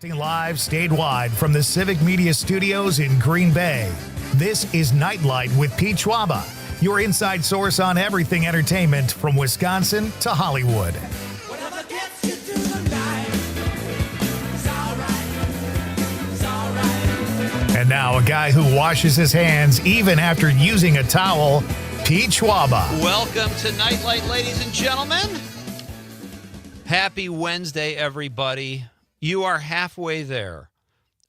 Live statewide from the Civic Media Studios in Green Bay. This is Nite Lite with Pete Schwaba, your inside source on everything entertainment from Wisconsin to Hollywood. Whatever gets you through the night, it's all right. And now a guy who washes his hands even after using a towel, Pete Schwaba. Welcome to Nite Lite, ladies and gentlemen. Happy Wednesday, everybody. You are halfway there,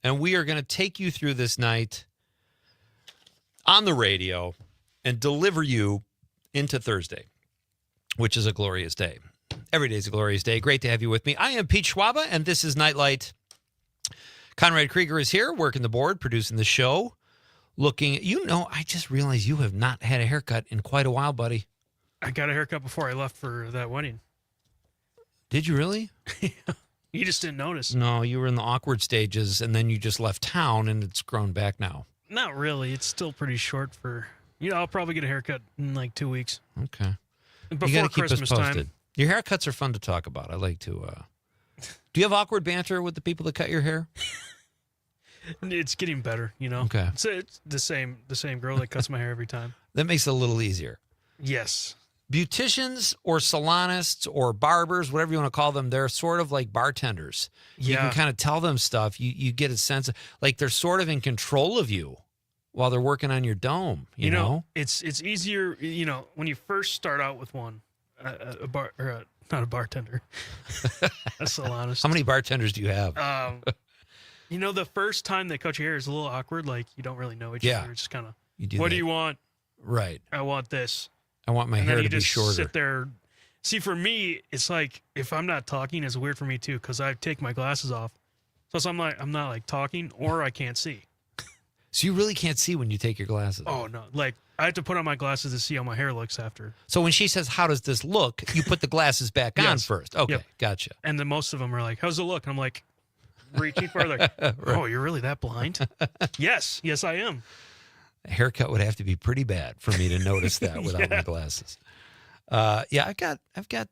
and we are going to take you through this night on the radio and deliver you into Thursday, which is a glorious day. Every day is a glorious day. Great to have you with me. I am Pete Schwaba, and this is Nite Lite. Conrad Krieger is here, working the board, producing the show. I just realized you have not had a haircut in quite a while, buddy. I got a haircut before I left for that wedding. Did you really? You just didn't notice. No, you were in the awkward stages, and then you just left town, and it's grown back now. Not really. It's still pretty short for... I'll probably get a haircut in like 2 weeks. Okay. Before you got to keep Christmas us posted. time. Your haircuts are fun to talk about. I like to... Do you have awkward banter with the people that cut your hair? It's getting better, Okay. It's the same girl that cuts my hair every time. That makes it a little easier. Yes. Beauticians or salonists or barbers, whatever you want to call them, they're sort of like bartenders. You can kind of tell them stuff. You get a sense of, like, they're sort of in control of you while they're working on your dome, you know? It's easier, when you first start out with one, not a bartender, a salonist. How many bartenders do you have? The first time they cut your hair is a little awkward. Like, you don't really know each other. It's just kind of, what do you want? Right. I want this. I want my hair to be shorter. You just sit there. See, for me, it's like if I'm not talking, it's weird for me too because I take my glasses off. So I'm not like talking or I can't see. So you really can't see when you take your glasses off? Oh, no. Like, I have to put on my glasses to see how my hair looks after. So when she says, how does this look, you put the glasses back on Yes. first. Okay, Yep. Gotcha. And then most of them are like, how's it look? I'm like, reaching further. Right. Oh, you're really that blind? Yes, I am. A haircut would have to be pretty bad for me to notice that without my glasses. I've got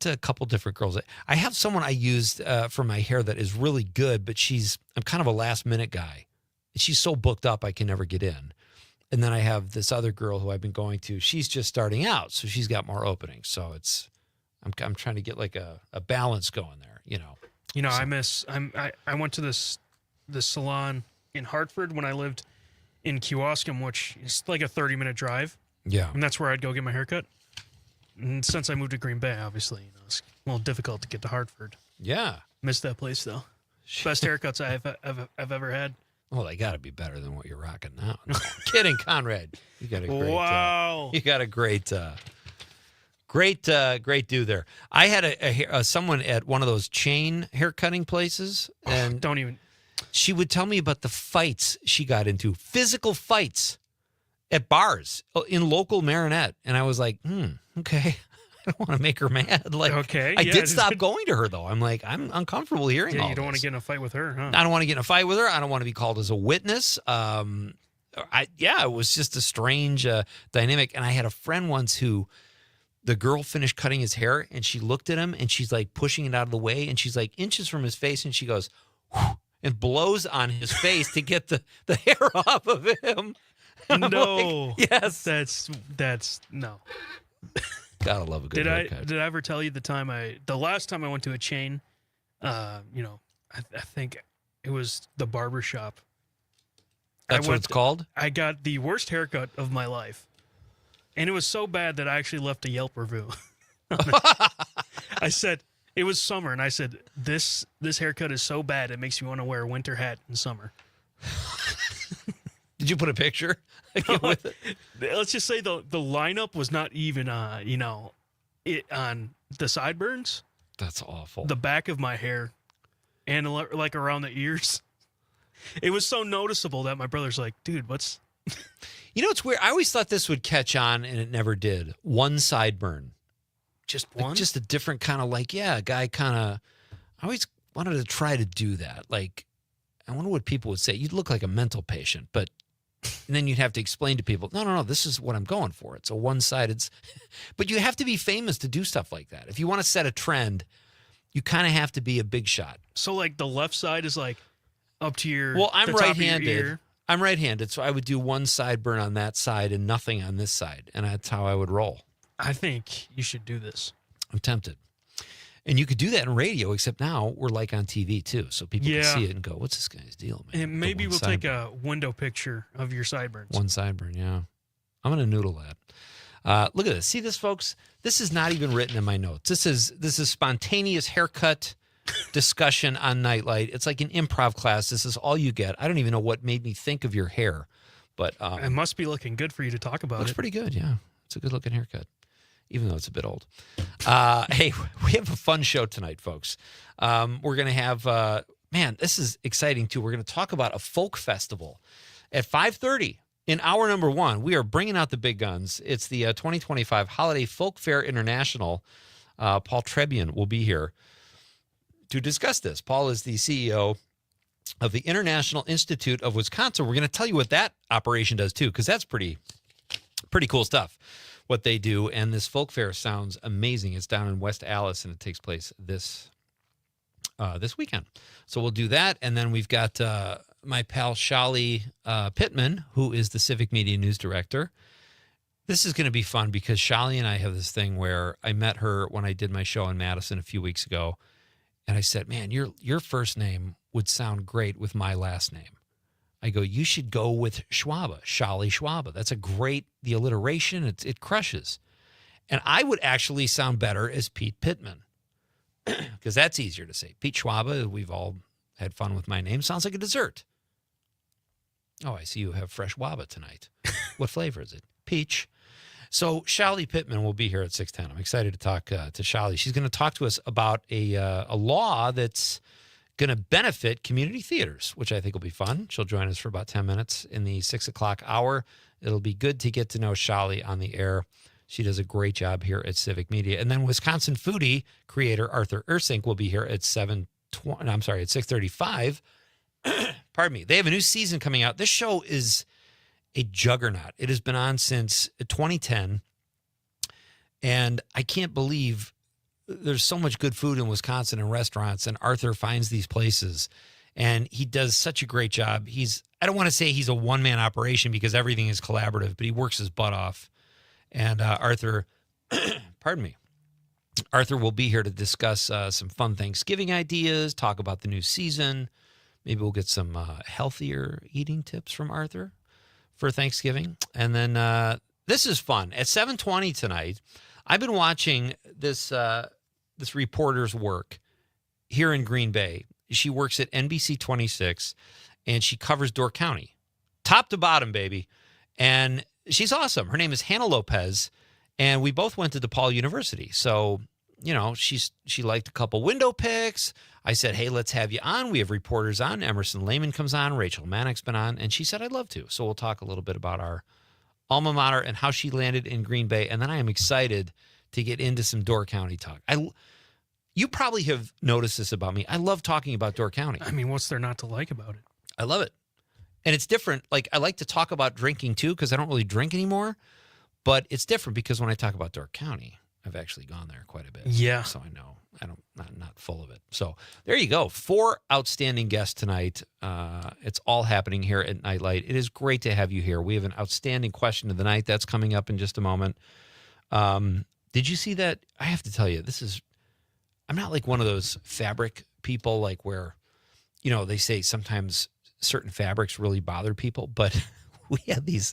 a couple different girls. I have someone I used for my hair that is really good, but I'm kind of a last minute guy. She's so booked up I can never get in. And then I have this other girl who I've been going to. She's just starting out, so she's got more openings. So I'm trying to get like a balance going there. I went to this salon in Hartford when I lived in Kewaskum, which is like a 30-minute drive. Yeah. And that's where I'd go get my haircut. And since I moved to Green Bay, obviously, it's a little difficult to get to Hartford. Yeah. Miss that place, though. Best haircuts I've ever had. Well, they got to be better than what you're rocking now. No, I'm kidding, Conrad. You got a great... Wow. You got a great do there. I had someone at one of those chain hair cutting places, and Don't even... she would tell me about the fights she got into, physical fights at bars in local Marinette. And I was like, okay. I don't want to make her mad. Like, okay, I did stop going to her, though. I'm like, I'm uncomfortable hearing all you don't want this. to get in a fight with her, huh? I don't want to get in a fight with her. I don't want to be called as a witness. It was just a strange dynamic. And I had a friend once who the girl finished cutting his hair, and she looked at him, and she's like pushing it out of the way, and she's like inches from his face, and she goes, whew, and blows on his face to get the hair off of him. No. Like, yes. That's no. Gotta love a good haircut. Did I ever tell you the last time I went to a chain, I think it was the barber shop. That's what it's called? I got the worst haircut of my life. And it was so bad that I actually left a Yelp review. I said, it was summer, and I said, this haircut is so bad it makes me want to wear a winter hat in summer. Did you put a picture with it? Let's just say the lineup was not even, it on the sideburns. That's awful. The back of my hair, and like around the ears. It was so noticeable that my brother's like, dude, what's... It's weird. I always thought this would catch on, and it never did. One sideburn. Just one? Like just a different kind of a guy kind of... I always wanted to try to do that. Like, I wonder what people would say. You'd look like a mental patient, but... And then you'd have to explain to people, no, this is what I'm going for. It's a one-sided... But you have to be famous to do stuff like that. If you want to set a trend, you kind of have to be a big shot. So, like, the left side is like up to your Well, I'm the top of your right-handed. ear. I'm right-handed, so I would do one sideburn on that side and nothing on this side, and that's how I would roll. I think you should do this. I'm tempted. And you could do that in radio, except now we're like on TV too, so people can Yeah. see it and go, "What's this guy's deal, man?" And The maybe one we'll take sideburn. a window picture of your sideburns. One sideburn, yeah. I'm gonna noodle that. Look at this. See this, folks? This is not even written in my notes. This is spontaneous haircut discussion on Nite Lite. It's like an improv class. This is all you get. I don't even know what made me think of your hair, but It must be looking good for you to talk about looks it. pretty good. Yeah, it's a good looking haircut, even though it's a bit old. Hey, we have a fun show tonight, folks. We're gonna have man, this is exciting too. We're gonna talk about a folk festival at 5:30. In hour number 1, we are bringing out the big guns. It's the 2025 Holiday Folk Fair International. Paul Trebian will be here to discuss this. Paul is the CEO of the International Institute of Wisconsin. We're going to tell you what that operation does too, because that's pretty cool stuff, what they do. And this folk fair sounds amazing. It's down in West Allis, and it takes place this weekend. So we'll do that, and then we've got my pal Shali Pittman, who is the Civic Media News Director. This is going to be fun because Shali and I have this thing where I met her when I did my show in Madison a few weeks ago, and I said, "Man, your first name would sound great with my last name." I go, "You should go with Schwaba, Shali Schwaba. That's the alliteration, it crushes." And I would actually sound better as Pete Pittman because that's easier to say. Pete Schwaba, we've all had fun with my name, sounds like a dessert. Oh, I see you have fresh waba tonight. What flavor is it? Peach. So Shali Pittman will be here at 6:10. I'm excited to talk to Shali. She's going to talk to us about a law that's going to benefit community theaters, which I think will be fun. She'll join us for about 10 minutes in the 6 o'clock hour. It'll be good to get to know Shali on the air. She does a great job here at Civic Media. And then Wisconsin foodie creator Arthur Ursink will be here at 6:35. Pardon me. They have a new season coming out. This show is a juggernaut. It has been on since 2010, and I can't believe there's so much good food in Wisconsin and restaurants, and Arthur finds these places, and he does such a great job. I don't want to say he's a one-man operation because everything is collaborative, but he works his butt off. And Arthur, pardon me, Arthur will be here to discuss some fun Thanksgiving ideas, talk about the new season. Maybe we'll get some healthier eating tips from Arthur for Thanksgiving. And then this is fun. At 7:20 tonight, I've been watching this reporter's work here in Green Bay. She works at NBC 26, and she covers Door County. Top to bottom, baby. And she's awesome. Her name is Hannah Lopez, and we both went to DePaul University. So, you know, she liked a couple window picks. I said, "Hey, let's have you on." We have reporters on. Emerson Lehman comes on. Rachel Mannix been on. And she said, "I'd love to." So we'll talk a little bit about our alma mater and how she landed in Green Bay. And then I am excited to get into some Door County talk. You probably have noticed this about me. I love talking about Door County. I mean, what's there not to like about it? I love it. And it's different. Like, I like to talk about drinking too, because I don't really drink anymore. But it's different because when I talk about Door County, I've actually gone there quite a bit. Yeah. So I know not full of it. So there you go. 4 outstanding guests tonight. It's all happening here at Nite Lite. It is great to have you here. We have an outstanding question of the night that's coming up in just a moment. Did you see that? I have to tell you, I'm not like one of those fabric people, like where, you know, they say sometimes certain fabrics really bother people, but we had these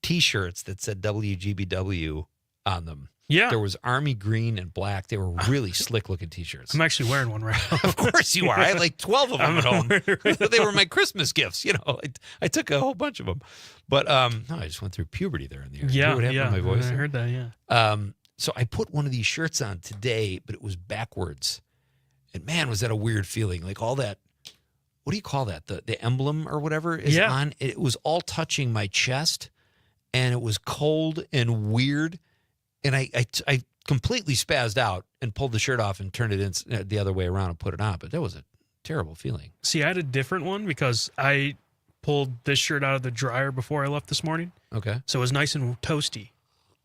T-shirts that said WGBW on them. Yeah. There was army green and black. They were really slick looking T-shirts. I'm actually wearing one right now. Of course you are. I had like 12 of them at home. Right They were my Christmas gifts. You know, I took a whole bunch of them. But no, I just went through puberty there in the air. Yeah, Hear what happened to my voice I there? heard that, yeah. So I put one of these shirts on today, but it was backwards. And man, was that a weird feeling. Like all that, what do you call that? The emblem or whatever is on. It was all touching my chest, and it was cold and weird. And I completely spazzed out and pulled the shirt off and turned it in the other way around and put it on. But that was a terrible feeling. See, I had a different one because I pulled this shirt out of the dryer before I left this morning. Okay. So it was nice and toasty.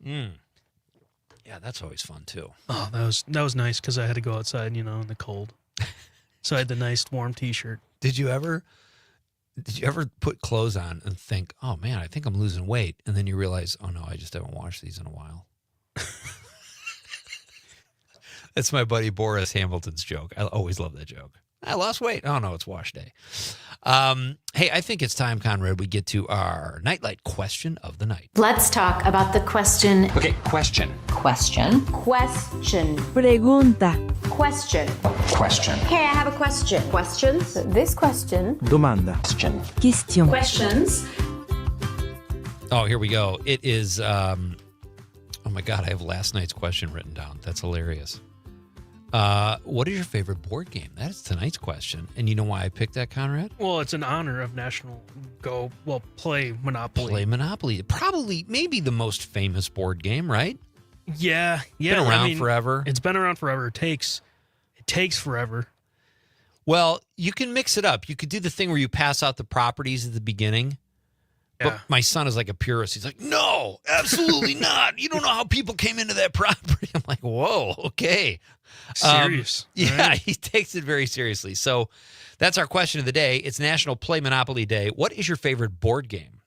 Yeah, that's always fun too. Oh, that was nice because I had to go outside, you know, in the cold. So I had the nice warm T-shirt. Did you ever put clothes on and think, oh man, I think I'm losing weight, and then you realize, oh no, I just haven't washed these in a while? That's my buddy Boris Hamilton's joke. I always love that joke. I lost weight. Oh no, it's wash day. Hey, I think it's time, Conrad, we get to our Nite Lite question of the night. Let's talk about the question. Okay, question. Question. Pregunta. Question. Question. Hey, I have a question. Questions? This question. Domanda. Question. Question. Questions. Oh, here we go. It is, oh my God, I have last night's question written down. That's hilarious. What is your favorite board game? That is tonight's question. And you know why I picked that, Conrad? Well, it's in honor of play Monopoly. Play Monopoly. Probably, maybe the most famous board game, right? Yeah. Been around forever. It's been around forever. It takes forever. Well, you can mix it up. You could do the thing where you pass out the properties at the beginning. Yeah. But my son is like a purist. He's like, no, absolutely not. You don't know how people came into that property. I'm like, whoa, okay. Serious. Yeah, right? he takes it very seriously. So that's our question of the day. It's National Play Monopoly Day. What is your favorite board game?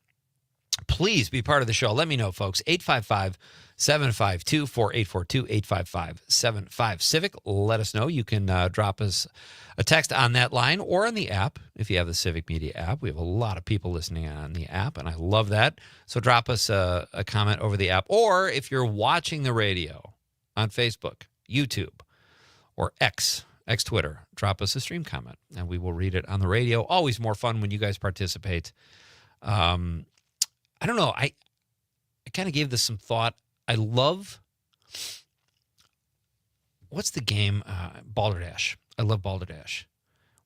Please be part of the show. Let me know, folks. 855-752-4842, 855-75-CIVIC. Let us know. You can drop us a text on that line or on the app if you have the Civic Media app. We have a lot of people listening on the app, and I love that. So drop us a comment over the app. Or if you're watching the radio on Facebook, YouTube, or X Twitter, drop us a stream comment, and we will read it on the radio. Always more fun when you guys participate. I don't know. I kind of gave this some thought. I love, what's the game? Balderdash. I love Balderdash.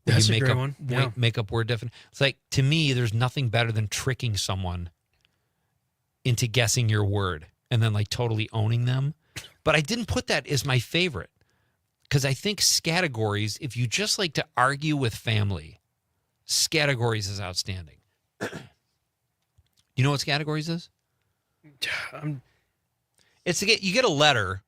Where That's you a make great up, one. Yeah. Make up word definition. It's like, to me, there's nothing better than tricking someone into guessing your word and then like totally owning them. But I didn't put that as my favorite because I think Scattergories, if you just like to argue with family, Scattergories is outstanding. You know what Scattergories is? It's to get, you get a letter,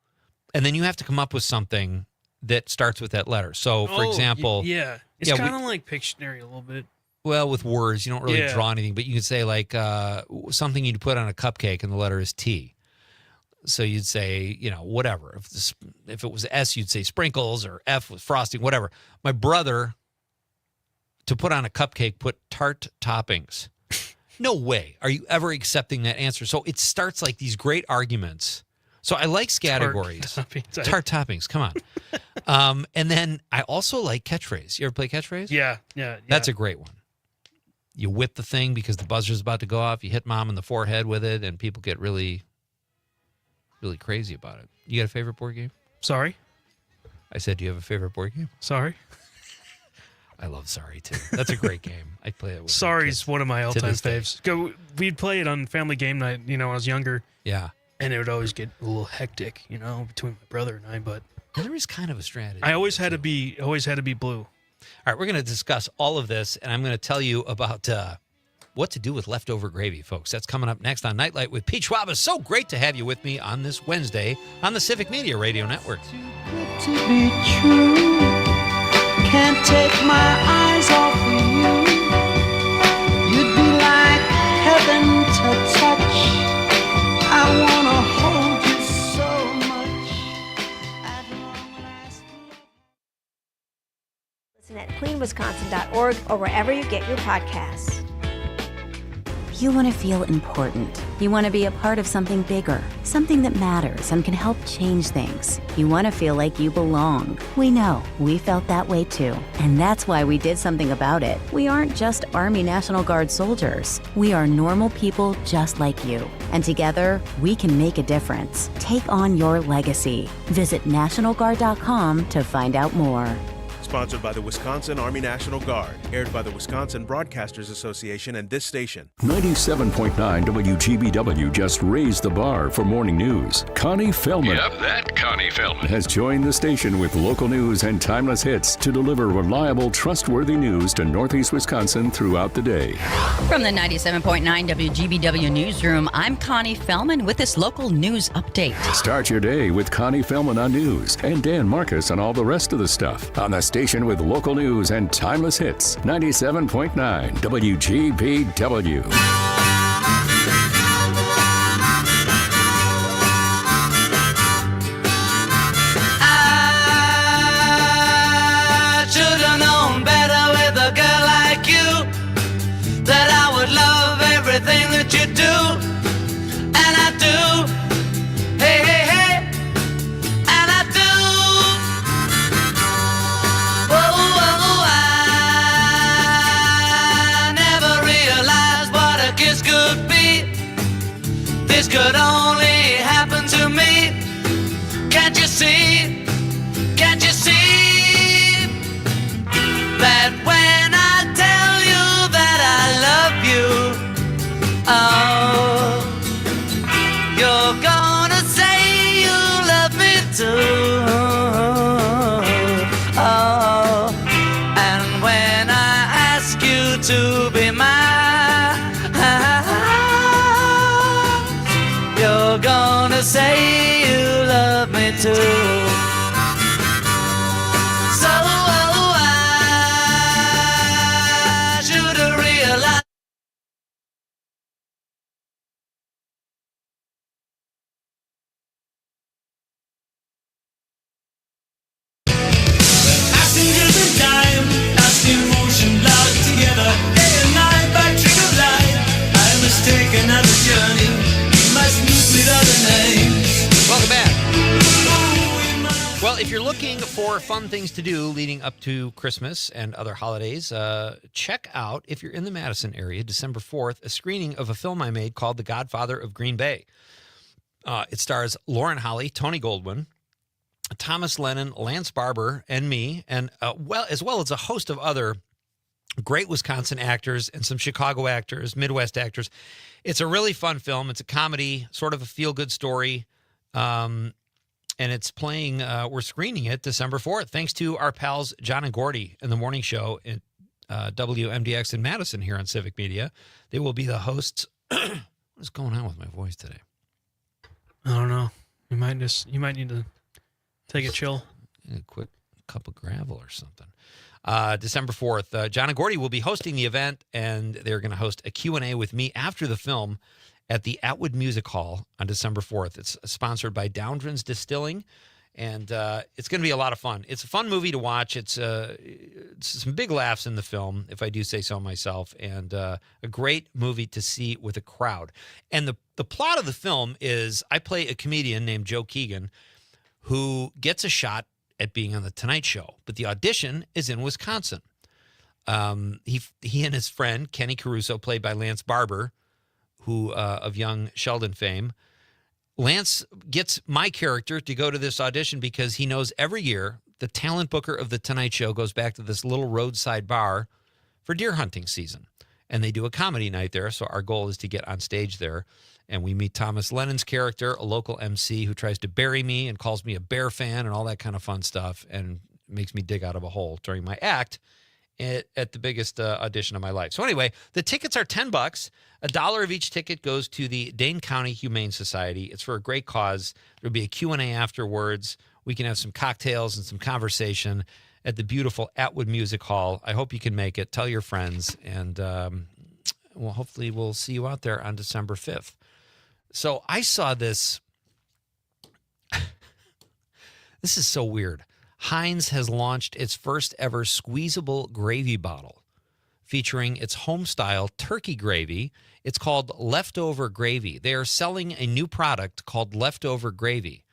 and then you have to come up with something that starts with that letter. So, for example, yeah, it's yeah, kind of like Pictionary a little bit. well, with words, you don't really Yeah. draw anything, but you could say like something you'd put on a cupcake, and the letter is T. So you'd say, you know, whatever. If it was S, you'd say sprinkles, or F was frosting, whatever. My brother, to put on a cupcake, put tart toppings. No way are you ever accepting that answer. So it starts like these great arguments. So I like Scattergories. Tart toppings, come on. And then I also like catchphrase. You ever play catchphrase? Yeah. That's a great one. You whip the thing because the buzzer's about to go off. You hit mom in the forehead with it, and people get really, really crazy about it. You got a favorite board game? Sorry. I said, do you have a favorite board game? Sorry. I love Sorry, too. That's a great game. I play it with my Sorry's kids. one of my all-time this day. faves. We'd play it on family game night, when I was younger, Yeah. and it would always get a little hectic, between my brother and I. But And there is kind of a strategy. I always had to be blue. All right, we're going to discuss all of this, and I'm going to tell you about what to do with leftover gravy, folks. That's coming up next on Nite Lite with Pete Schwaba. So great to have you with me on this Wednesday on the Civic Media Radio Network. To be true, can't take my eyes off of you. You'd be like heaven to touch. I wanna hold you so much. At long last. Listen at cleanwisconsin.org or wherever you get your podcasts. You want to feel important. You want to be a part of something bigger, something that matters and can help change things. You want to feel like you belong. We know. We felt that way too. And that's why we did something about it. We aren't just Army National Guard soldiers. We are normal people just like you. And together, we can make a difference. Take on your legacy. Visit NationalGuard.com to find out more. Sponsored by the Wisconsin Army National Guard. Aired by the Wisconsin Broadcasters Association and this station. 97.9 WGBW just raised the bar for morning news. Connie Fellman. Yep, that Connie Fellman. Has joined the station with local news and timeless hits to deliver reliable, trustworthy news to Northeast Wisconsin throughout the day. From the 97.9 WGBW newsroom, I'm Connie Fellman with this local news update. Start your day with Connie Fellman on news and Dan Marcus on all the rest of the stuff on the station station with local news and timeless hits. 97.9 WGBW. I should have known better with a girl like you, that I would love everything that you do, and I do. Hey, hey, hey, and I do. Oh, I never realized what a kiss could be. This could only happen to me. Can't you see? Can't you see that when I tell you that I love you, oh, you're gonna say you love me too. Oh, and when I ask you to be mine, you're gonna say you love me too. So I should have realized. Passengers in time, lost in motion, locked together, day and night by trick of light. I must take another journey, must meet with other names. Welcome back. Well, if you're looking for fun things to do leading up to Christmas and other holidays, check out, if you're in the Madison area, December 4th, a screening of a film I made called The Godfather of Green Bay. It stars Lauren Holly, Tony Goldwyn, Thomas Lennon, Lance Barber, and me, and as well as a host of other great Wisconsin actors and some Chicago actors, Midwest actors. It's a really fun film. It's a comedy, sort of a feel-good story. And it's playing, we're screening it December 4th, thanks to our pals John and Gordy in the morning show at WMDX in Madison here on Civic Media. They will be the hosts. What's going on with my voice today? I don't know. You might need to take a chill. A quick cup of gravel or something. December 4th, John and Gordy will be hosting the event, and they're going to host a Q&A with me after the film at the Atwood Music Hall on December 4th. It's sponsored by Downdren's Distilling, and it's going to be a lot of fun. It's a fun movie to watch. It's some big laughs in the film, if I do say so myself, and a great movie to see with a crowd. And the plot of the film is I play a comedian named Joe Keegan who gets a shot at being on The Tonight Show, but the audition is in Wisconsin. He and his friend, Kenny Caruso, played by Lance Barber, who of young Sheldon fame. Lance gets my character to go to this audition because he knows every year the talent booker of The Tonight Show goes back to this little roadside bar for deer hunting season. And they do a comedy night there, so our goal is to get on stage there. And we meet Thomas Lennon's character, a local MC who tries to bury me and calls me a bear fan and all that kind of fun stuff and makes me dig out of a hole during my act at the biggest audition of my life. So anyway, the tickets are $10. $1 of each ticket goes to the Dane County Humane Society. It's for a great cause. There'll be a Q&A afterwards. We can have some cocktails and some conversation at the beautiful Atwood Music Hall. I hope you can make it. Tell your friends. And well, hopefully we'll see you out there on December 5th. So I saw this. This is so weird. Heinz has launched its first ever squeezable gravy bottle featuring its home-style turkey gravy. It's called Leftover Gravy. They are selling a new product called Leftover Gravy.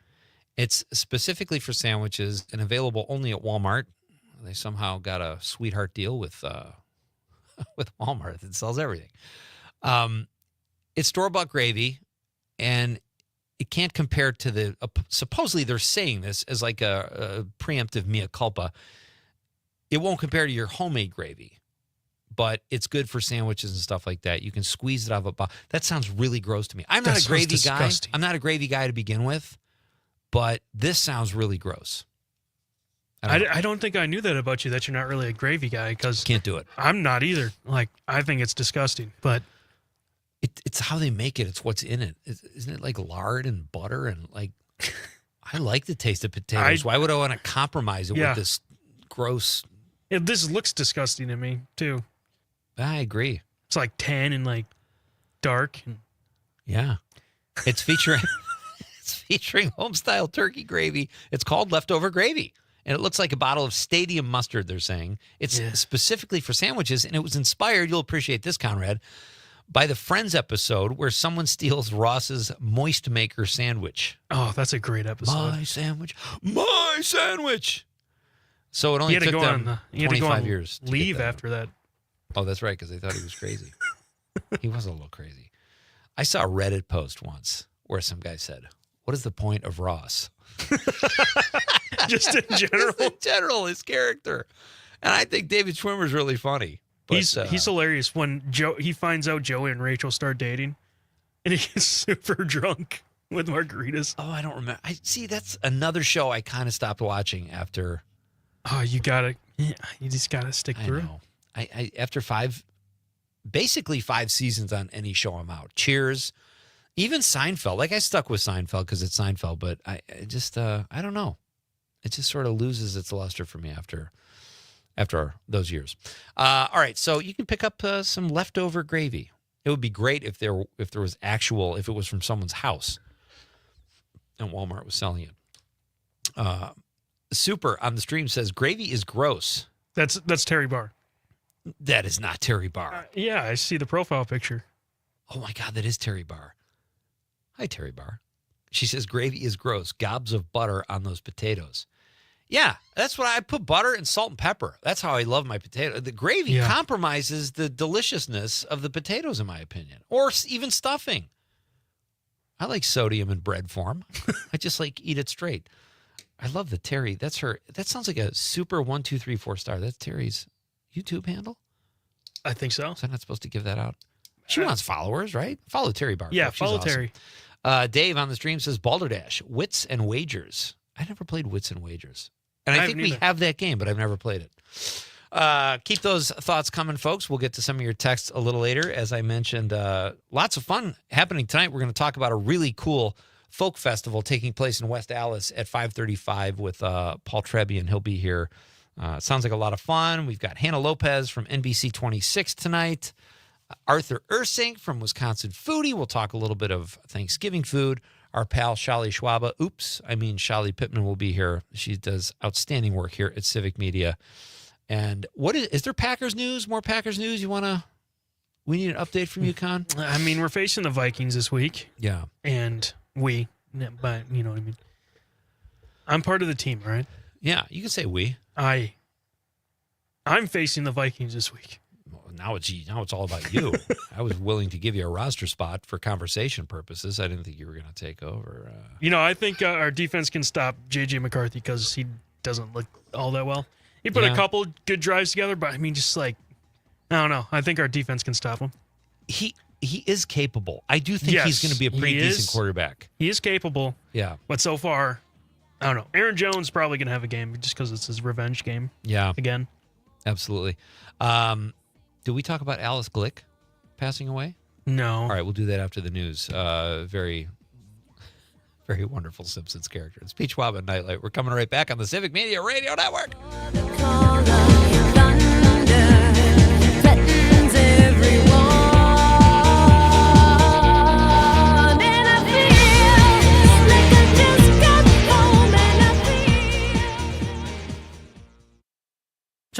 It's specifically for sandwiches and available only at Walmart. They somehow got a sweetheart deal with Walmart that sells everything. It's store-bought gravy, and it can't compare to the supposedly they're saying this as like a preemptive mea culpa. It won't compare to your homemade gravy, but it's good for sandwiches and stuff like that. You can squeeze it out of a bottle. That sounds really gross to me. I'm not a gravy guy. I'm not a gravy guy to begin with, but this sounds really gross. I don't think I knew that about you, that you're not really a gravy guy, because can't do it. I'm not either. Like, I think it's disgusting, but it's how they make it. It's what's in it. Isn't it like lard and butter and like? I like the taste of potatoes. Why would I want to compromise it with this gross. This looks disgusting to me, too. I agree. It's like tan and like dark. And... Yeah. It's featuring home-style turkey gravy. It's called leftover gravy. And it looks like a bottle of stadium mustard, they're saying. It's specifically for sandwiches, and it was inspired, you'll appreciate this, Conrad, by the Friends episode where someone steals Ross's Moist Maker sandwich. Oh, that's a great episode. My sandwich. My sandwich. So it only took them 25 years to leave get that. After that. Oh, that's right, because they thought he was crazy. He was a little crazy. I saw a Reddit post once where some guy said, "What is the point of Ross?" Just in general? Just in general, his character. And I think David Schwimmer's really funny. But, he's hilarious when he finds out Joey and Rachel start dating, and he gets super drunk with margaritas. Oh, I don't remember. See, that's another show I kind of stopped watching after. Oh, you just gotta stick through. I know. I after basically 5 seasons on any show, I'm out. Cheers, even Seinfeld. Like I stuck with Seinfeld because it's Seinfeld, but I just I don't know. It just sort of loses its luster for me after those years. All right, so you can pick up some leftover gravy. It would be great if it was from someone's house, and Walmart was selling it. Super on the stream says gravy is gross. That's Terry Barr. That is not Terry Barr. Yeah, I see the profile picture. Oh my God, that is Terry Barr. Hi, Terry Barr. She says gravy is gross. Gobs of butter on those potatoes. Yeah, that's what I put, butter and salt and pepper. That's how I love my potato. The gravy compromises the deliciousness of the potatoes, in my opinion, or even stuffing. I like sodium in bread form. I just eat it straight. I love the Terry. That's her. That sounds like a super 1, 2, 3, 4 star. That's Terry's YouTube handle? I think so. So I'm not supposed to give that out. She wants followers, right? Follow Terry Barr. Yeah, She's follow awesome. Terry. Dave on the stream says Balderdash, Wits and Wagers. I never played Wits and Wagers. And I think we have that game, but I've never played it. Keep those thoughts coming, folks. We'll get to some of your texts a little later. As I mentioned, lots of fun happening tonight. We're going to talk about a really cool folk festival taking place in West Allis at 5:35 with Paul Trebian. He'll be here. Sounds like a lot of fun. We've got Hannah Lopez from NBC 26 tonight. Arthur Ursink from Wisconsin Foodie. We'll talk a little bit of Thanksgiving food. Our pal Shali Schwaba. Shali Pittman will be here. She does outstanding work here at Civic Media. And what is there Packers news? More Packers news? We need an update from you, Con? I mean, we're facing the Vikings this week. Yeah. And but you know what I mean. I'm part of the team, right? Yeah, you can say we. I'm facing the Vikings this week. Well, now it's all about you. I was willing to give you a roster spot for conversation purposes. I didn't think you were going to take over. I think our defense can stop J.J. McCarthy because he doesn't look all that well. He put a couple good drives together, but I mean, I don't know. I think our defense can stop him. He is capable. I do think he's going to be a pretty decent quarterback. He is capable. Yeah. But so far, I don't know. Aaron Jones probably going to have a game just because it's his revenge game. Yeah. Again. Absolutely. Did we talk about Alice Glick passing away? No. All right, we'll do that after the news. Very, very wonderful Simpsons character. It's Pete Schwaba and Nite Lite. We're coming right back on the Civic Media Radio Network.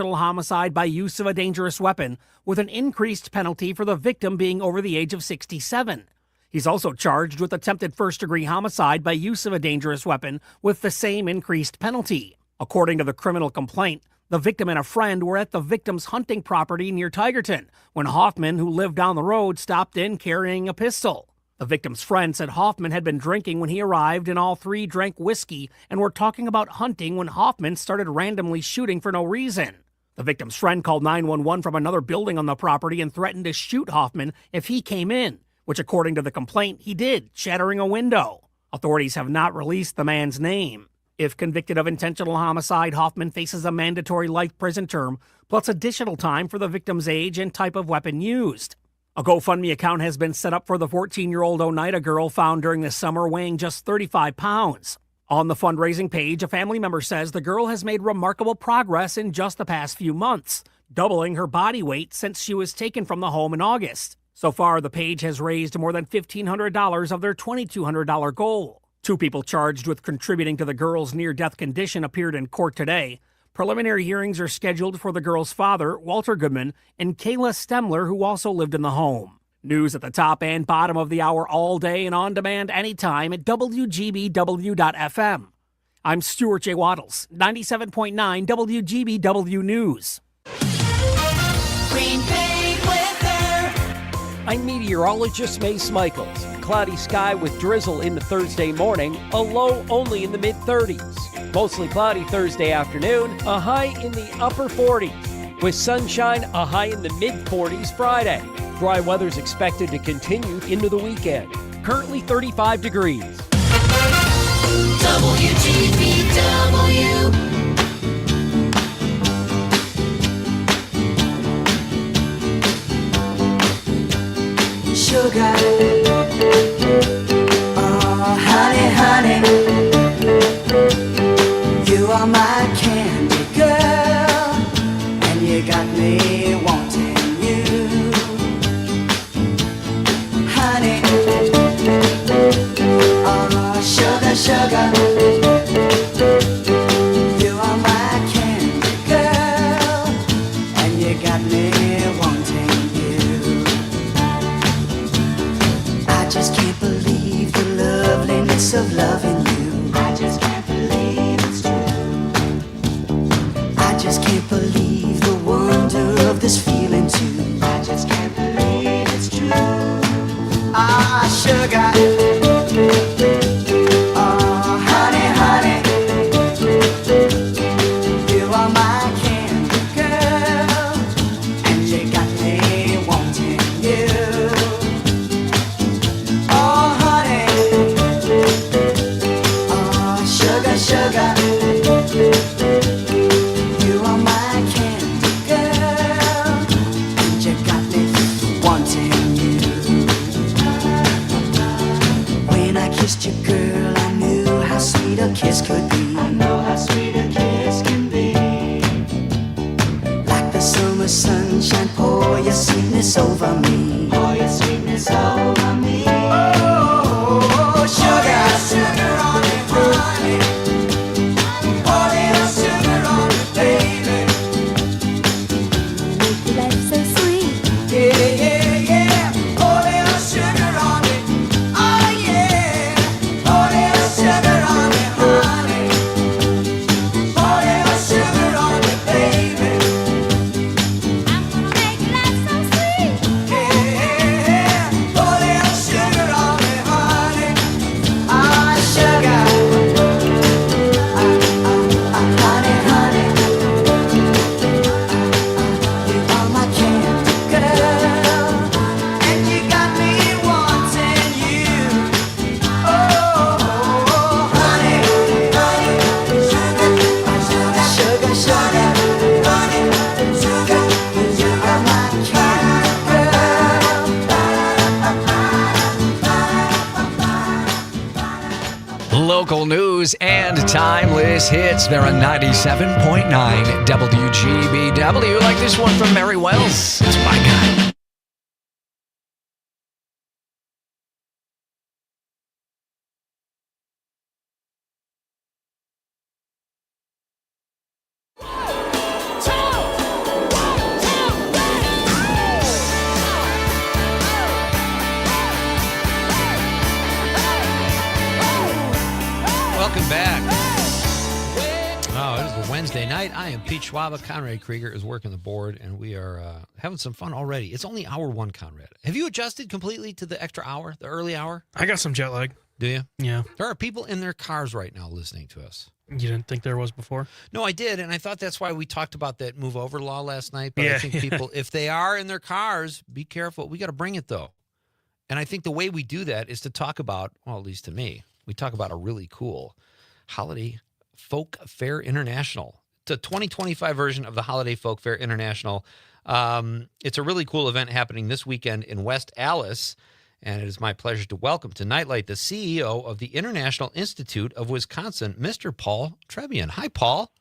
Homicide by use of a dangerous weapon, with an increased penalty for the victim being over the age of 67. He's also charged with attempted first-degree homicide by use of a dangerous weapon with the same increased penalty. According to the criminal complaint, the victim and a friend were at the victim's hunting property near Tigerton when Hoffman, who lived down the road, stopped in carrying a pistol. The victim's friend said Hoffman had been drinking when he arrived and all three drank whiskey and were talking about hunting when Hoffman started randomly shooting for no reason. The victim's friend called 911 from another building on the property and threatened to shoot Hoffman if he came in, which according to the complaint, he did, shattering a window. Authorities have not released the man's name. If convicted of intentional homicide, Hoffman faces a mandatory life prison term, plus additional time for the victim's age and type of weapon used. A GoFundMe account has been set up for the 14-year-old Oneida girl found during the summer weighing just 35 pounds. On the fundraising page, a family member says the girl has made remarkable progress in just the past few months, doubling her body weight since she was taken from the home in August. So far, the page has raised more than $1,500 of their $2,200 goal. 2 people charged with contributing to the girl's near-death condition appeared in court today. Preliminary hearings are scheduled for the girl's father, Walter Goodman, and Kayla Stemler, who also lived in the home. News at the top and bottom of the hour all day and on demand anytime at WGBW.FM. I'm Stuart J. Waddles, 97.9 WGBW News. Green Bay weather. I'm meteorologist Mace Michaels. Cloudy sky with drizzle in the Thursday morning, a low only in the mid-30s. Mostly cloudy Thursday afternoon, a high in the upper 40s. With sunshine, a high in the mid-40s Friday. Dry weather's expected to continue into the weekend. Currently 35 degrees. WGBW. Sugar, oh honey, honey, you are my candy girl, and you got me wanting you, honey, oh sugar, sugar, you are my candy girl, and you got me wanting you. I just can't believe the loveliness of loving you. I just can't believe it's true. I just can't believe the wonder of this feeling too. I just can't believe it's true. Ah, sugar. Oh, honey, honey. You are my candy girl, and you got me wanting you. Oh, honey, oh, sugar, sugar, you are my candy girl, and you got me wanting you. When I kissed you, girl, I knew how sweet a kiss could be. I know how sweet a kiss can be. Like the summer sunshine, pour your sweetness over me. Pour your sweetness over me. Oh, sugar, sugar on it, honey. Pour little sugar on it, baby. Life's so sweet. Yeah, yeah, yeah. Pour little sugar on it. Oh, yeah. Pour little sugar on it, honey. Pour little sugar on it, baby. I'm gonna make life so sweet. Yeah, pour little sugar on it, honey. Ah, sugar. Honey, honey. You are my candy girl, and you got me wanting you. Oh, honey, honey. Sugar, sugar, honey, sugar. You are my candy girl. Local news and timeless hits. They're on 97.9 WGBW. Like this one from Mary Wells. It's My Guy. Welcome back. Oh, it is a Wednesday night. I am Pete Schwaba. Conrad Krieger is working the board, and we are having some fun already. It's only hour one, Conrad. Have you adjusted completely to the extra hour, the early hour? I got some jet lag. Do you? Yeah. There are people in their cars right now listening to us. You didn't think there was before? No, I did, and I thought that's why we talked about that move over law last night. But I Yeah. think people, if they are in their cars, be careful. We got to bring it, though. And I think the way we do that is to talk about, well, at least to me, we talk about a really cool Holiday Folk Fair International. It's a 2025 version of the Holiday Folk Fair International. It's a really cool event happening this weekend in West Allis. And it is my pleasure to welcome to Nite Lite the CEO of the International Institute of Wisconsin, Mr. Paul Trebian. Hi, Paul.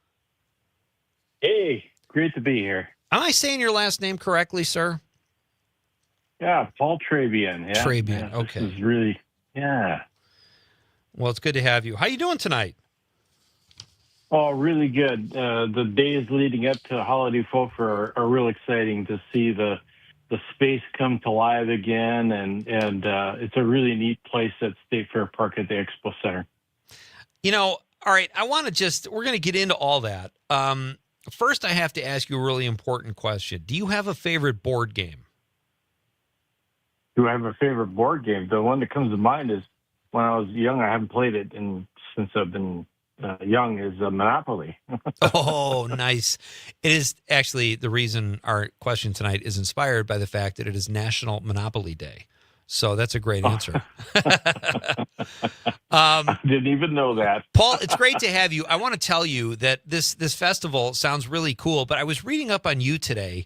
Hey, great to be here. Am I saying your last name correctly, sir? Yeah, Paul Trebian. Yeah, Trebian, yeah, okay. This is really, yeah. Well, it's good to have you. How you doing tonight? Oh, really good. The days leading up to Holiday Folk are real exciting to see the space come to life again, and it's a really neat place at State Fair Park at the Expo Center. You know, all right, we're going to get into all that. First, I have to ask you a really important question. Do you have a favorite board game? Do I have a favorite board game? The one that comes to mind is when I was young. I haven't played it since I've been young. Is Monopoly. Oh, nice! It is actually the reason our question tonight is inspired by the fact that it is National Monopoly Day. So that's a great answer. I didn't even know that. Paul, it's great to have you. I want to tell you that this festival sounds really cool, but I was reading up on you today,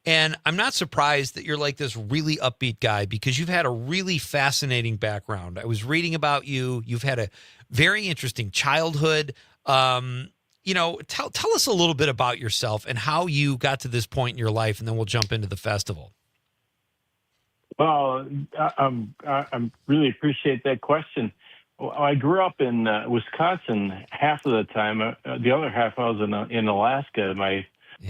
and I'm not surprised that you're like this really upbeat guy because you've had a really fascinating background. I was reading about you. You've had a very interesting childhood. You know, tell us a little bit about yourself and how you got to this point in your life, and then we'll jump into the festival. Well, I really appreciate that question. I grew up in Wisconsin half of the time. The other half I was in Alaska. My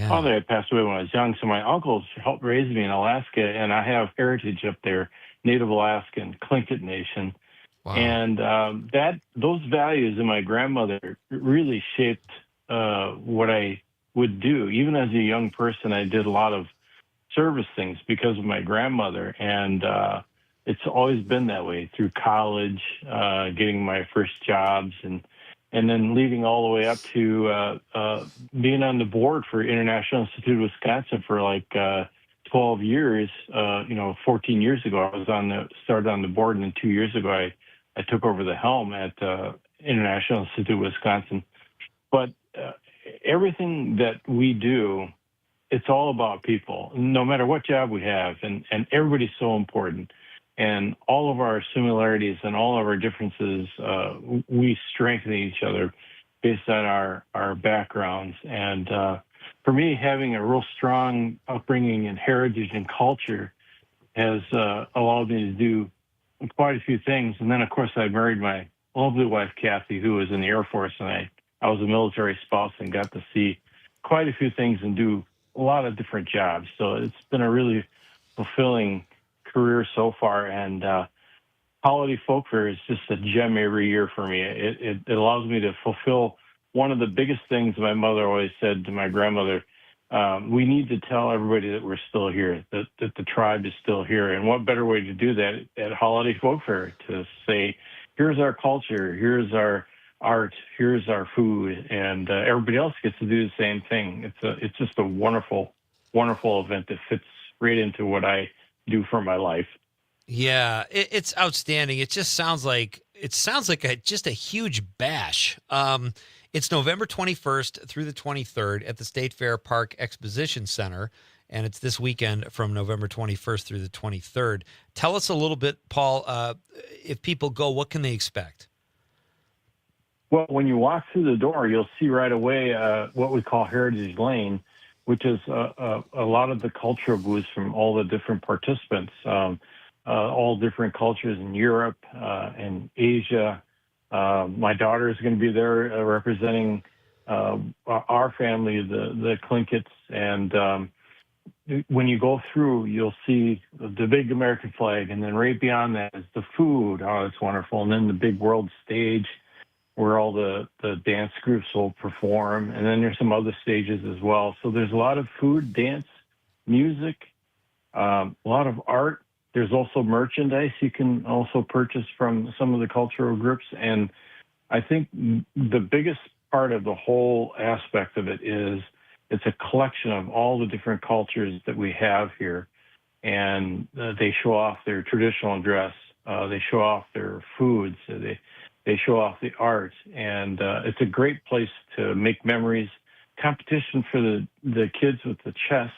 father had passed away when I was young, so my uncles helped raise me in Alaska, and I have heritage up there, Native Alaskan, Tlingit Nation. Wow. And those values in my grandmother really shaped what I would do. Even as a young person, I did a lot of service things because of my grandmother, and it's always been that way through college, getting my first jobs, and then leading all the way up to being on the board for International Institute of Wisconsin for like 12 years. 14 years ago I started on the board, and then 2 years ago I took over the helm at International Institute of Wisconsin. But everything that we do, it's all about people, no matter what job we have, and everybody's so important. And all of our similarities and all of our differences, we strengthen each other based on our backgrounds. And for me, having a real strong upbringing in heritage and culture has allowed me to do quite a few things. And then, of course, I married my lovely wife, Kathy, who was in the Air Force, and I was a military spouse and got to see quite a few things and do a lot of different jobs. So it's been a really fulfilling career so far. And Holiday Folk Fair is just a gem every year for me. It allows me to fulfill one of the biggest things my mother always said to my grandmother. We need to tell everybody that we're still here, that the tribe is still here. And what better way to do that at Holiday Folk Fair, to say, here's our culture, here's our art, here's our food, and everybody else gets to do the same thing. It's just a wonderful, wonderful event that fits right into what I do for my life. Yeah, it's outstanding. It just sounds like just a huge bash. It's November 21st through the 23rd at the State Fair Park Exposition Center, and it's this weekend from November 21st through the 23rd. Tell us a little bit, Paul, if people go, what can they expect? Well, when you walk through the door, you'll see right away what we call Heritage Lane, which is a lot of the cultural booths from all the different participants, all different cultures in Europe and Asia. My daughter is going to be there representing our family, the Tlinkits. And when you go through, you'll see the big American flag. And then right beyond that is the food. Oh, it's wonderful. And then the big world stage where all the dance groups will perform. And then there's some other stages as well. So there's a lot of food, dance, music, a lot of art. There's also merchandise you can also purchase from some of the cultural groups. And I think the biggest part of the whole aspect of it is it's a collection of all the different cultures that we have here. And they show off their traditional dress. They show off their foods. They show off the art. And it's a great place to make memories. Competition for the kids with the chess.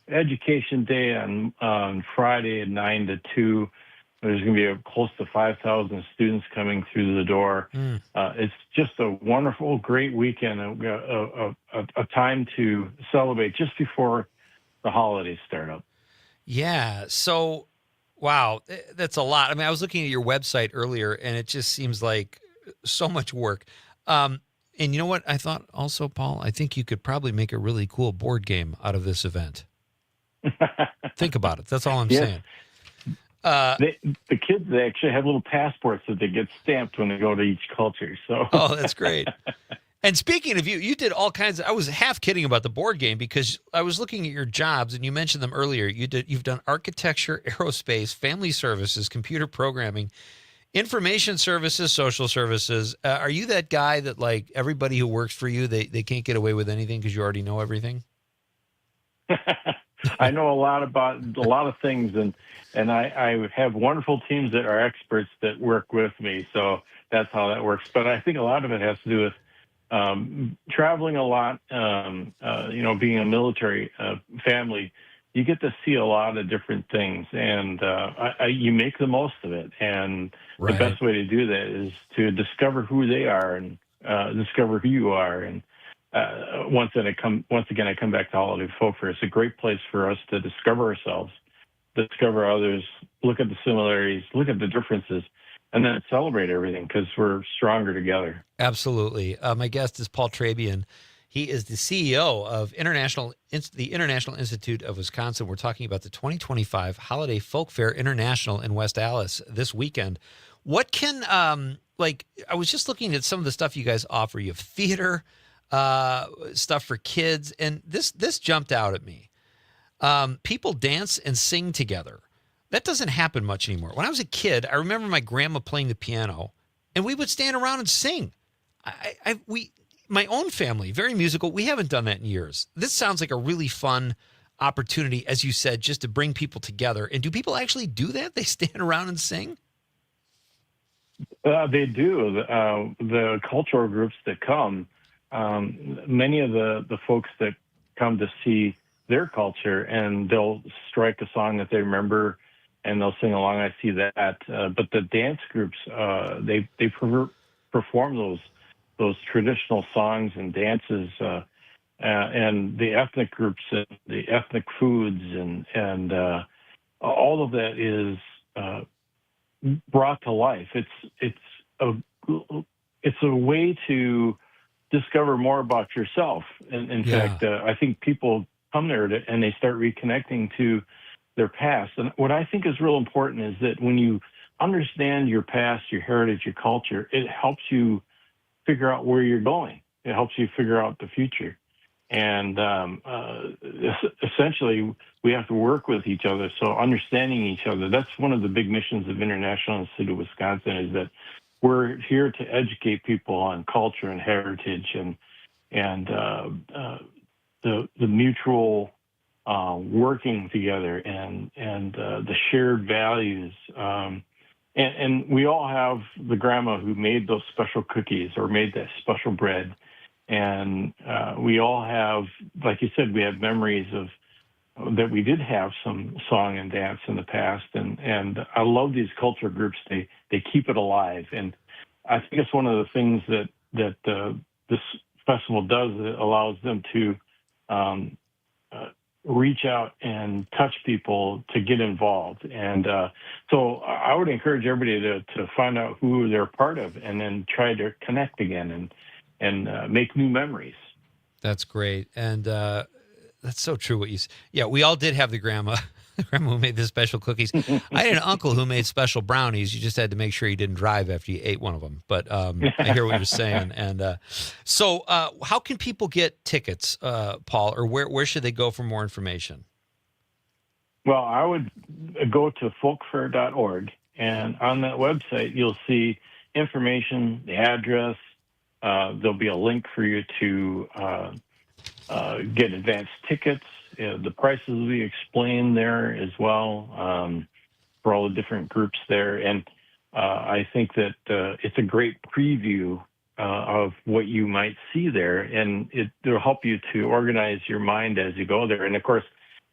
Education day on Friday at 9 to 2. There's going to be close to 5,000 students coming through the door. It's just a wonderful, great weekend, a time to celebrate just before the holidays start up. Yeah. So, wow, that's a lot. I mean, I was looking at your website earlier, and it just seems like so much work. And you know what I thought also, Paul? I think you could probably make a really cool board game out of this event. Think about it. That's all I'm saying. The kids, they actually have little passports that they get stamped when they go to each culture. So, oh, that's great. And speaking of you did all kinds of, I was half kidding about the board game because I was looking at your jobs and you mentioned them earlier. You've done architecture, aerospace, family services, computer programming, information services, social services. Are you that guy that, like, everybody who works for you, they can't get away with anything because you already know everything? I know a lot about a lot of things, and I have wonderful teams that are experts that work with me. So that's how that works. But I think a lot of it has to do with traveling a lot, being a military family. You get to see a lot of different things, and you make the most of it. And the best way to do that is to discover who they are and discover who you are. And once again, I come back to Holiday Folk Fair. It's a great place for us to discover ourselves, discover others, look at the similarities, look at the differences, and then celebrate everything because we're stronger together. Absolutely. My guest is Paul Trabian. He is the CEO of the International Institute of Wisconsin. We're talking about the 2025 Holiday Folk Fair International in West Allis this weekend. What can, I was just looking at some of the stuff you guys offer. You have theater, stuff for kids, and this jumped out at me. People dance and sing together. That doesn't happen much anymore. When I was a kid, I remember my grandma playing the piano, and we would stand around and sing. My own family, very musical. We haven't done that in years. This sounds like a really fun opportunity, as you said, just to bring people together. And do people actually do that? They stand around and sing? They do. The cultural groups that come, many of the folks that come to see their culture, and they'll strike a song that they remember, and they'll sing along. I see that. But the dance groups, they perform those traditional songs and dances, and the ethnic groups and the ethnic foods, and all of that is brought to life. It's a way to discover more about yourself. And in fact, I think people come there and they start reconnecting to their past. And what I think is real important is that when you understand your past, your heritage, your culture, it helps you figure out where you're going. It helps you figure out the future. And essentially, we have to work with each other. So understanding each other, that's one of the big missions of International Institute of Wisconsin, is that we're here to educate people on culture and heritage and the mutual working together and the shared values. And we all have the grandma who made those special cookies or made that special bread. And we all have, like you said, we have memories of that we did have some song and dance in the past. And I love these culture groups. They keep it alive. And I think it's one of the things that this festival does. It allows them to reach out and touch people to get involved. And so I would encourage everybody to find out who they're part of and then try to connect again and make new memories. That's great. And that's so true what you said. Yeah, we all did have the grandma who made the special cookies. I had an uncle who made special brownies. You just had to make sure you didn't drive after you ate one of them. But I hear what you're saying. And so how can people get tickets, Paul, or where should they go for more information? Well, I would go to folkfair.org, and on that website, you'll see information, the address. There'll be a link for you to get advanced tickets. The prices will be explained there as well for all the different groups there. And I think that it's a great preview of what you might see there. And it'll help you to organize your mind as you go there. And, of course,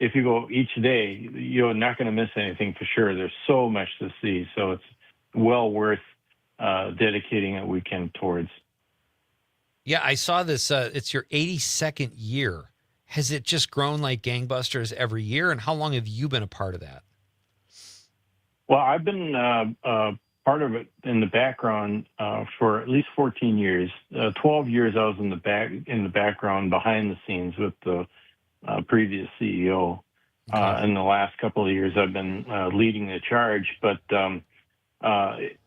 if you go each day, you're not going to miss anything for sure. There's so much to see, so it's well worth dedicating a weekend towards. Yeah, I saw this. It's your 82nd year. Has it just grown like gangbusters every year? And how long have you been a part of that? Well, I've been part of it in the background for at least 14 years. 12 years I was in the background behind the scenes with the previous CEO. In the last couple of years, I've been leading the charge. But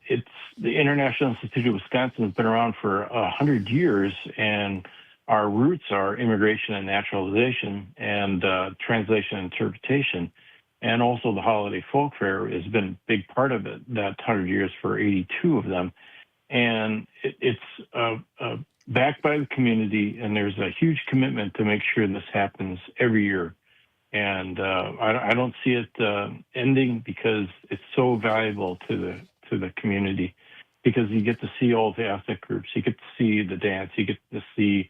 it's the International Institute of Wisconsin has been around for 100 years, and our roots are immigration and naturalization and translation and interpretation. And also the Holiday Folk Fair has been a big part of it, that 100 years for 82 of them. And it's backed by the community, and there's a huge commitment to make sure this happens every year. And I don't see it ending because it's so valuable to the community, because you get to see all the ethnic groups, you get to see the dance, you get to see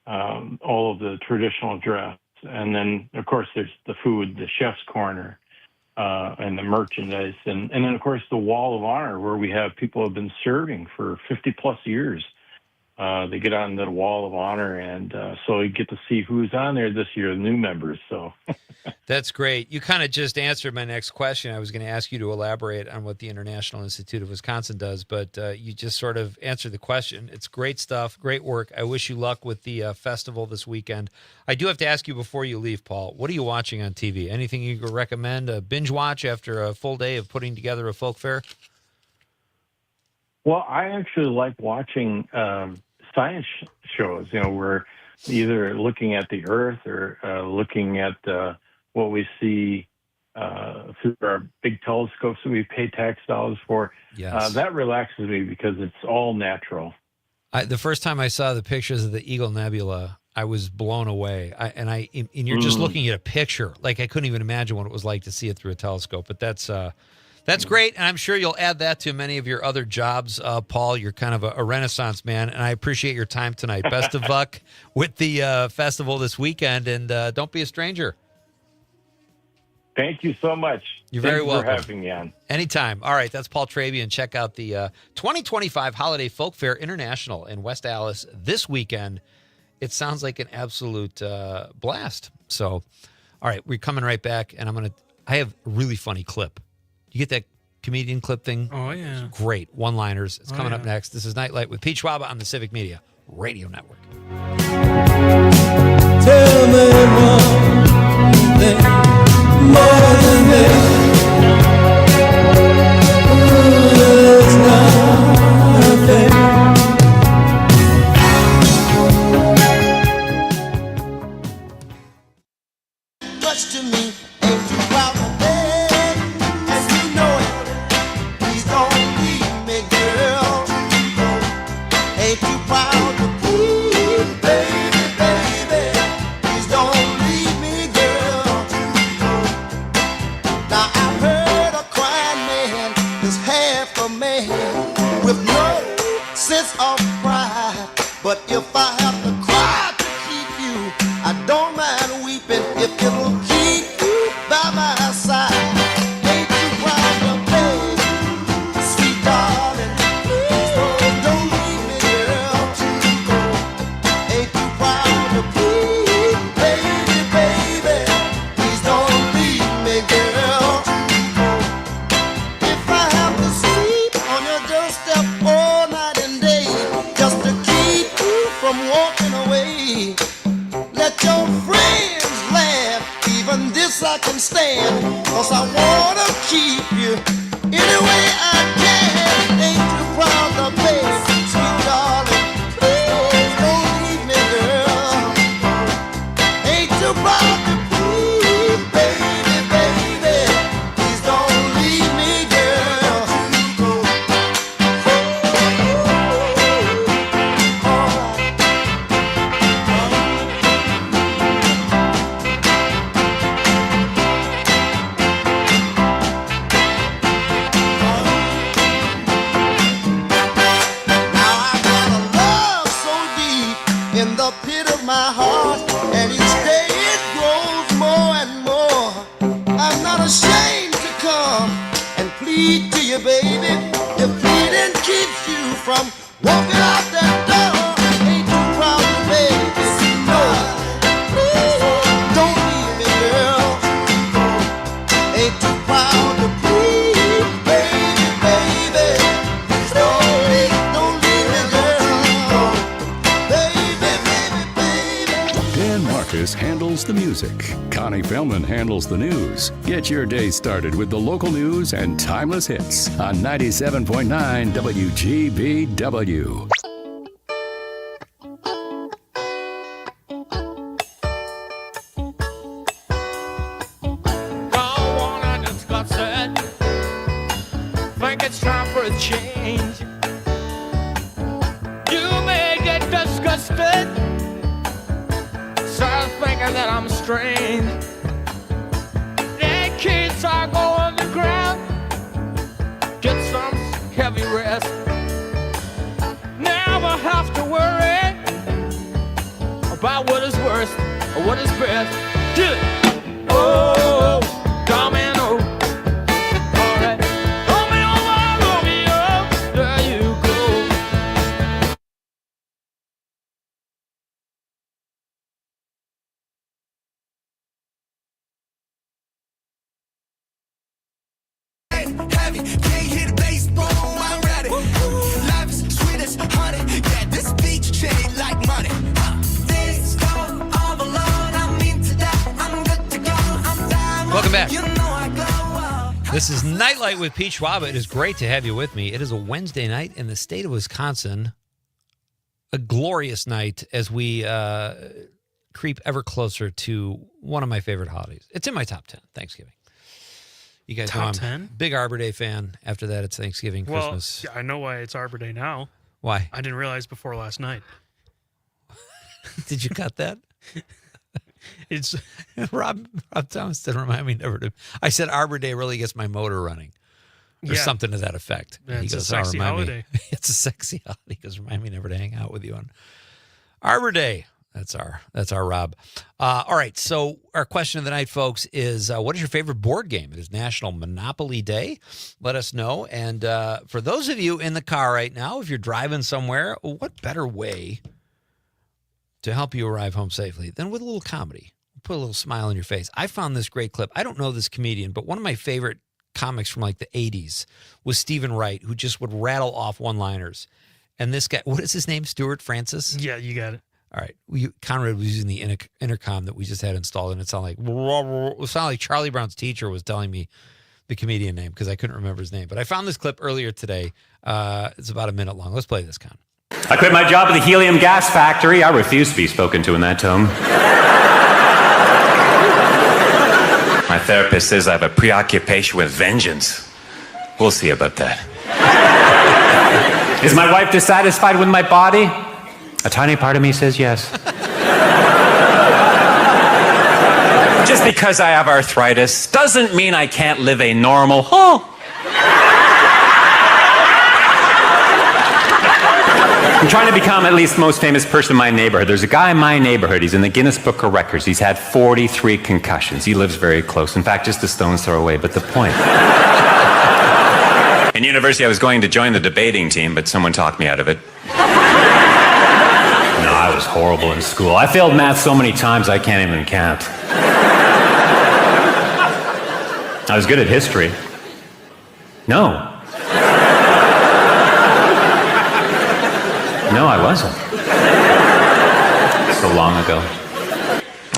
all of the traditional dress. And then, of course, there's the food, the chef's corner, and the merchandise. And then, of course, the Wall of Honor, where we have people who have been serving for 50-plus years. They get on the Wall of Honor, and so you get to see who's on there this year, the new members. So That's great. You kind of just answered my next question. I was going to ask you to elaborate on what the International Institute of Wisconsin does, but you just sort of answered the question. It's great stuff, great work. I wish you luck with the festival this weekend. I do have to ask you before you leave, Paul, what are you watching on TV? Anything you could recommend, a binge watch after a full day of putting together a folk fair? Well, I actually like watching science shows. We're either looking at the Earth or looking at what we see through our big telescopes that we pay tax dollars for. Yes. That relaxes me because it's all natural. The first time I saw the pictures of the Eagle Nebula, I was blown away. And you're just looking at a picture. Like, I couldn't even imagine what it was like to see it through a telescope. But that's great, and I'm sure you'll add that to many of your other jobs, Paul. You're kind of a renaissance man, and I appreciate your time tonight. Best of luck with the festival this weekend, and don't be a stranger. Thank you so much. You're very welcome. Thanks for having me on. Anytime. All right, that's Paul Trabian. Check out the 2025 Holiday Folk Fair International in West Allis this weekend. It sounds like an absolute blast. So, all right, we're coming right back, and I have a really funny clip. You get that comedian clip thing? Oh, yeah. It's great. One-liners. It's coming up next. This is Nite Lite with Pete Schwaba on the Civic Media Radio Network. Tell me one thing more than this. It's nothing. Much to me, ain't too proud of that, and you know it. Please don't leave me, girl. Ain't too proud to please, baby, baby. Please don't leave me, girl. Now I've heard a crying man is half a man with no sense of pride. But if I have to cry to keep you, I don't mind weeping if it'll keep you by my side. Ain't you proud of me, sweet darling? Please don't leave me, girl. Ain't you proud of me, baby, baby? Please don't leave me, girl. If I have to sleep on your doorstep all night and day just to keep you from walking away, let your friends laugh, even this I can stand, 'cause I wanna keep you any way I can. Ain't you proud of me, sweet darling? Please don't leave me, girl. Ain't you proud of me, baby, baby? Please don't leave me, girl. handles the music. Connie Fellman handles the news. Get your day started with the local news and timeless hits on 97.9 WGBW. Don't wanna discuss it. Think it's time for a change. You may get disgusted. Start thinking that I'm strange. The kids are going to ground. Get some heavy rest. Never have to worry about what is worst or what is best. Get it. Oh, domino. All right. Romeo, Romeo, there you go. Heavy, can't hit the bass, boom, I'm ready. Life is sweet as honey. Yeah, this beach chain like money. This go all alone. I'm into that. I'm good to go. I'm down. Welcome back. You know I go. This is Nite Lite with Pete Schwaba. It is great to have you with me. It is a Wednesday night in the state of Wisconsin. A glorious night as we creep ever closer to one of my favorite holidays. It's in my top 10, Thanksgiving. You guys know Top I'm 10? big Arbor Day fan. After that, it's Thanksgiving, Christmas. Well, I know why it's Arbor Day now. Why? I didn't realize before last night. Did you cut that? It's Rob Thomas didn't remind me never to. I said Arbor Day really gets my motor running, or Yeah. something to that effect. Yeah, And it's a "Oh, sexy remind me." holiday. It's a sexy holiday. He goes, remind me never to hang out with you on Arbor Day. That's our Rob. All right. So our question of the night, folks, is what is your favorite board game? It is National Monopoly Day. Let us know. And for those of you in the car right now, if you're driving somewhere, what better way to help you arrive home safely than with a little comedy? Put a little smile on your face. I found this great clip. I don't know this comedian, but one of my favorite comics from like the 80s was Stephen Wright, who just would rattle off one-liners. And this guy, what is his name? Stuart Francis? Yeah, you got it. All right. Conrad was using the intercom that we just had installed, and it sounded like Charlie Brown's teacher was telling me the comedian name because I couldn't remember his name. But I found this clip earlier today. It's about a minute long. Let's play this, Con. I quit my job at the helium gas factory. I refuse to be spoken to in that tone. My therapist says I have a preoccupation with vengeance. We'll see about that. Is my wife dissatisfied with my body? A tiny part of me says yes. Just because I have arthritis doesn't mean I can't live a normal I'm trying to become at least the most famous person in my neighborhood. There's a guy in my neighborhood. He's in the Guinness Book of Records. He's had 43 concussions. He lives very close. In fact, just a stone's throw away. But the point. In university, I was going to join the debating team, but someone talked me out of it. No, I was horrible in school. I failed math so many times I can't even count. I was good at history. No. No, I wasn't. So long ago.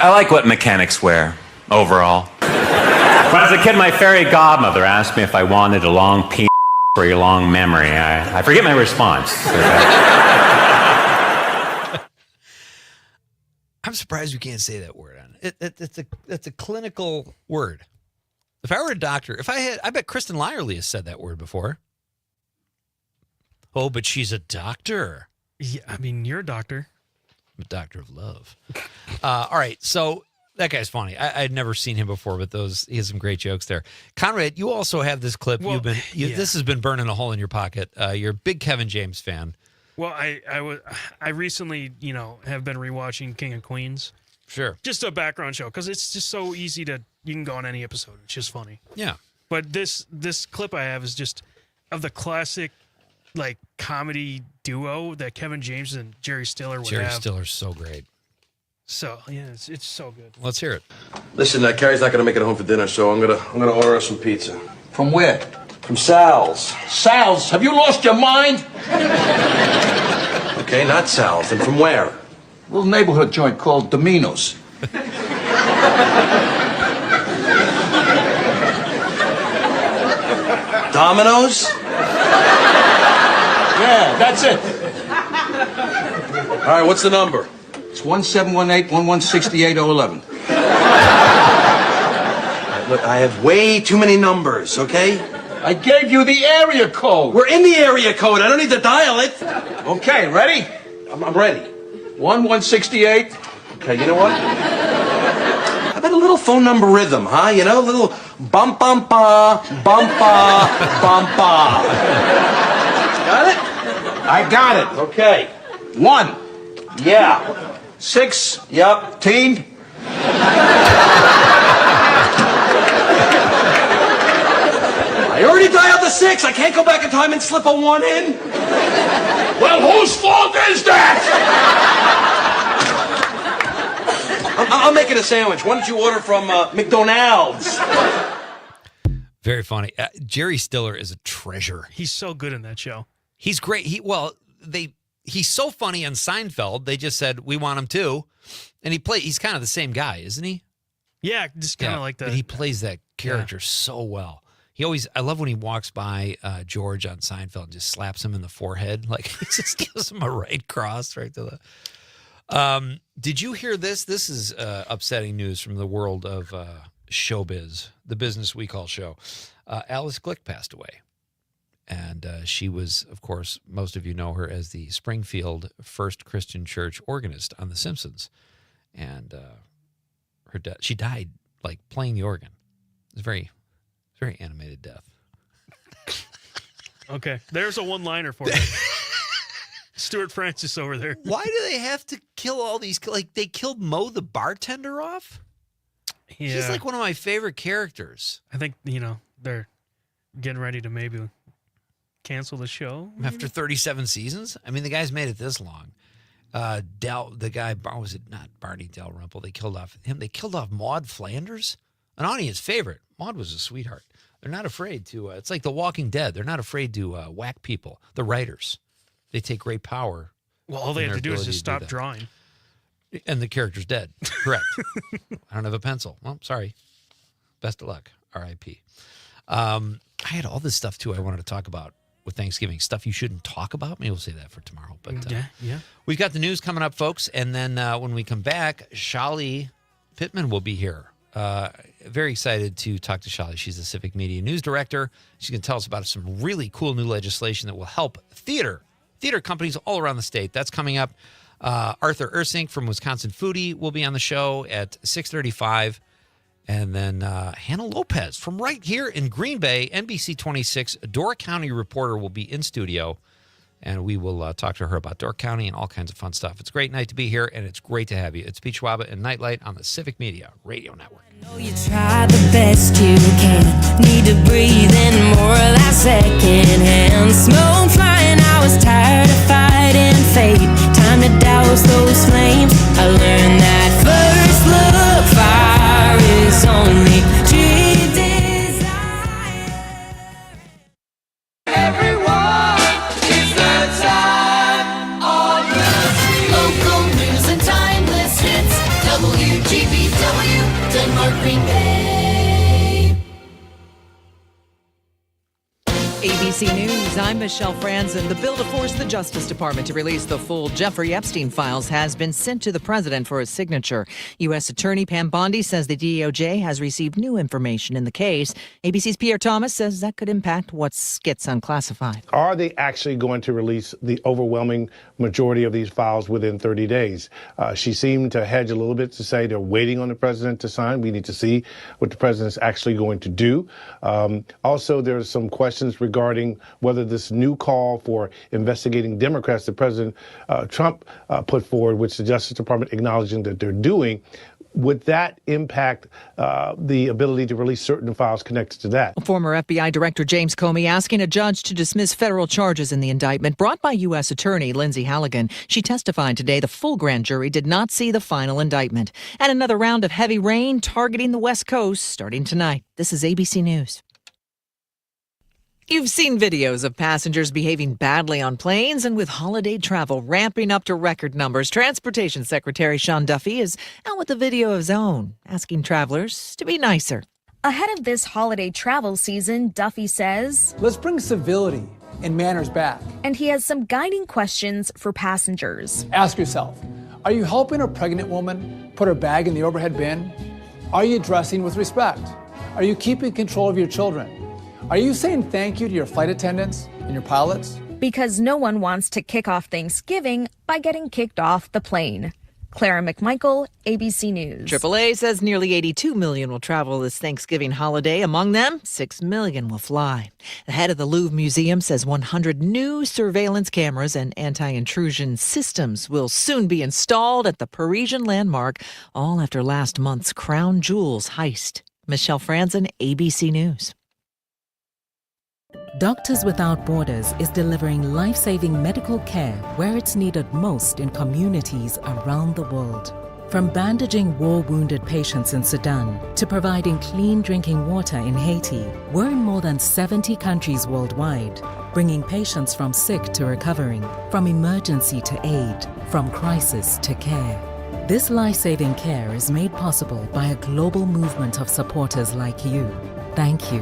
I like what mechanics wear, overall. When I was a kid, my fairy godmother asked me if I wanted a long penis or a long memory. I forget my response. I'm surprised you can't say that word on it. It's a clinical word. If I were a doctor, I bet Kristen Lyerly has said that word before. Oh, but she's a doctor. Yeah, I mean, you're a doctor. I'm a doctor of love. All right, so that guy's funny. I'd never seen him before, but he has some great jokes there. Conrad, you also have this clip. Well, This has been burning a hole in your pocket. You're a big Kevin James fan. Well, I recently, have been rewatching King of Queens. Sure. Just a background show because it's just so easy you can go on any episode. It's just funny. Yeah. But this clip I have is just of the classic comedy duo that Kevin James and Jerry Stiller would have. Jerry Stiller's so great. So yeah, it's so good. Let's hear it. Listen, Carrie's not gonna make it home for dinner, so I'm gonna order us some pizza. From where? From Sal's. Sal's? Have you lost your mind? Okay, not Sal's. And from where? A little neighborhood joint called Domino's. Dominoes? Yeah, that's it. All right, what's the number? It's 1718-1168-011. Look, I have way too many numbers, okay? I gave you the area code. We're in the area code. I don't need to dial it. Okay, ready? I'm ready. 1168. Okay, you know what? How about a little phone number rhythm, huh? You know, a little bum-bum-ba, bum-ba, bum-ba. Got it? I got it. Okay. 1. Yeah. 6. Yep. Teen. I already dialed the 6. I can't go back in time and slip a 1 in. Well, whose fault is that? I'll make it a sandwich. Why don't you order from McDonald's? Very funny. Jerry Stiller is a treasure. He's so good in that show. He's great. He's so funny on Seinfeld. They just said we want him too, and he's kind of the same guy, isn't he? Yeah, just kind of like that. But he plays that character so well. I love when he walks by George on Seinfeld and just slaps him in the forehead. Like, he just gives him a right cross right to the... Did you hear this? This is upsetting news from the world of showbiz, the business we call show. Alice Glick passed away. And she was, of course, most of you know her as the Springfield First Christian Church organist on The Simpsons. And she died, like, playing the organ. It was very animated death. Okay, there's a one-liner for you. Stuart Francis over there. Why do they have to kill all these? Like, they killed Mo the bartender off? Yeah. He's like one of my favorite characters. I think, they're getting ready to maybe cancel the show. After 37 seasons? I mean, the guy's made it this long. The guy, was it not Barney Dalrymple? They killed off him. They killed off Maude Flanders, an audience favorite. Maude was a sweetheart. They're not afraid to, it's like The Walking Dead. They're not afraid to whack people. The writers, they take great power. Well, all they have to do is just stop drawing. And the character's dead. Correct. I don't have a pencil. Well, sorry. Best of luck. R.I.P. I had all this stuff, too, I wanted to talk about with Thanksgiving. Stuff you shouldn't talk about. Maybe we'll say that for tomorrow. But yeah. We've got the news coming up, folks. And then when we come back, Shali Pittman will be here. Very excited to talk to Shali. She's the Civic Media News Director. She's going to tell us about some really cool new legislation that will help theater companies all around the state. That's coming up. Arthur Ursink from Wisconsin Foodie will be on the show at 6:35. And then Hannah Lopez from right here in Green Bay, NBC 26, Door County reporter, will be in studio. And we will talk to her about Door County and all kinds of fun stuff. It's a great night to be here, and it's great to have you. It's Pete Schwaba and Nite Lite on the Civic Media Radio Network. You try the best you can. Need to breathe in more of that secondhand smoke flying. I was tired of fighting fate. Time to douse those flames. I learned that first look fire is only Everyone, it's the time of the local news and timeless hits. WGBW, Denmark, Green Bay. ABC News, I'm Michelle Franzen. The bill to force the Justice Department to release the full Jeffrey Epstein files has been sent to the president for his signature. U.S. Attorney Pam Bondi says the DOJ has received new information in the case. ABC's Pierre Thomas says that could impact what gets unclassified. Are they actually going to release the overwhelming majority of these files within 30 days? She seemed to hedge a little bit to say they're waiting on the president to sign. We need to see what the president's actually going to do. Also, there's some questions regarding whether this new call for investigating Democrats that President Trump put forward, which the Justice Department acknowledging that they're doing, would that impact the ability to release certain files connected to that? Former FBI Director James Comey asking a judge to dismiss federal charges in the indictment brought by U.S. Attorney Lindsay Halligan. She testified today the full grand jury did not see the final indictment. And another round of heavy rain targeting the West Coast starting tonight. This is ABC News. You've seen videos of passengers behaving badly on planes, and with holiday travel ramping up to record numbers, Transportation Secretary Sean Duffy is out with a video of his own, asking travelers to be nicer. Ahead of this holiday travel season, Duffy says, let's bring civility and manners back. And he has some guiding questions for passengers. Ask yourself, are you helping a pregnant woman put her bag in the overhead bin? Are you dressing with respect? Are you keeping control of your children? Are you saying thank you to your flight attendants and your pilots? Because no one wants to kick off Thanksgiving by getting kicked off the plane. Clara McMichael, ABC News. AAA says nearly 82 million will travel this Thanksgiving holiday. Among them, 6 million will fly. The head of the Louvre Museum says 100 new surveillance cameras and anti-intrusion systems will soon be installed at the Parisian landmark, all after last month's crown jewels heist. Michelle Franzen, ABC News. Doctors Without Borders is delivering life-saving medical care where it's needed most in communities around the world. From bandaging war-wounded patients in Sudan to providing clean drinking water in Haiti, we're in more than 70 countries worldwide, bringing patients from sick to recovering, from emergency to aid, from crisis to care. This life-saving care is made possible by a global movement of supporters like you. Thank you.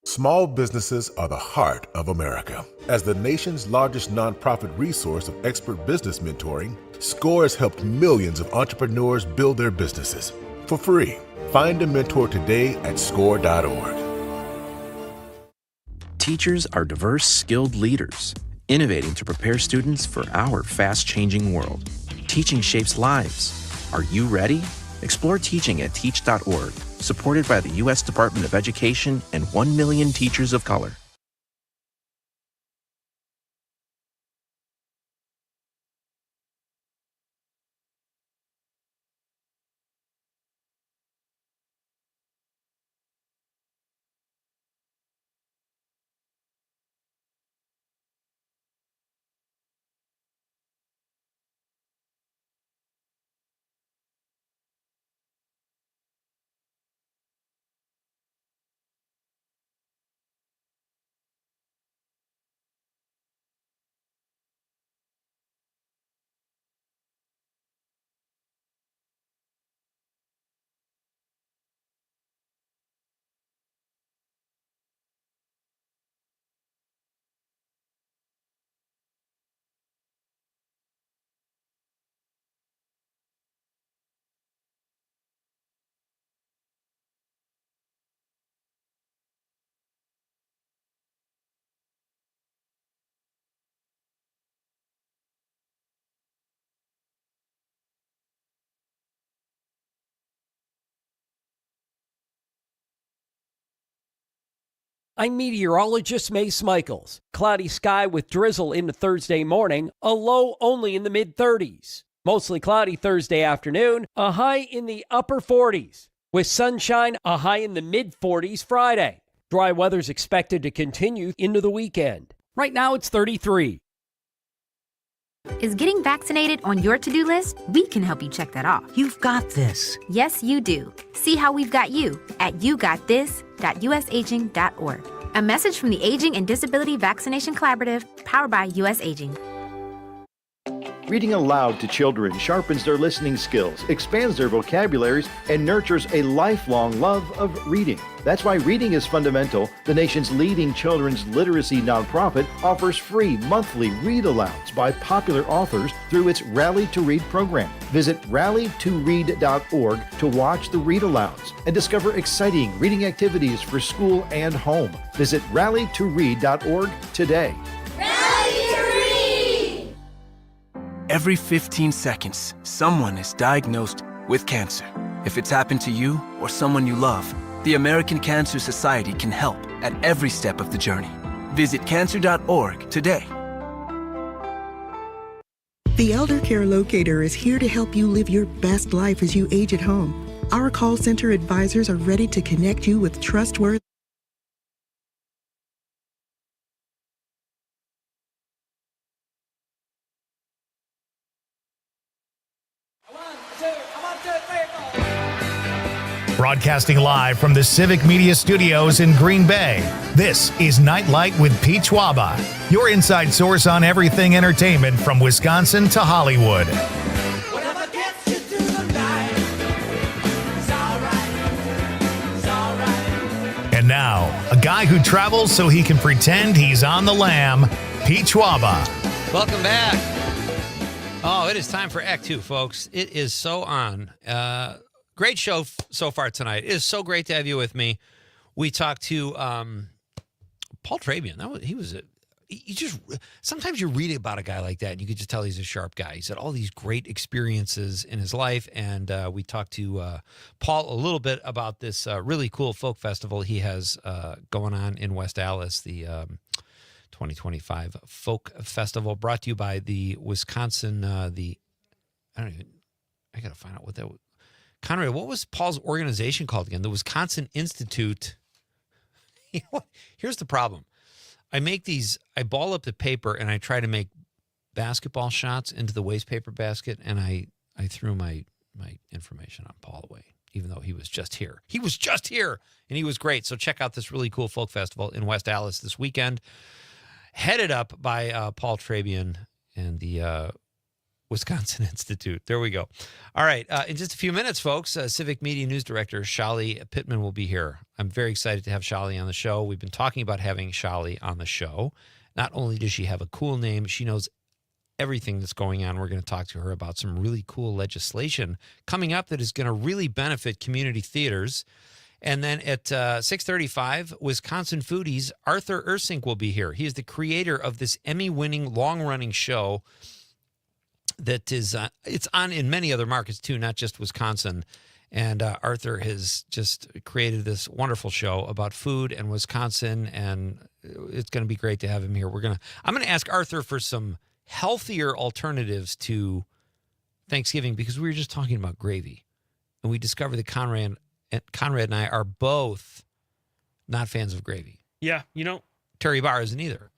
Small businesses are the heart of America. As the nation's largest nonprofit resource of expert business mentoring, SCORE has helped millions of entrepreneurs build their businesses for free. Find a mentor today at score.org. Teachers are diverse, skilled leaders, innovating to prepare students for our fast-changing world. Teaching shapes lives. Are you ready? Explore teaching at teach.org, supported by the U.S. Department of Education and 1 million teachers of color. I'm meteorologist Mace Michaels. Cloudy sky with drizzle into Thursday morning, a low only in the mid-30s. Mostly cloudy Thursday afternoon, a high in the upper 40s. With sunshine, a high in the mid-40s Friday. Dry weather's expected to continue into the weekend. Right now it's 33. Is getting vaccinated on your to-do list? We can help you check that off. You've got this. Yes, you do. See how we've got you at yougotthis.usaging.org. A message from the Aging and Disability Vaccination Collaborative, powered by US Aging. Reading aloud to children sharpens their listening skills, expands their vocabularies, and nurtures a lifelong love of reading. That's why Reading is Fundamental, the nation's leading children's literacy nonprofit, offers free monthly read-alouds by popular authors through its Rally to Read program. Visit rallytoread.org to watch the read-alouds and discover exciting reading activities for school and home. Visit rallytoread.org today. Every 15 seconds, someone is diagnosed with cancer. If it's happened to you or someone you love, the American Cancer Society can help at every step of the journey. Visit cancer.org today. The Elder Care Locator is here to help you live your best life as you age at home. Our call center advisors are ready to connect you with trustworthy Broadcasting live from the Civic Media Studios in Green Bay, this is Nite Lite with Pete Schwaba, your inside source on everything entertainment from Wisconsin to Hollywood. And now, a guy who travels so he can pretend he's on the lam, Pete Schwaba. Welcome back. Oh, it is time for Act 2, folks. It is so on. Great show so far tonight. It is so great to have you with me. We talked to Paul Trabian. Sometimes you read about a guy like that, and you could just tell he's a sharp guy. He's had all these great experiences in his life, and we talked to Paul a little bit about this really cool folk festival he has going on in West Allis, the 2025 Folk Festival, brought to you by the Wisconsin, I got to find out what that was. Conrad, what was Paul's organization called again? The Wisconsin Institute. You know what? Here's the problem. I ball up the paper and I try to make basketball shots into the waste paper basket, and I threw my information on Paul away, even though he was just here. He was just here, and he was great. So check out this really cool folk festival in West Allis this weekend, headed up by Paul Trabian and the Wisconsin Institute. There we go. All right. In just a few minutes, folks, Civic Media News Director Shali Pittman will be here. I'm very excited to have Shali on the show. We've been talking about having Shali on the show. Not only does she have a cool name, she knows everything that's going on. We're going to talk to her about some really cool legislation coming up that is going to really benefit community theaters. And then at 6:35, Wisconsin Foodies, Arthur Ursink will be here. He is the creator of this Emmy-winning, long-running show that is it's on in many other markets too, not just Wisconsin. And Arthur has just created this wonderful show about food and Wisconsin, and it's going to be great to have him here. I'm going to ask Arthur for some healthier alternatives to Thanksgiving, because we were just talking about gravy, and we discovered that Conrad and I are both not fans of gravy. Yeah, Terry Barr isn't either.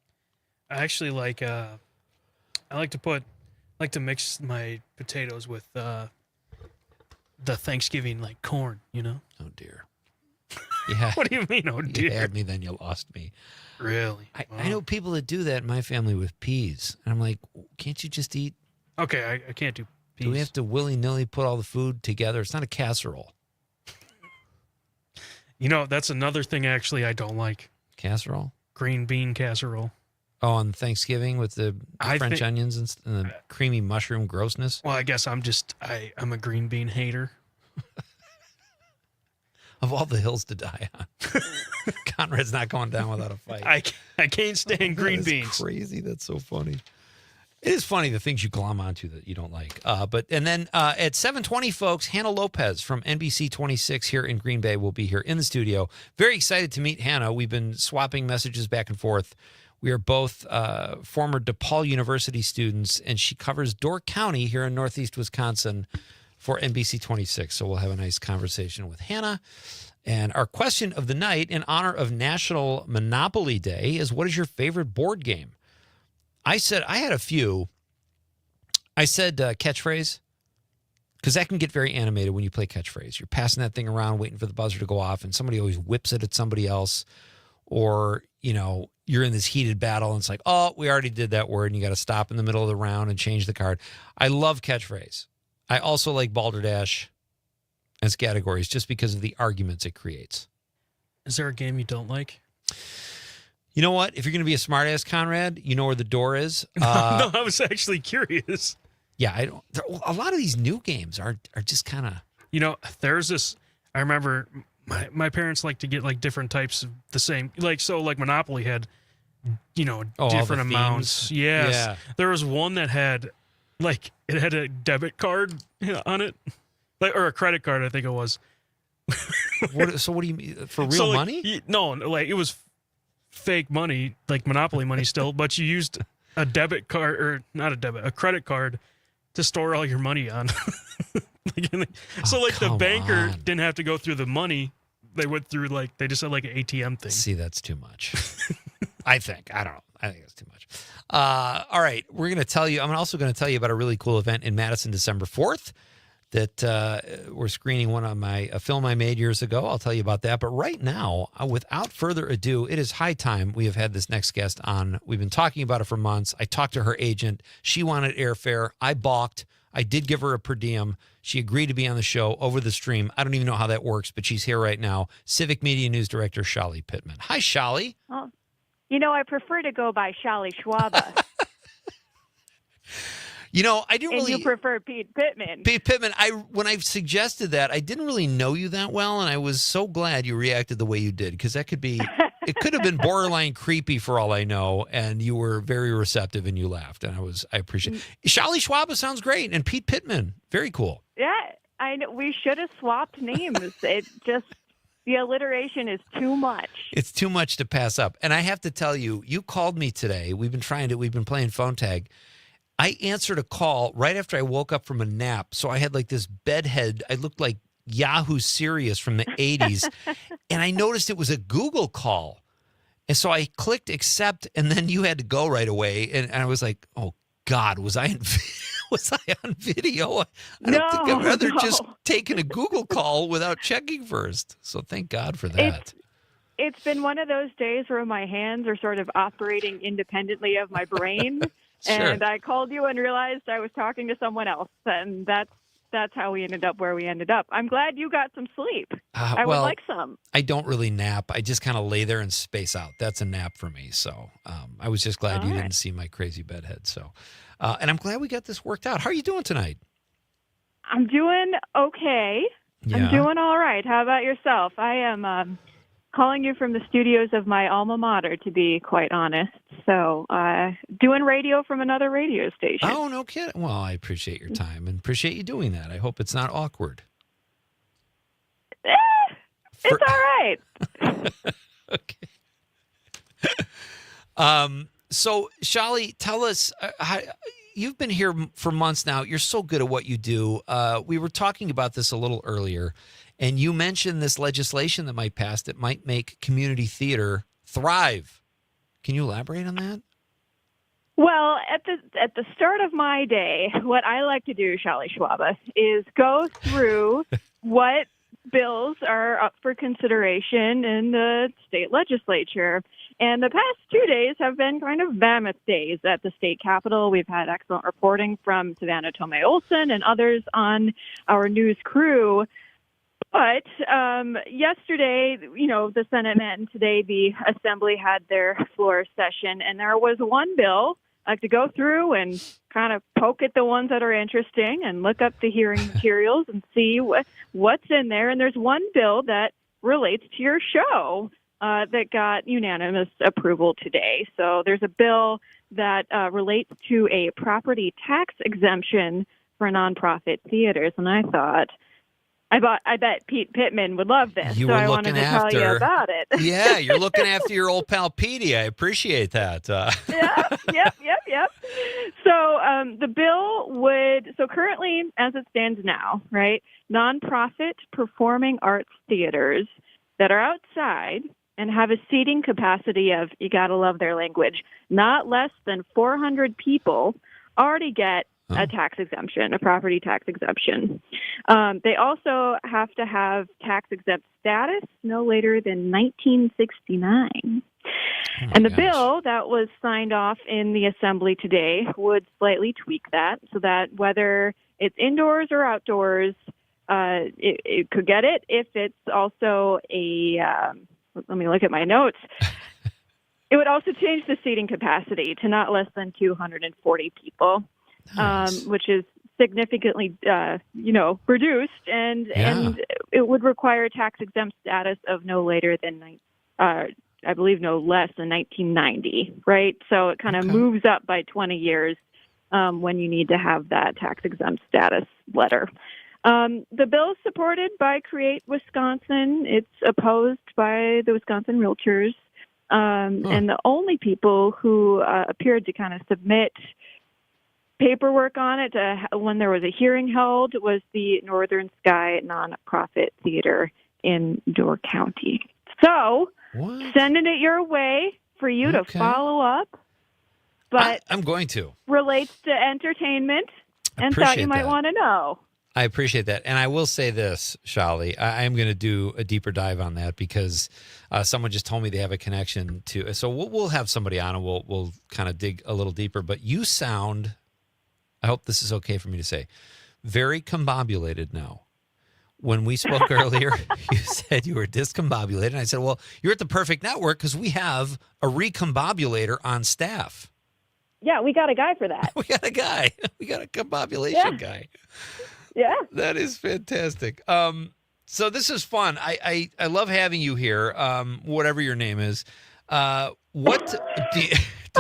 I actually like to mix my potatoes with the Thanksgiving corn, Oh dear. Yeah. What do you mean, oh dear? You had me, then you lost me. Really? I know people that do that in my family with peas. And I'm like, can't you just eat? Okay, I can't do peas. Do we have to willy-nilly put all the food together? It's not a casserole. That's another thing actually I don't like. Casserole? Green bean casserole. Oh, on Thanksgiving with the French onions and the creamy mushroom grossness? Well, I guess I'm a green bean hater. Of all the hills to die on. Conrad's not going down without a fight. I can't stand green beans. Crazy. That's so funny. It is funny the things you glom onto that you don't like. And then at 7:20, folks, Hannah Lopez from NBC 26 here in Green Bay will be here in the studio. Very excited to meet Hannah. We've been swapping messages back and forth. We are both former DePaul University students, and she covers Door County here in Northeast Wisconsin for NBC 26. So we'll have a nice conversation with Hannah. And our question of the night, in honor of National Monopoly Day, is what is your favorite board game? I said I had a few. I said catchphrase, because that can get very animated when you play catchphrase. You're passing that thing around, waiting for the buzzer to go off, and somebody always whips it at somebody else. Or, you're in this heated battle, and it's like, oh, we already did that word, and you got to stop in the middle of the round and change the card. I love catchphrase. I also like balderdash as categories just because of the arguments it creates. Is there a game you don't like? You know what? If you're going to be a smartass, Conrad, you know where the door is. No, I was actually curious. Yeah, a lot of these new games are just kind of... There's this... I remember... My parents like to get different types of the same, so Monopoly had, different amounts. Yes. Yeah. There was one that had, it had a debit card on it, or a credit card, I think it was. So what do you mean? For real money? No, it was fake money, Monopoly money still, but you used a debit card, or not a credit card to store all your money on. The banker didn't have to go through the money. They went through they just had an ATM thing. See, that's too much. I think. I don't know. I think it's too much. All right. I'm also going to tell you about a really cool event in Madison, December 4th. that we're screening one of a film I made years ago. I'll tell you about that. But right now, without further ado, it is high time we have had this next guest on. We've been talking about it for months. I talked to her agent. She wanted airfare. I balked. I did give her a per diem. She agreed to be on the show over the stream. I don't even know how that works, but she's here right now. Civic Media News Director Shali Pittman. Hi, Shali. Well, I prefer to go by Shali Schwaba. I didn't really. And you prefer Pete Pittman. Pete Pittman, when I suggested that, I didn't really know you that well, and I was so glad you reacted the way you did, because it could have been borderline creepy for all I know, and you were very receptive and you laughed, and I appreciate it. Shali Schwaba sounds great, and Pete Pittman, very cool. Yeah, I know. We should have swapped names. The alliteration is too much. It's too much to pass up. And I have to tell you, you called me today. We've been playing phone tag. I answered a call right after I woke up from a nap. So I had like this bedhead. I looked like Yahoo Serious from the 80s. And I noticed it was a Google call. And so I clicked accept, and then you had to go right away. And I was like, oh, God, was I on video? I don't think I'd rather just taken a Google call without checking first. So thank God for that. It's been one of those days where my hands are sort of operating independently of my brain. Sure. And I called you and realized I was talking to someone else. And that's how we ended up where we ended up. I'm glad you got some sleep. I would like some. I don't really nap. I just kind of lay there and space out. That's a nap for me. So I was just glad you didn't see my crazy bedhead. So, and I'm glad we got this worked out. How are you doing tonight? I'm doing okay. Yeah. I'm doing all right. How about yourself? I am calling you from the studios of my alma mater, to be quite honest. So doing radio from another radio station. Oh, no kidding. Well, I appreciate your time and appreciate you doing that. I hope it's not awkward. It's all right. Okay. So, Shali, tell us, you've been here for months now. You're so good at what you do. We were talking about this a little earlier, and you mentioned this legislation that might pass that might make community theater thrive. Can you elaborate on that? Well, at the start of my day, what I like to do, Shali Schwaba, is go through what bills are up for consideration in the state legislature. And the past 2 days have been kind of mammoth days at the state capitol. We've had excellent reporting from Savannah Tomei Olson and others on our news crew. But yesterday, the Senate met, and today the Assembly had their floor session, and there was one bill I like to go through and kind of poke at the ones that are interesting and look up the hearing materials and see what's in there. And there's one bill that relates to your show that got unanimous approval today. So there's a bill that relates to a property tax exemption for nonprofit theaters, and I thought, I bet Pete Pittman would love this, so I wanted to tell you about it. Yeah, you're looking after your old pal Petey. I appreciate that. Yep. So the bill so currently, as it stands now, right, nonprofit performing arts theaters that are outside and have a seating capacity of, you got to love their language, not less than 400 people already get a tax exemption, a property tax exemption. They also have to have tax-exempt status no later than 1969. And the bill that was signed off in the Assembly today would slightly tweak that so that whether it's indoors or outdoors, it could get it. If it's also let me look at my notes. It would also change the seating capacity to not less than 240 people. Nice. Which is significantly, reduced, and it would require tax-exempt status of no later than, I believe, no less than 1990, right? So it kind of moves up by 20 years when you need to have that tax-exempt status letter. The bill is supported by Create Wisconsin. It's opposed by the Wisconsin Realtors, and the only people who appeared to kind of submit paperwork on it when there was a hearing held was the Northern Sky Nonprofit Theater in Door County. So, sending it your way for you to follow up. But I'm going to. Relates to entertainment and thought you might want to know. I appreciate that. And I will say this, Shali, I am going to do a deeper dive on that because someone just told me they have a connection to. So we'll have somebody on and we'll kind of dig a little deeper. But you sound, I hope this is okay for me to say, very combobulated now. When we spoke earlier, you said you were discombobulated. And I said, well, you're at the perfect network because we have a recombobulator on staff. Yeah, we got a guy for that. We got a guy. We got a combobulation guy. Yeah. That is fantastic. So this is fun. I love having you here, whatever your name is. What do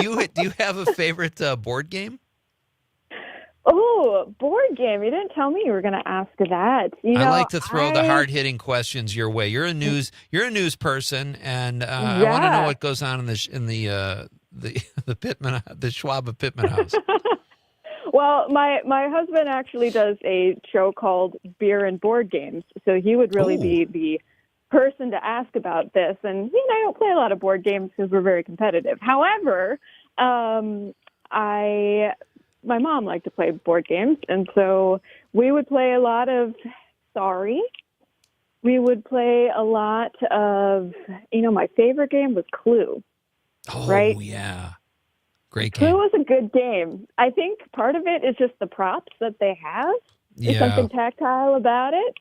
you have a favorite board game? Oh, board game. You didn't tell me you were going to ask that. I like to throw the hard-hitting questions your way. You're a news person, and I want to know what goes on in the Schwaba Pittman house. Well, my husband actually does a show called Beer and Board Games, so he would really be the person to ask about this. And he and I don't play a lot of board games because we're very competitive. However, my mom liked to play board games, and so we would play a lot of Sorry. We would play a lot of, my favorite game was Clue. Oh, right? Yeah. Great game. Clue was a good game. I think part of it is just the props that they have. There's something tactile about it.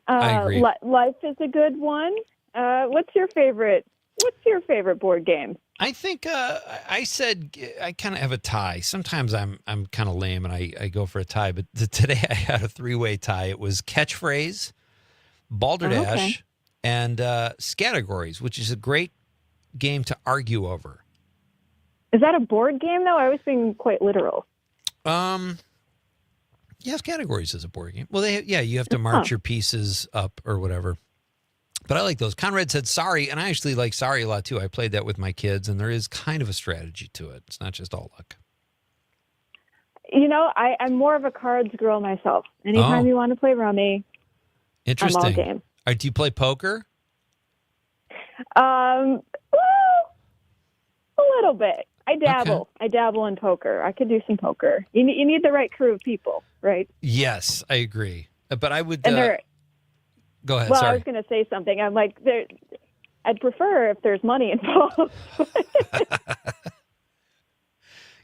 I agree. Life is a good one. What's your favorite board game? I think I said I kind of have a tie. Sometimes I'm kind of lame and I go for a tie, but today I had a 3-way tie. It was Catchphrase, Balderdash, and Scattergories, which is a great game to argue over. Is that a board game, though? I was being quite literal. Yes, Categories is a board game. Well, you have to march your pieces up or whatever. But I like those. Conrad said Sorry, and I actually like Sorry a lot, too. I played that with my kids, and there is kind of a strategy to it. It's not just all luck. I'm more of a cards girl myself. Anytime you want to play rummy, interesting. I'm all game. Do you play poker? Well, a little bit. I dabble. Okay. I dabble in poker. I could do some poker. You need the right crew of people, right? Yes, I agree. But I would... Go ahead, well, sorry. I was going to say something. I'm like, I'd prefer if there's money involved.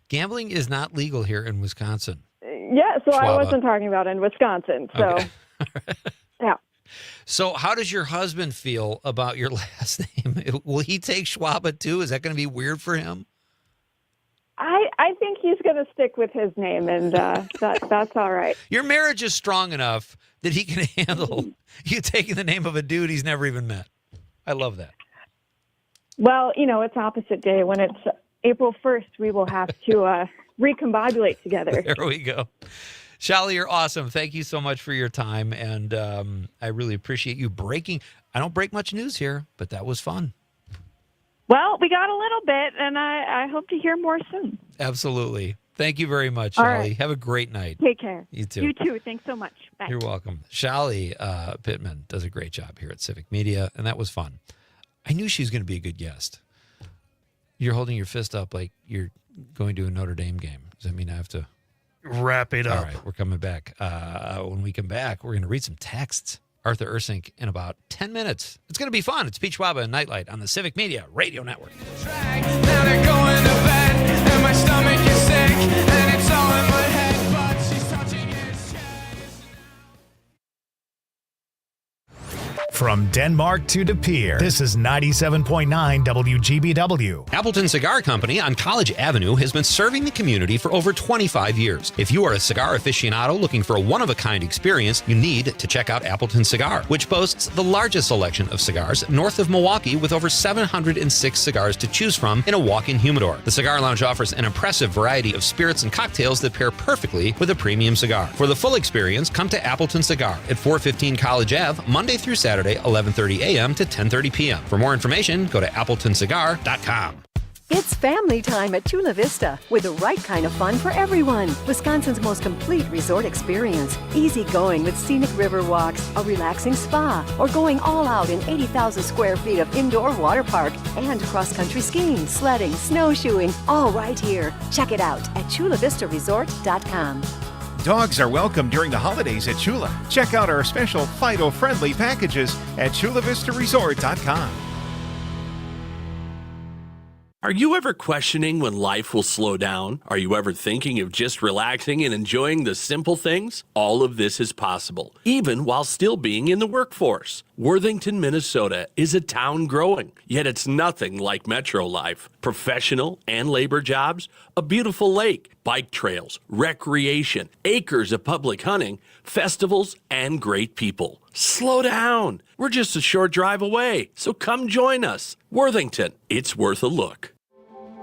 Gambling is not legal here in Wisconsin. Yeah, so Schwaba. I wasn't talking about in Wisconsin. So, okay. Yeah. So how does your husband feel about your last name? Will he take Schwaba too? Is that going to be weird for him? I think he's going to stick with his name, and that's all right. Your marriage is strong enough that he can handle you taking the name of a dude he's never even met. I love that. Well, it's opposite day. When it's April 1st, we will have to recombobulate together. There we go. Shali, you're awesome. Thank you so much for your time, and I really appreciate you breaking. I don't break much news here, but that was fun. Well, we got a little bit, and I hope to hear more soon. Absolutely. Thank you very much, All Shali. right. Have a great night. Take care. You too. You too. Thanks so much. Bye. You're welcome. Shali Pittman does a great job here at Civic Media, and that was fun. I knew she was going to be a good guest. You're holding your fist up like you're going to a Notre Dame game. Does that mean I have to... Wrap it up. All right, we're coming back. When we come back, we're going to read some texts. Arthur Ursink in about 10 minutes. It's going to be fun. It's Pete Schwaba and Nite Lite on the Civic Media Radio Network. Now they're going to bed, and my stomach is sick, and it's all in my head, but she's touching his chest. From Denmark to De Pere, this is 97.9 WGBW. Appleton Cigar Company on College Avenue has been serving the community for over 25 years. If you are a cigar aficionado looking for a one-of-a-kind experience, you need to check out Appleton Cigar, which boasts the largest selection of cigars north of Milwaukee with over 706 cigars to choose from in a walk-in humidor. The Cigar Lounge offers an impressive variety of spirits and cocktails that pair perfectly with a premium cigar. For the full experience, come to Appleton Cigar at 415 College Ave, Monday through Saturday, 11:30 a.m. to 10:30 p.m. For more information, go to appletoncigar.com. It's family time at Chula Vista with the right kind of fun for everyone. Wisconsin's most complete resort experience. Easy going with scenic river walks, a relaxing spa, or going all out in 80,000 square feet of indoor water park and cross-country skiing, sledding, snowshoeing, all right here. Check it out at chulavistaresort.com. Dogs are welcome during the holidays at Chula. Check out our special Fido-friendly packages at chulavistaresort.com. Are you ever questioning when life will slow down? Are you ever thinking of just relaxing and enjoying the simple things? All of this is possible, even while still being in the workforce. Worthington, Minnesota is a town growing, yet it's nothing like metro life. Professional and labor jobs, a beautiful lake, bike trails, recreation, acres of public hunting, festivals, and great people. Slow down. We're just a short drive away, so come join us. Worthington, it's worth a look.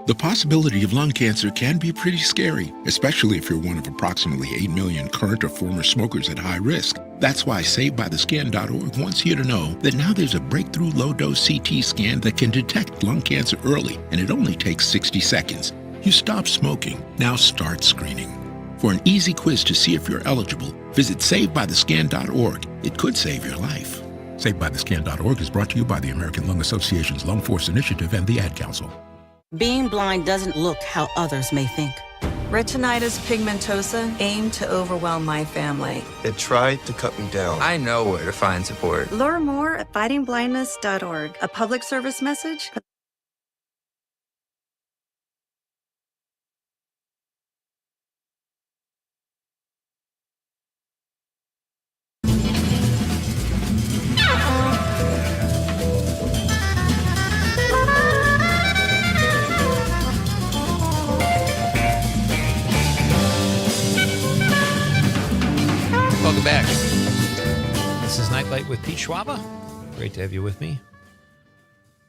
The possibility of lung cancer can be pretty scary, especially if you're one of approximately 8 million current or former smokers at high risk. That's why SaveByTheScan.org wants you to know that now there's a breakthrough low-dose CT scan that can detect lung cancer early, and it only takes 60 seconds. You stop smoking, now start screening. For an easy quiz to see if you're eligible, visit SaveByTheScan.org. It could save your life. SaveByTheScan.org is brought to you by the American Lung Association's Lung Force Initiative and the Ad Council. Being blind doesn't look how others may think. Retinitis pigmentosa aimed to overwhelm my family. It tried to cut me down. I know where to find support. Learn more at fightingblindness.org. A public service message. Welcome back. This is Nite Lite with Pete Schwaba. Great to have you with me.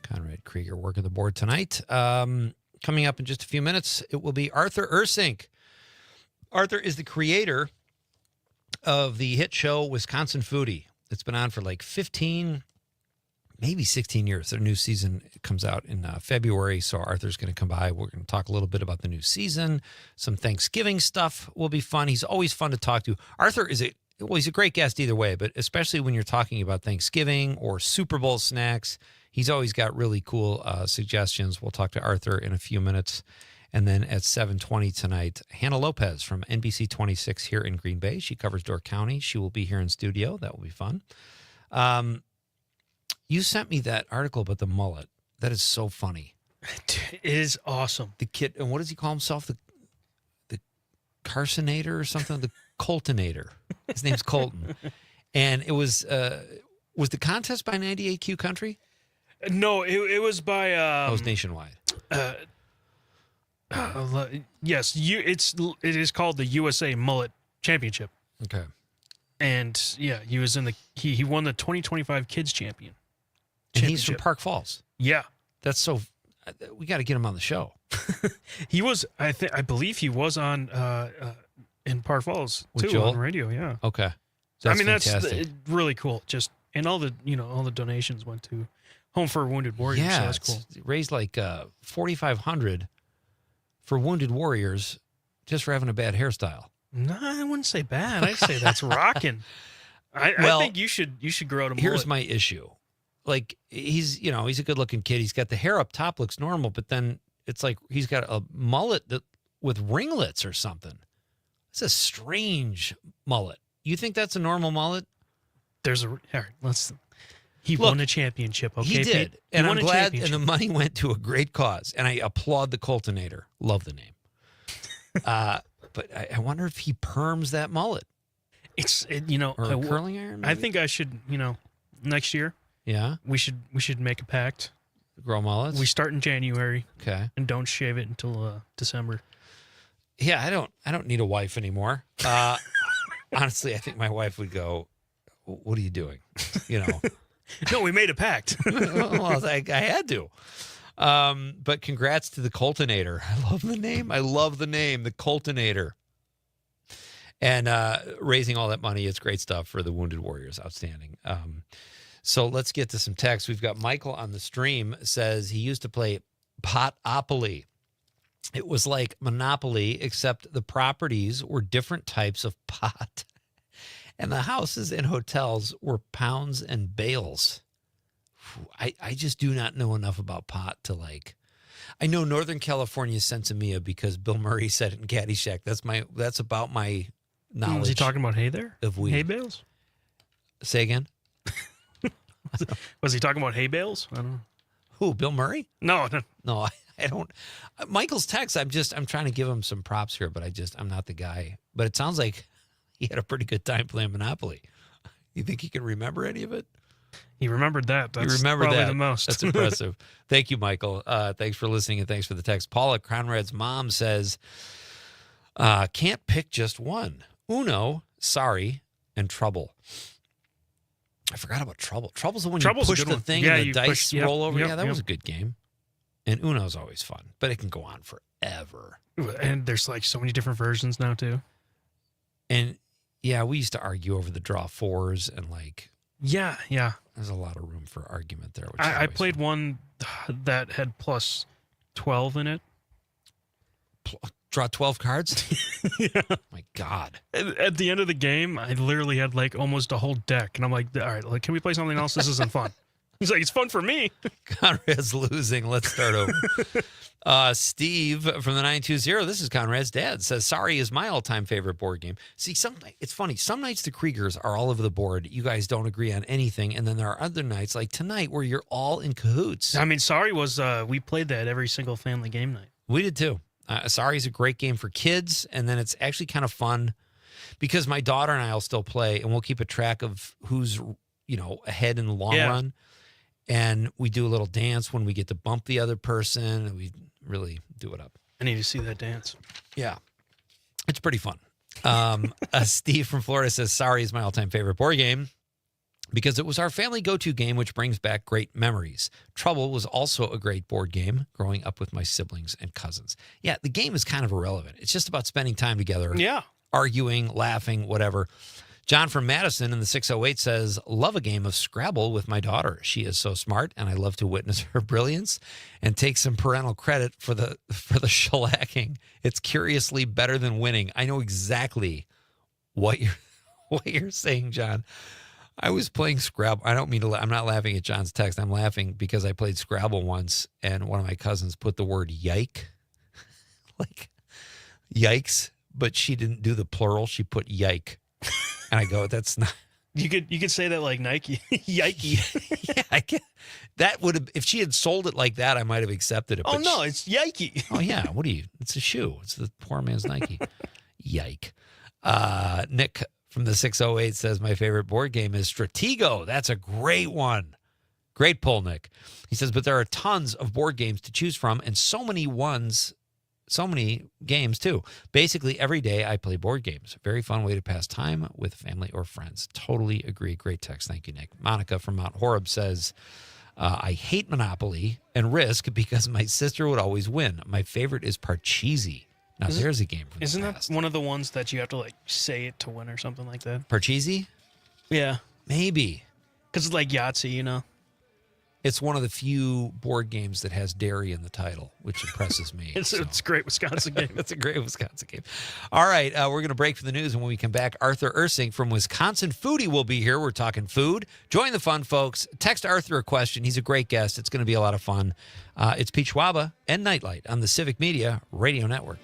Conrad Krieger working the board tonight. Coming up in just a few minutes, it will be Arthur Ursink. Arthur is the creator of the hit show Wisconsin Foodie. It's been on for like 15, maybe 16 years. Their new season comes out in February, so Arthur's going to come by. We're going to talk a little bit about the new season. Some Thanksgiving stuff will be fun. He's always fun to talk to. Arthur is he's a great guest either way, but especially when you're talking about Thanksgiving or Super Bowl snacks, he's always got really cool suggestions. We'll talk to Arthur in a few minutes. And then at 7:20 tonight, Hannah Lopez from NBC 26 here in Green Bay. She covers Door County. She will be here in studio. That will be fun. You sent me that article about the mullet. That is so funny. It is awesome. The kid, and what does he call himself? The Carsonator or something? The Coltonator. His name's Colton. And it was the contest by 98Q Country? No, it was by... it was nationwide. Yes, it is called the USA Mullet Championship. Okay. And yeah, he was in he won the 2025 Kids Champion. And he's from Park Falls. Yeah. That's so we got to get him on the show. He was I believe he was on in Park Falls with too Joel? on radio, yeah. Okay. That's fantastic. really cool. Just and all the donations went to Home for Wounded Warriors. Yeah, so that's cool. Raised like $4,500 for Wounded Warriors just for having a bad hairstyle. No, I wouldn't say bad. I'd say that's rocking. I think you should grow out a mullet. Here's my issue. Like he's a good looking kid. He's got the hair up top, looks normal, but then it's like he's got a mullet with ringlets or something. It's a strange mullet. You think that's a normal mullet? He won a championship, okay? He did. Pete? And he won I'm a glad, and championship. the money went to a great cause. And I applaud the Coltonator. Love the name. But I wonder if he perms that mullet. Or a curling iron, maybe? I think I should, next year. Yeah. We should make a pact. Grow mullets? We start in January. Okay. And don't shave it until December. Yeah, I don't need a wife anymore. Honestly, I think my wife would go, "What are you doing?" No, we made a pact. Well, I had to. But congrats to the Coltonator. I love the name. The Coltonator. And raising all that money, it's great stuff for the Wounded Warriors. Outstanding. So let's get to some text. We've got Michael on the stream. Says he used to play Potopoly. It was like Monopoly, except the properties were different types of pot. And the houses and hotels were pounds and bales. I just do not know enough about pot to like. I know Northern California Sensimilla because Bill Murray said it in Caddyshack. That's about my knowledge. Was he talking about hay there? Of weed. Hay bales? Say again? Was he talking about hay bales? I don't know. Who, Bill Murray? No. No, I don't. Michael's text, I'm trying to give him some props here, but I'm not the guy. But it sounds like he had a pretty good time playing Monopoly. You think he can remember any of it? He remembered that. That's you remember probably that. the most. That's impressive. Thank you, Michael. Thanks for listening and thanks for the text. Paula, Conrad's mom, says, can't pick just one. Uno, sorry, and Trouble. I forgot about Trouble. Trouble's the one Trouble's you a push good the one. thing Yeah, and the you dice push- yep, roll over. yep, Yeah, that yep. was a good game. And Uno's always fun, but it can go on forever. And there's like so many different versions now too. And yeah, we used to argue over the draw fours and like. Yeah. There's a lot of room for argument there. Which I played one that had plus 12 in it. Draw 12 cards? Yeah. My God. At the end of the game, I literally had like almost a whole deck. And I'm like, all right, like, can we play something else? This isn't fun. He's like, it's fun for me. Conrad's losing. Let's start over. Steve from the 920, this is Conrad's dad, says, sorry is my all-time favorite board game. See, it's funny. Some nights the Kriegers are all over the board. You guys don't agree on anything. And then there are other nights like tonight where you're all in cahoots. I mean, Sorry was, we played that every single family game night. We did too. Sorry is a great game for kids. And then it's actually kind of fun because my daughter and I will still play and we'll keep a track of who's, ahead in the long run. And we do a little dance when we get to bump the other person, and we really do it up. I need to see that dance. Yeah. It's pretty fun. Steve from Florida says, sorry is my all-time favorite board game because it was our family go-to game, which brings back great memories. Trouble was also a great board game growing up with my siblings and cousins. Yeah, the game is kind of irrelevant. It's just about spending time together. Yeah. Arguing, laughing, whatever. John from Madison in the 608 says, love a game of Scrabble with my daughter. She is so smart, and I love to witness her brilliance and take some parental credit for the shellacking. It's curiously better than winning. I know exactly what you're saying, John. I was playing Scrabble. I don't mean to. I'm not laughing at John's text. I'm laughing because I played Scrabble once, and one of my cousins put the word "yike," like yikes, but she didn't do the plural. She put "yike." And I go, that's not. You could say that like Nike, yikey. Yeah, I get that would have if she had sold it like that, I might have accepted it. Oh no, it's yikey. Oh yeah, what are you? It's a shoe. It's the poor man's Nike. Yike. Nick from the 608 says my favorite board game is Stratego. That's a great one. Great pull, Nick. He says, but there are tons of board games to choose from, and so many games too. Basically, every day I play board games. Very fun way to pass time with family or friends. Totally agree. Great text. Thank you, Nick. Monica from Mount Horeb says, I hate Monopoly and Risk because my sister would always win. My favorite is Parcheesi. Now, there's a game from Isn't the that past. one of the ones that you have to like say it to win or something like that? Parcheesi? Yeah. Maybe. Because it's like Yahtzee, It's one of the few board games that has dairy in the title, which impresses me. It's a great Wisconsin game. It's a great Wisconsin game. All right, we're going to break for the news, and when we come back, Arthur Ursing from Wisconsin Foodie will be here. We're talking food. Join the fun, folks. Text Arthur a question. He's a great guest. It's going to be a lot of fun. It's Pete Schwaba and Nite Lite on the Civic Media Radio Network.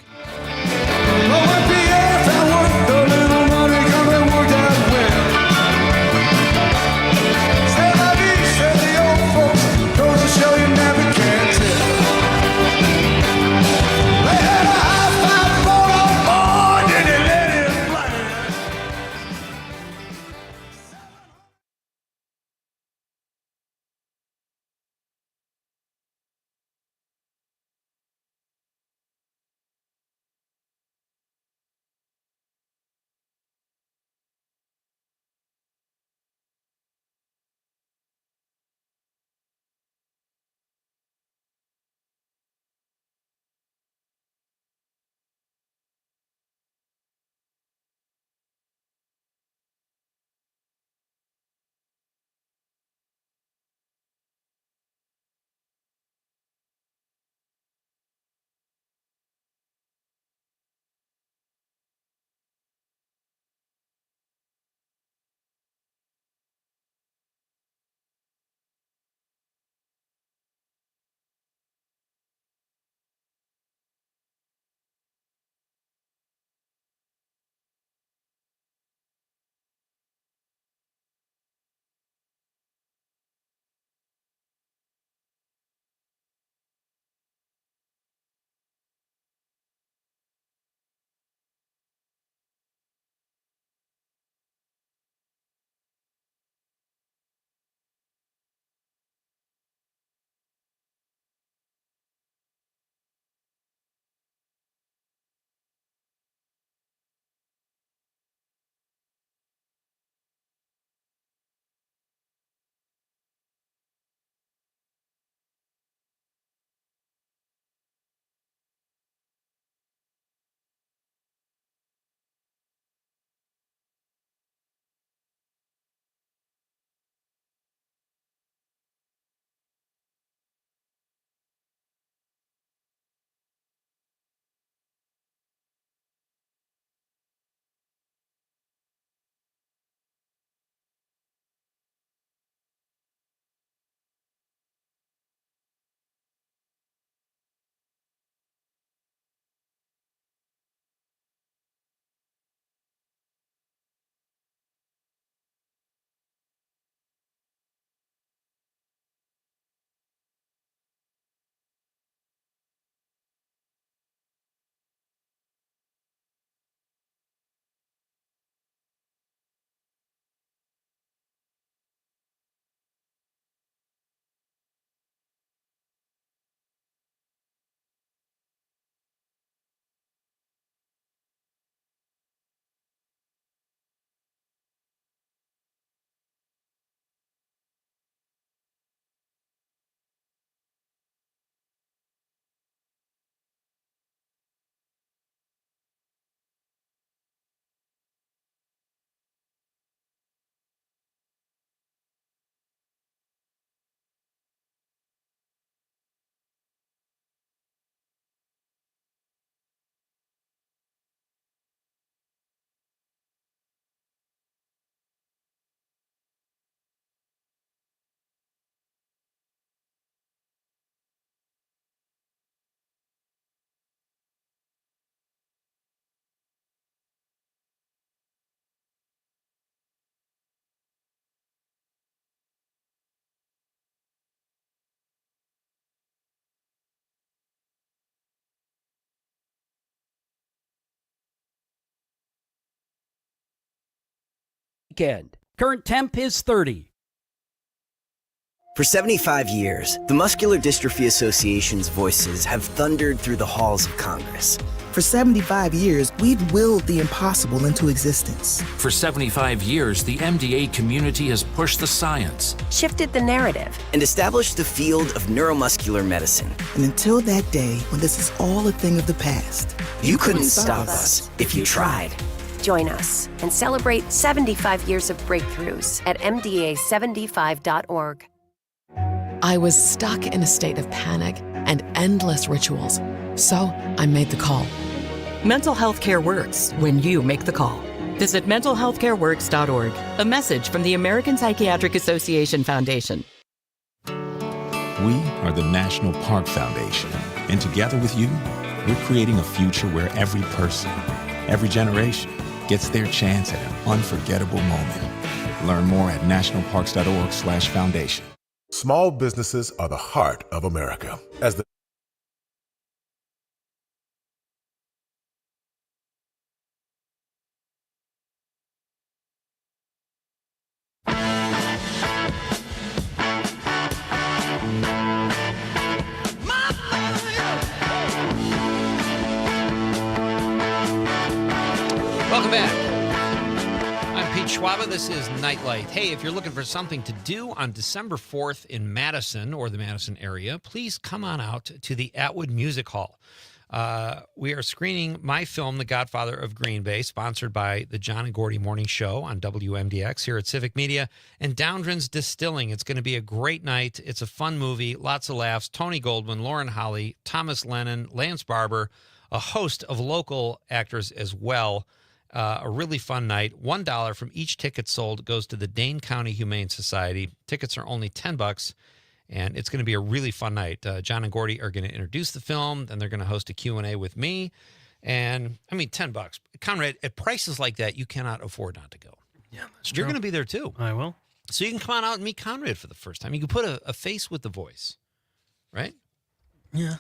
weekend. Current temp is 30. For 75 years, the Muscular Dystrophy Association's voices have thundered through the halls of Congress. For 75 years, we've willed the impossible into existence. For 75 years, the MDA community has pushed the science, shifted the narrative, and established the field of neuromuscular medicine. And until that day when this is all a thing of the past, you couldn't stop us if you tried. Join us and celebrate 75 years of breakthroughs at MDA75.org. I was stuck in a state of panic and endless rituals, so I made the call. Mental health care works when you make the call. Visit mentalhealthcareworks.org. A message from the American Psychiatric Association Foundation. We are the National Park Foundation, and together with you, we're creating a future where every person, every generation, gets their chance at an unforgettable moment. Learn more at nationalparks.org/foundation. Small businesses are the heart of America. As the Welcome back. I'm Pete Schwaba. This is Nite Lite. Hey, if you're looking for something to do on December 4th in Madison or the Madison area, please come on out to the Atwood Music Hall. We are screening my film, The Godfather of Green Bay, sponsored by the John and Gordy Morning Show on WMDX here at Civic Media and Downdren's Distilling. It's going to be a great night. It's a fun movie, lots of laughs. Tony Goldwyn, Lauren Holly, Thomas Lennon, Lance Barber, a host of local actors as well. A really fun night. $1 from each ticket sold goes to the Dane County Humane Society. Tickets are only $10, and it's going to be a really fun night. John and Gordy are going to introduce the film, then they're going to host a Q&A with me. And, I mean, $10. Conrad, at prices like that, you cannot afford not to go. Yeah, that's You're true. going to be there, too. I will. So you can come on out and meet Conrad for the first time. You can put a face with the voice, right? Yeah.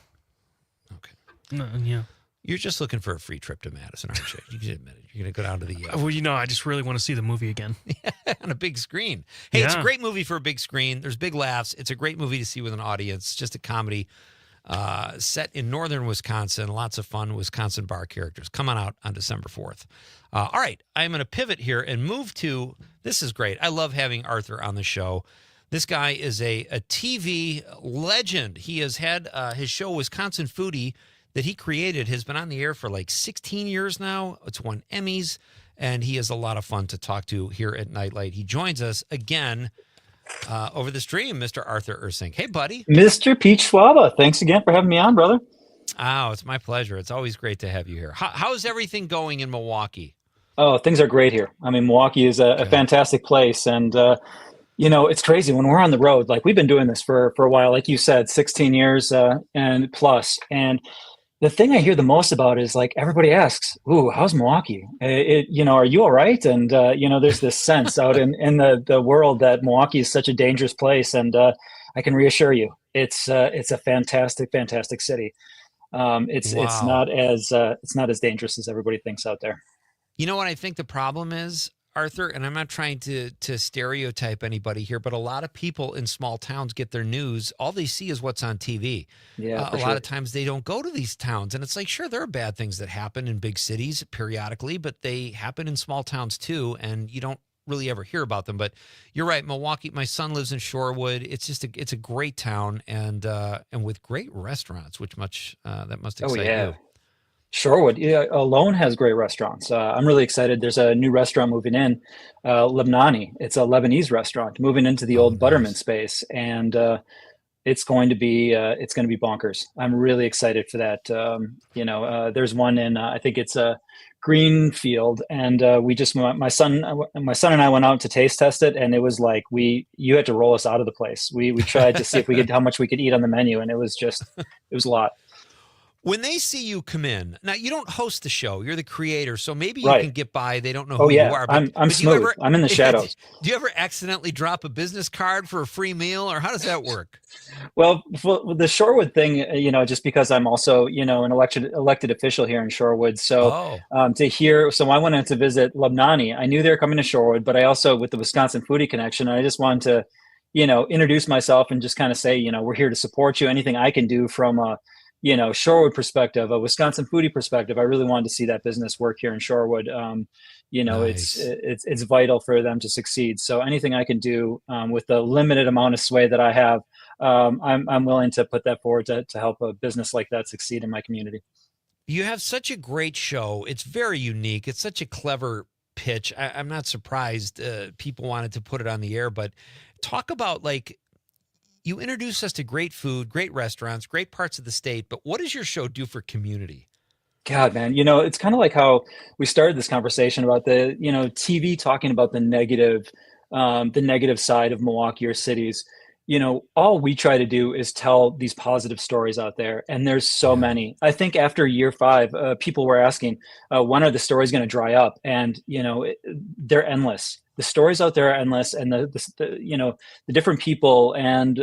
Okay. No, yeah. You're just looking for a free trip to Madison, aren't you? You can admit it. You're going to go down to the... Well, I just really want to see the movie again. on a big screen. Hey, It's a Yeah. great movie for a big screen. There's big laughs. It's a great movie to see with an audience. It's just a comedy set in northern Wisconsin. Lots of fun Wisconsin bar characters. Come on out on December 4th. All right, I'm going to pivot here and move to... This is great. I love having Arthur on the show. This guy is a TV legend. He has had his show, Wisconsin Foodie, that he created, has been on the air for like 16 years now. It's won Emmys, and he is a lot of fun to talk to here at Nite Lite. He joins us again over the stream, Mr. Arthur Ursink. Hey, buddy. Mr. Pete Schwaba, thanks again for having me on, brother. Oh, it's my pleasure. It's always great to have you here. How's everything going in Milwaukee? Oh, things are great here. I mean, Milwaukee is a fantastic place, and it's crazy when we're on the road. Like, we've been doing this for a while, like you said, 16 years and plus, and the thing I hear the most about is like everybody asks, "Ooh, how's Milwaukee? Are you all right?" And there's this sense out in the world that Milwaukee is such a dangerous place, and I can reassure you, it's a fantastic city. It's not as dangerous as everybody thinks out there. You know what I think the problem is, Arthur, and I'm not trying to stereotype anybody here, but a lot of people in small towns get their news. All they see is what's on TV. Yeah, a lot of times they don't go to these towns. And it's like, sure, there are bad things that happen in big cities periodically, but they happen in small towns too. And you don't really ever hear about them. But you're right, Milwaukee, my son lives in Shorewood. It's just it's a great town and with great restaurants, that must excite you. Shorewood alone has great restaurants. I'm really excited. There's a new restaurant moving in, Lebanani. It's a Lebanese restaurant moving into the old Butterman space, and it's going to be bonkers. I'm really excited for that. There's one in I think it's Greenfield, and my son and I went out to taste test it, and it was like you had to roll us out of the place. We tried to see how much we could eat on the menu, and it was a lot. When they see you come in, now you don't host the show, you're the creator, so maybe you Right. can get by. They don't know Oh who you yeah, are. I'm but do you smooth. ever, I'm in the shadows. do you ever accidentally drop a business card for a free meal, or how does that work? Well, for the Shorewood thing, just because I'm also, an elected official here in Shorewood. So Oh. so I went in to visit Lebanoni. I knew they were coming to Shorewood, but I also, with the Wisconsin Foodie Connection, I just wanted to, introduce myself and just kind of say, we're here to support you. Anything I can do from a, Shorewood perspective, a Wisconsin foodie perspective, I really wanted to see that business work here in Shorewood. Nice. It's vital for them to succeed. So anything I can do with the limited amount of sway that I have, I'm willing to put that forward to help a business like that succeed in my community. You have such a great show. It's very unique. It's such a clever pitch. I'm not surprised people wanted to put it on the air, but talk about, like, you introduce us to great food, great restaurants, great parts of the state, but what does your show do for community? God, man, it's kind of like how we started this conversation about the, TV talking about the negative side of Milwaukee or cities. All we try to do is tell these positive stories out there, and there's so many. I think after year 5, people were asking, when are the stories going to dry up? And they're endless. The stories out there are endless, and the different people and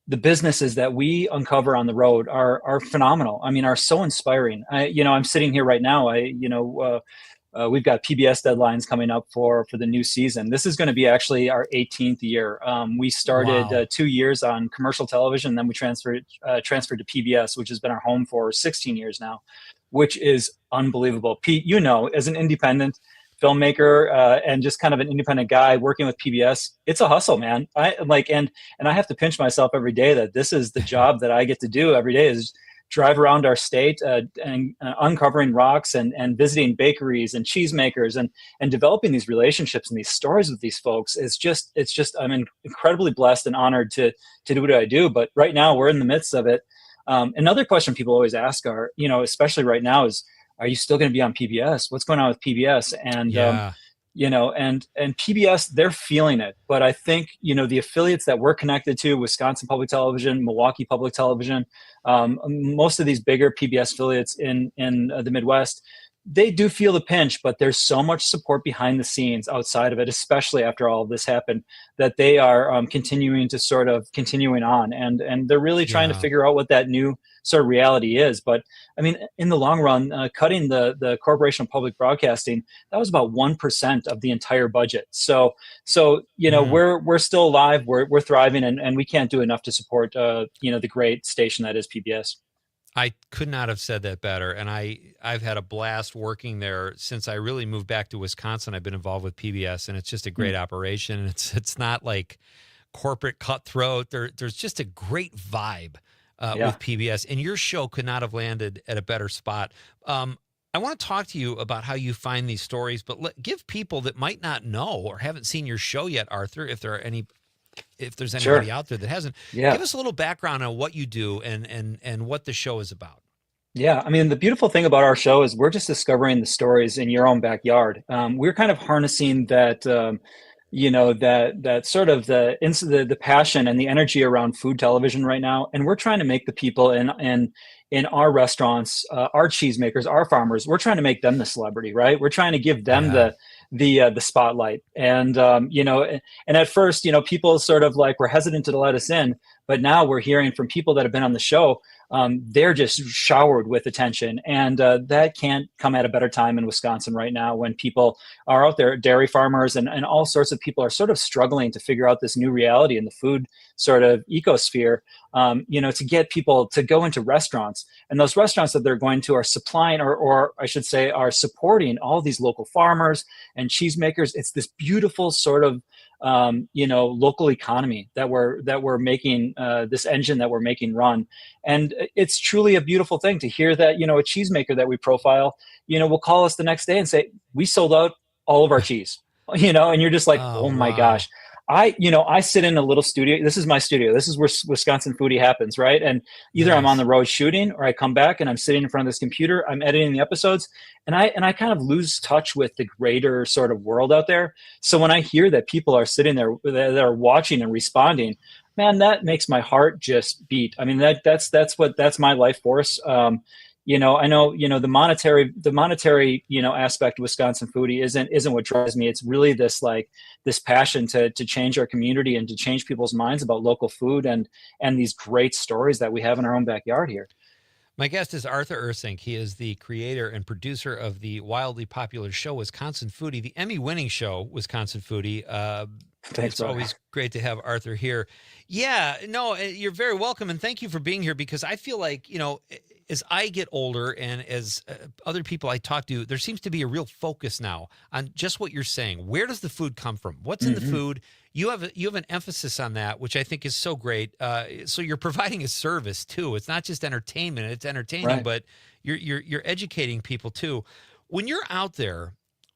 the businesses that we uncover on the road are phenomenal. I mean, are so inspiring. I'm sitting here right now. We've got PBS deadlines coming up for the new season. This is going to be actually our 18th year. We started 2 years on commercial television, then we transferred to PBS, which has been our home for 16 years now, which is unbelievable. Pete, as an independent filmmaker and just kind of an independent guy working with PBS, it's a hustle, man. I have to pinch myself every day that this is the job that I get to do every day, is drive around our state and uncovering rocks and visiting bakeries and cheesemakers and developing these relationships and these stories with these folks. It's just I'm incredibly blessed and honored to do what I do. But right now we're in the midst of it. Another question people always ask are, especially right now, is, are you still going to be on PBS? What's going on with PBS? And and PBS, they're feeling it. But I think, the affiliates that we're connected to, Wisconsin Public Television, Milwaukee Public Television, most of these bigger PBS affiliates in the Midwest, they do feel the pinch, but there's so much support behind the scenes outside of it, especially after all of this happened, that they are continuing on. And they're really trying to figure out what that new sort of reality is. But I mean, in the long run, cutting the Corporation of Public Broadcasting, that was about 1% of the entire budget. So we're still alive, we're thriving, and we can't do enough to support the great station that is PBS. I could not have said that better. And I've had a blast working there since I really moved back to Wisconsin. I've been involved with PBS, and it's just a great operation. It's not like corporate cutthroat. There's just a great vibe with PBS, and your show could not have landed at a better spot. I want to talk to you about how you find these stories, but give people that might not know or haven't seen your show yet, Arthur, if there's anybody out there that hasn't, give us a little background on what you do and what the show is about. Yeah, I mean, the beautiful thing about our show is we're just discovering the stories in your own backyard. We're kind of harnessing that, that sort of the passion and the energy around food television right now, and we're trying to make the people in our restaurants, our cheesemakers, our farmers, we're trying to make them the celebrity, right? We're trying to give them the spotlight. And and at first, people sort of were hesitant to let us in, but now we're hearing from people that have been on the show, they're just showered with attention. And that can't come at a better time in Wisconsin right now, when people are out there, dairy farmers and all sorts of people are sort of struggling to figure out this new reality in the food sort of ecosphere, to get people to go into restaurants. And those restaurants that they're going to are supplying, or I should say, are supporting all these local farmers and cheesemakers. It's this beautiful sort of local economy that we're making, this engine that we're making run. And it's truly a beautiful thing to hear that, a cheesemaker that we profile, will call us the next day and say, we sold out all of our cheese, and you're just like, oh my gosh. I sit in a little studio. This is my studio. This is where Wisconsin Foodie happens, right? And either I'm on the road shooting, or I come back and I'm sitting in front of this computer, I'm editing the episodes, and I kind of lose touch with the greater sort of world out there. So when I hear that people are sitting there, that are watching and responding, man, that makes my heart just beat. I mean, that's my life force. I know, the monetary, aspect of Wisconsin foodie isn't what drives me. It's really this passion to change our community and to change people's minds about local food and these great stories that we have in our own backyard here. My guest is Arthur Ursink. He is the creator and producer of the wildly popular show Wisconsin Foodie, the Emmy-winning show Wisconsin Foodie. Thanks, it's always great to have Arthur here. Yeah, no, you're very welcome, and thank you for being here, because I feel like, as I get older and as other people I talk to, there seems to be a real focus now on just what you're saying. Where does the food come from? What's in the food? You have an emphasis on that, which I think is so great. So you're providing a service too. It's not just entertainment; it's entertaining, Right. but you're educating people too. When you're out there,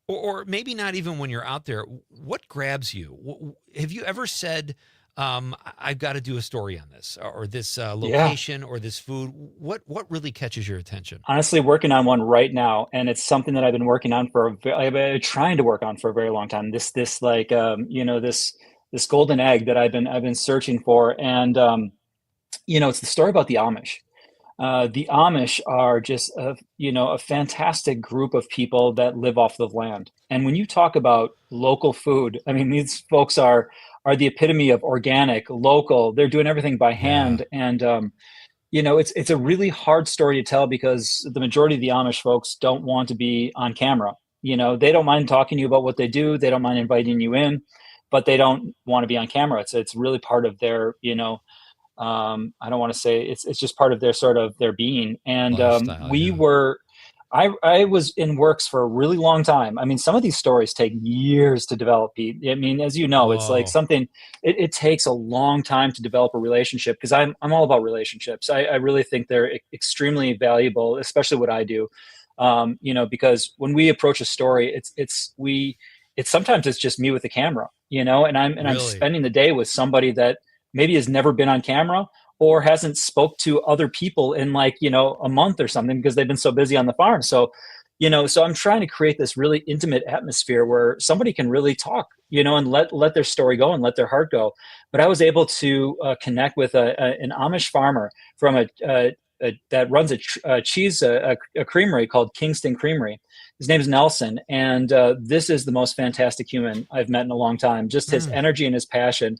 or maybe not even when you're out there, what grabs you? Have you ever said, I've got to do a story on this, or this location, or this food? What really catches your attention? Honestly, working on one right now, and it's something that I've been working on I've been trying to work on for a very long time. This golden egg that I've been searching for, and it's the story about the Amish. The Amish are just a fantastic group of people that live off the land. And when you talk about local food, I mean, these folks are the epitome of organic, local. They're doing everything by hand, and it's a really hard story to tell, because the majority of the Amish folks don't want to be on camera. They don't mind talking to you about what they do. They don't mind inviting you in, but they don't want to be on camera. It's really part of their, I don't want to say it's just part of their sort of their being. And I was in works for a really long time. I mean, some of these stories take years to develop, Pete. I mean, as you know, it's like something, it takes a long time to develop a relationship, because I'm all about relationships. I really think they're extremely valuable, especially what I do. Because when we approach a story, sometimes it's just me with the camera, and I'm spending the day with somebody that maybe has never been on camera or hasn't spoke to other people in a month or something, because they've been so busy on the farm. So, so I'm trying to create this really intimate atmosphere where somebody can really talk, and let their story go and let their heart go. But I was able to connect with an Amish farmer from that runs a cheese creamery called Kingston Creamery. His name is Nelson, and this is the most fantastic human I've met in a long time. Just his energy and his passion.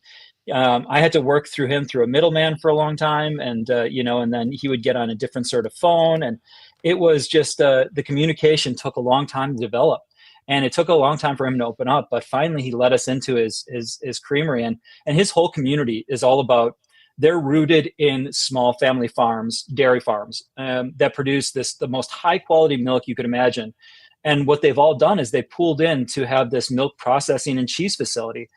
I had to work through him through a middleman for a long time, and and then he would get on a different sort of phone, and it was just the communication took a long time to develop, and it took a long time for him to open up. But finally, he let us into his creamery, and his whole community is all about. They're rooted in small family farms, dairy farms, that produce the most high quality milk you could imagine. And what they've all done is they pooled in to have this milk processing and cheese facility.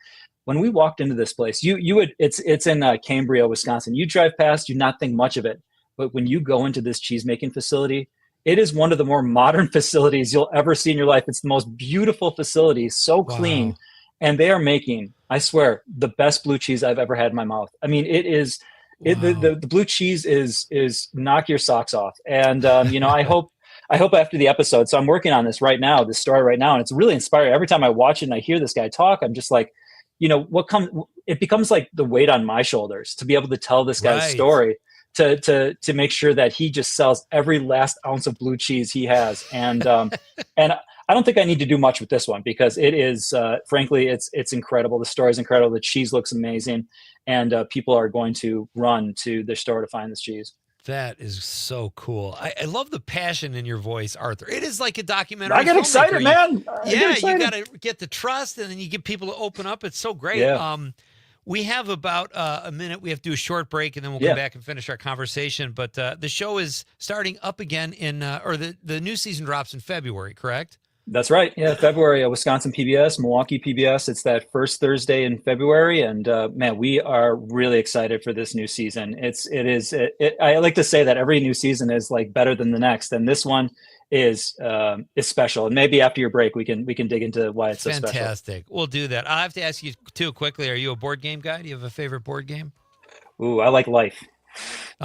When we walked into this place, it's in Cambria, Wisconsin. You drive past, you not think much of it. But when you go into this cheese making facility, it is one of the more modern facilities you'll ever see in your life. It's the most beautiful facility, so clean. Wow. And they are making, I swear, the best blue cheese I've ever had in my mouth. I mean, it is, the blue cheese is knock your socks off. And, I hope after the episode, so I'm working on this right now, this story right now, and it's really inspiring. Every time I watch it and I hear this guy talk, I'm just like, it becomes like the weight on my shoulders to be able to tell this guy's story, to make sure that he just sells every last ounce of blue cheese he has. And, and I don't think I need to do much with this one, because it is, frankly, it's incredible. The story is incredible. The cheese looks amazing, and people are going to run to their store to find this cheese. That is so cool. I love the passion in your voice, Arthur. It is like a documentary. I get excited, man. You got to get the trust, and then you get people to open up. It's so great. Yeah. We have about a minute. We have to do a short break, and then we'll come back and finish our conversation. But the show is starting up again or the new season drops in February, correct? That's right. Yeah, February, Wisconsin PBS, Milwaukee PBS. It's that first Thursday in February, and man, we are really excited for this new season. I like to say that every new season is like better than the next, and this one is special. And maybe after your break, we can dig into why it's so special. Fantastic. We'll do that. I have to ask you too quickly. Are you a board game guy? Do you have a favorite board game? Ooh, I like Life.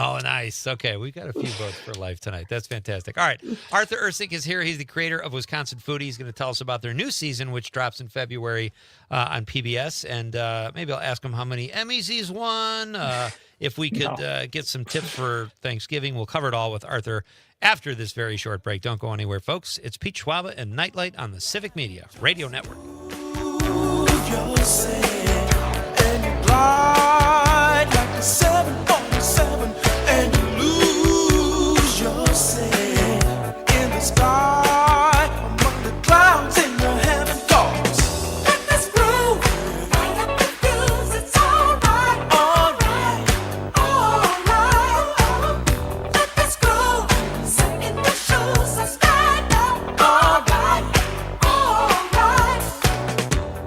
Oh, nice. Okay, we've got a few votes for life tonight. That's fantastic. All right, Arthur Ursink is here. He's the creator of Wisconsin Foodie. He's going to tell us about their new season, which drops in February on PBS. And maybe I'll ask him how many Emmys he's won. If we could get some tips for Thanksgiving, we'll cover it all with Arthur after this very short break. Don't go anywhere, folks. It's Pete Schwaba and Nite Lite on the Civic Media Radio Network. Ride like a 747 and you lose yourself in the sky among the clouds in your heaven goes. Let this groove, light up the fuse, it's alright, alright, alright. Let this groove, sit in the shoes and stand up, alright, alright.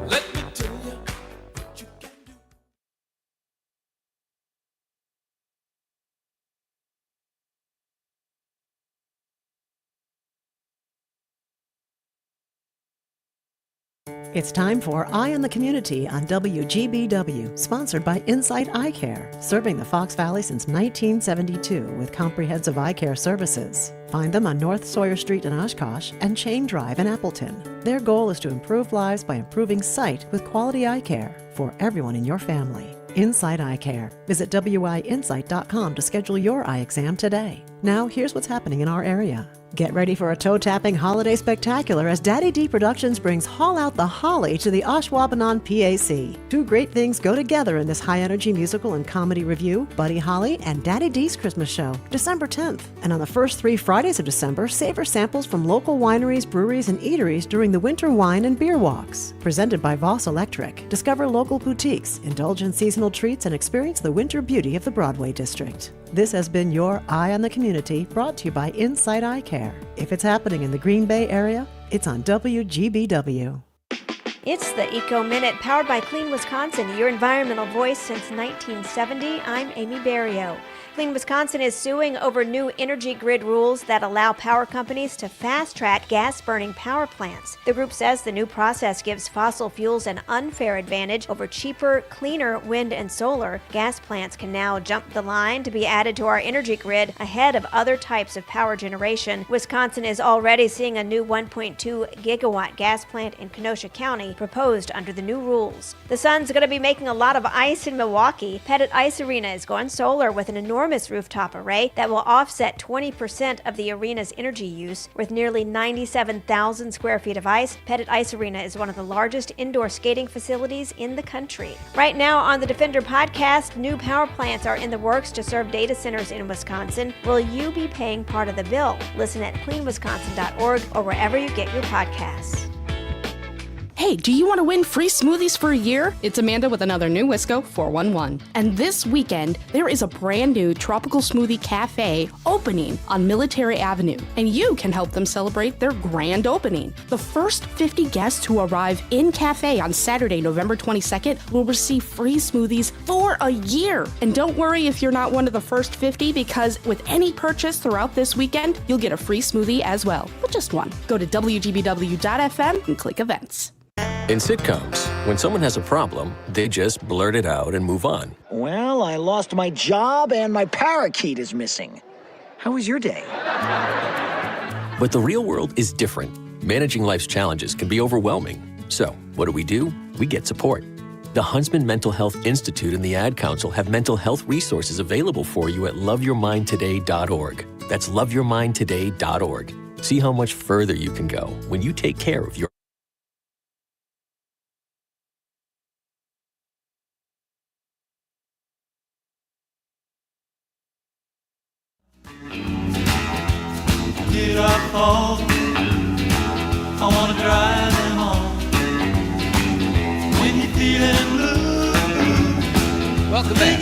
Let me tell you what you can do. It's time for Eye on the Community on WGBW, sponsored by Insight Eye Care, serving the Fox Valley since 1972 with comprehensive eye care services. Find them on North Sawyer Street in Oshkosh and Chain Drive in Appleton. Their goal is to improve lives by improving sight with quality eye care for everyone in your family. Insight Eye Care. Visit WIinsight.com to schedule your eye exam today. Now, here's what's happening in our area. Get ready for a toe-tapping holiday spectacular as Daddy D Productions brings Haul Out the Holly to the Ashwaubenon PAC. Two great things go together in this high-energy musical and comedy review, Buddy Holly and Daddy D's Christmas Show, December 10th. And on the first 3 Fridays of December, savor samples from local wineries, breweries, and eateries during the Winter Wine and Beer Walks. Presented by Voss Electric. Discover local boutiques, indulge in seasonal treats, and experience the winter beauty of the Broadway District. This has been your Eye on the Community, brought to you by Insight Eye Care. If it's happening in the Green Bay area, it's on WGBW. It's the Eco Minute, powered by Clean Wisconsin, your environmental voice since 1970. I'm Amy Barrio. Clean Wisconsin is suing over new energy grid rules that allow power companies to fast-track gas-burning power plants. The group says the new process gives fossil fuels an unfair advantage over cheaper, cleaner wind and solar. Gas plants can now jump the line to be added to our energy grid ahead of other types of power generation. Wisconsin is already seeing a new 1.2 gigawatt gas plant in Kenosha County proposed under the new rules. The sun's going to be making a lot of ice in Milwaukee. Pettit Ice Arena is going solar with an enormous rooftop array that will offset 20% of the arena's energy use. With nearly 97,000 square feet of ice, Pettit Ice Arena is one of the largest indoor skating facilities in the country. Right now on the Defender podcast, new power plants are in the works to serve data centers in Wisconsin. Will you be paying part of the bill? Listen at cleanwisconsin.org or wherever you get your podcasts. Hey, do you want to win free smoothies for a year? It's Amanda with another new Wisco 411. And this weekend, there is a brand new tropical smoothie cafe opening on Military Avenue, and you can help them celebrate their grand opening. The first 50 guests who arrive in cafe on Saturday, November 22nd will receive free smoothies for a year. And don't worry if you're not one of the first 50, because with any purchase throughout this weekend, you'll get a free smoothie as well, but just one. Go to WGBW.FM and click events. In sitcoms, when someone has a problem, they just blurt it out and move on. Well, I lost my job and my parakeet is missing. How was your day? But the real world is different. Managing life's challenges can be overwhelming. So, what do? We get support. The Huntsman Mental Health Institute and the Ad Council have mental health resources available for you at loveyourmindtoday.org. That's loveyourmindtoday.org. See how much further you can go when you take care of your Get up home, I wanna drive them home. When you're feeling blue, welcome back.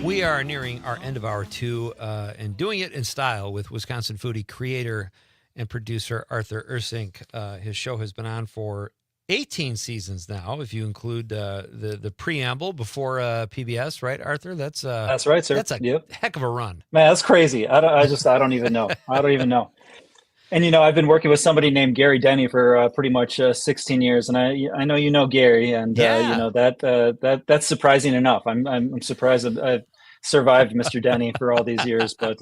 We are nearing our end of hour 2 and doing it in style with Wisconsin Foodie creator and producer Arthur Ursink. His show has been on for 18 seasons now, if you include the preamble before PBS, right, Arthur? That's right, sir. That's a heck of a run. Man, that's crazy. I don't even know. I don't even know. And I've been working with somebody named Gary Denny for pretty much 16 years, and I know Gary, and that's surprising enough. I'm surprised that survived Mr. Denny for all these years. But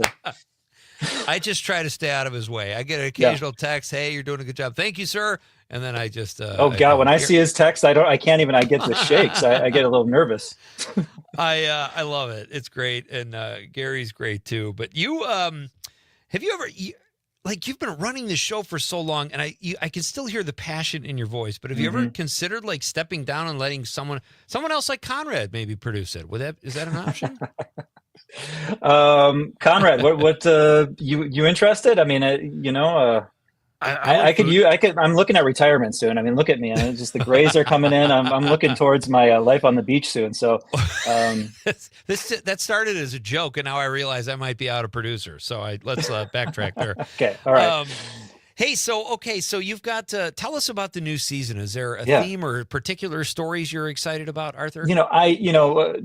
I just try to stay out of his way. I get an occasional text, "Hey, you're doing a good job. Thank you, sir." And then I just oh God, when I see his text, I get the shakes. I get a little nervous. I love it. It's great, and Gary's great too. But you have you ever you've been running the show for so long, and I can still hear the passion in your voice. But have you ever considered like stepping down and letting someone else like Conrad maybe produce it? Is that an option? Conrad, what you interested? I mean, I'm looking at retirement soon. I mean, look at me. Just the grays are coming in. I'm looking towards my life on the beach soon. So that started as a joke, and now I realize I might be out of producer. So let's backtrack there. Okay. All right. Hey, so you've got tell us about the new season. Is there a theme or particular stories you're excited about, Arthur?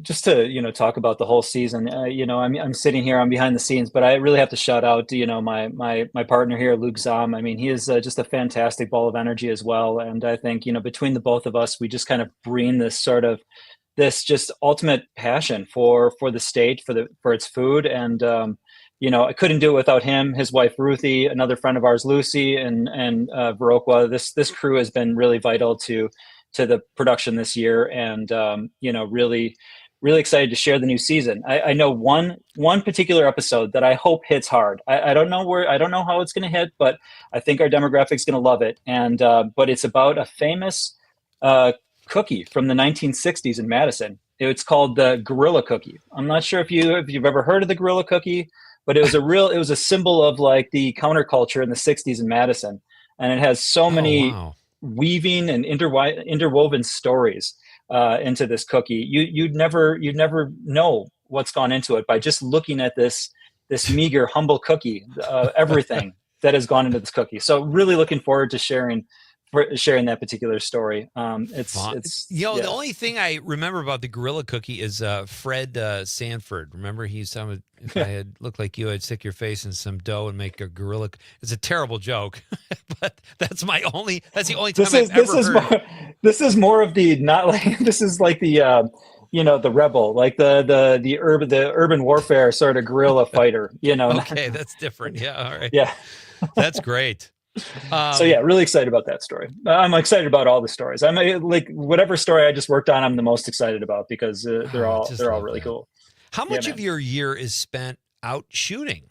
Just to talk about the whole season. I'm sitting here, I'm behind the scenes, but I really have to shout out my partner here, Luke Zahm. I mean, he is just a fantastic ball of energy as well, and I think between the both of us, we just kind of bring this just ultimate passion for the state, for its food, and I couldn't do it without him, his wife Ruthie, another friend of ours, Lucy, and Viroqua. This crew has been really vital to the production this year, and really excited to share the new season. I know one particular episode that I hope hits hard. I don't know how it's going to hit, but I think our demographic's going to love it. And but it's about a famous cookie from the 1960s in Madison. It's called the Gorilla Cookie. I'm not sure if you've ever heard of the Gorilla Cookie. But it was a symbol of like the counterculture in the 60s in Madison. And it has so many weaving and interwoven stories into this cookie. You'd never know what's gone into it by just looking at this meager, humble cookie, everything that has gone into this cookie. So really looking forward to sharing that particular story. The only thing I remember about the Gorilla Cookie is Fred Sanford. Remember, he used to if I had looked like you, I'd stick your face in some dough and make a gorilla. It's a terrible joke, but that's the only time I've ever heard. This is more of the not like this is like the the rebel, like the urban warfare sort of guerrilla fighter. Okay, that's different. Yeah, all right. Yeah, that's great. So really excited about that story. I'm excited about all the stories. I'm like whatever story I just worked on, I'm the most excited about because they're all really cool. How much of your year is spent out shooting?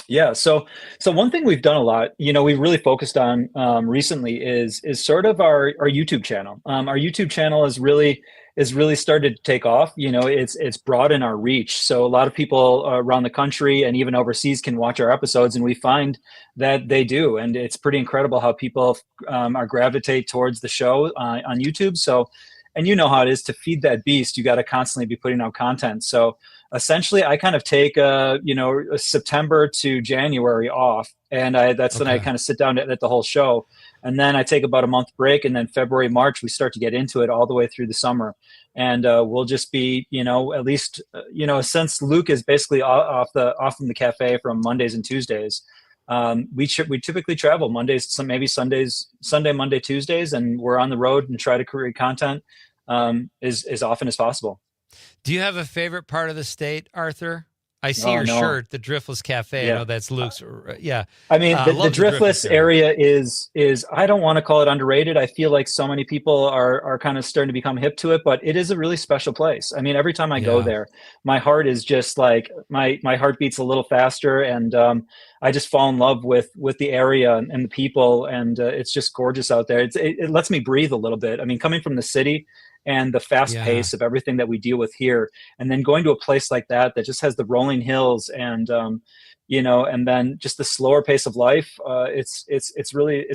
Yeah, so one thing we've done a lot, we've really focused on recently is sort of our YouTube channel. Our YouTube channel has really started to take off. It's broadened our reach. So a lot of people around the country and even overseas can watch our episodes, and we find that they do. And it's pretty incredible how people are gravitate towards the show on YouTube. So, and you know how it is to feed that beast, you got to constantly be putting out content. So essentially I kind of take September to January off, and that's when I kind of sit down to edit the whole show. And then I take about a month break, and then February, March, we start to get into it all the way through the summer. And we'll just be, at least, since Luke is basically off from the cafe from Mondays and Tuesdays, we typically travel Mondays, maybe Sundays, Sunday, Monday, Tuesdays, and we're on the road and try to create content as often as possible. Do you have a favorite part of the state, Arthur? I see your shirt, the Driftless Cafe. Yeah. I know that's Luke's. Yeah. I mean, the Driftless area is, I don't want to call it underrated. I feel like so many people are kind of starting to become hip to it, but it is a really special place. I mean, every time I go there, my heart is just like, my heart beats a little faster, and I just fall in love with the area and the people, and it's just gorgeous out there. It lets me breathe a little bit. I mean, coming from the city and the fast pace of everything that we deal with here, and then going to a place like that just has the rolling hills and and then just the slower pace of life. It's really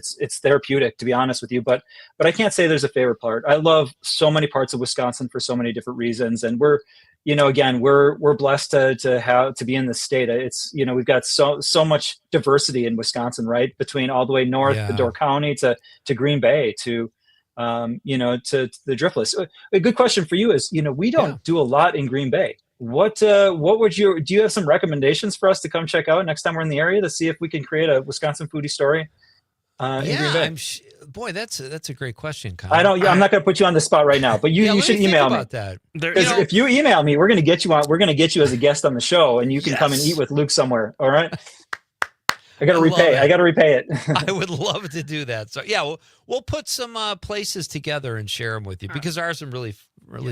therapeutic, to be honest with you. But I can't say there's a favorite part. I love so many parts of Wisconsin for so many different reasons, and we're blessed to be in this state. It's we've got so much diversity in Wisconsin, right? Between all the way north, the Door County to Green Bay to to the Driftless. A good question for you is, we don't do a lot in Green Bay. What do you have some recommendations for us to come check out next time we're in the area to see if we can create a Wisconsin foodie story in Green Bay? boy, that's a great question, Colin. I'm not going to put you on the spot right now, but you should email me. That. Because if you email me, we're going to get you on. We're going to get you as a guest on the show, and you can come and eat with Luke somewhere. All right. I got to repay. I got to repay it. I would love to do that. So yeah, we'll put some places together and share them with you because there are some really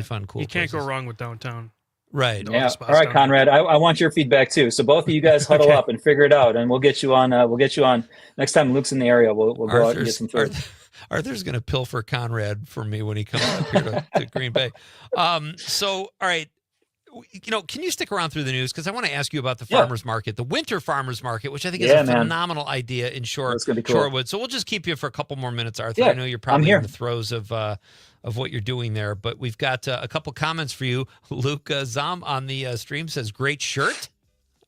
fun, cool. You can't places. go wrong with downtown. Right. Yeah. All right, Conrad. I want your feedback too. So both of you guys huddle up and figure it out, and we'll get you on. We'll get you on next time Luke's in the area. We'll go out and get some food. Arthur's going to pilfer Conrad for me when he comes up here to Green Bay. So all right, can you stick around through the news because I want to ask you about the farmers market, the winter farmers market, which I think is a phenomenal idea in Shorewood. So we'll just keep you for a couple more minutes, Arthur. Yeah, I know you're probably in the throes of what you're doing there, but we've got a couple comments for you. Luke Zom on the stream says, great shirt.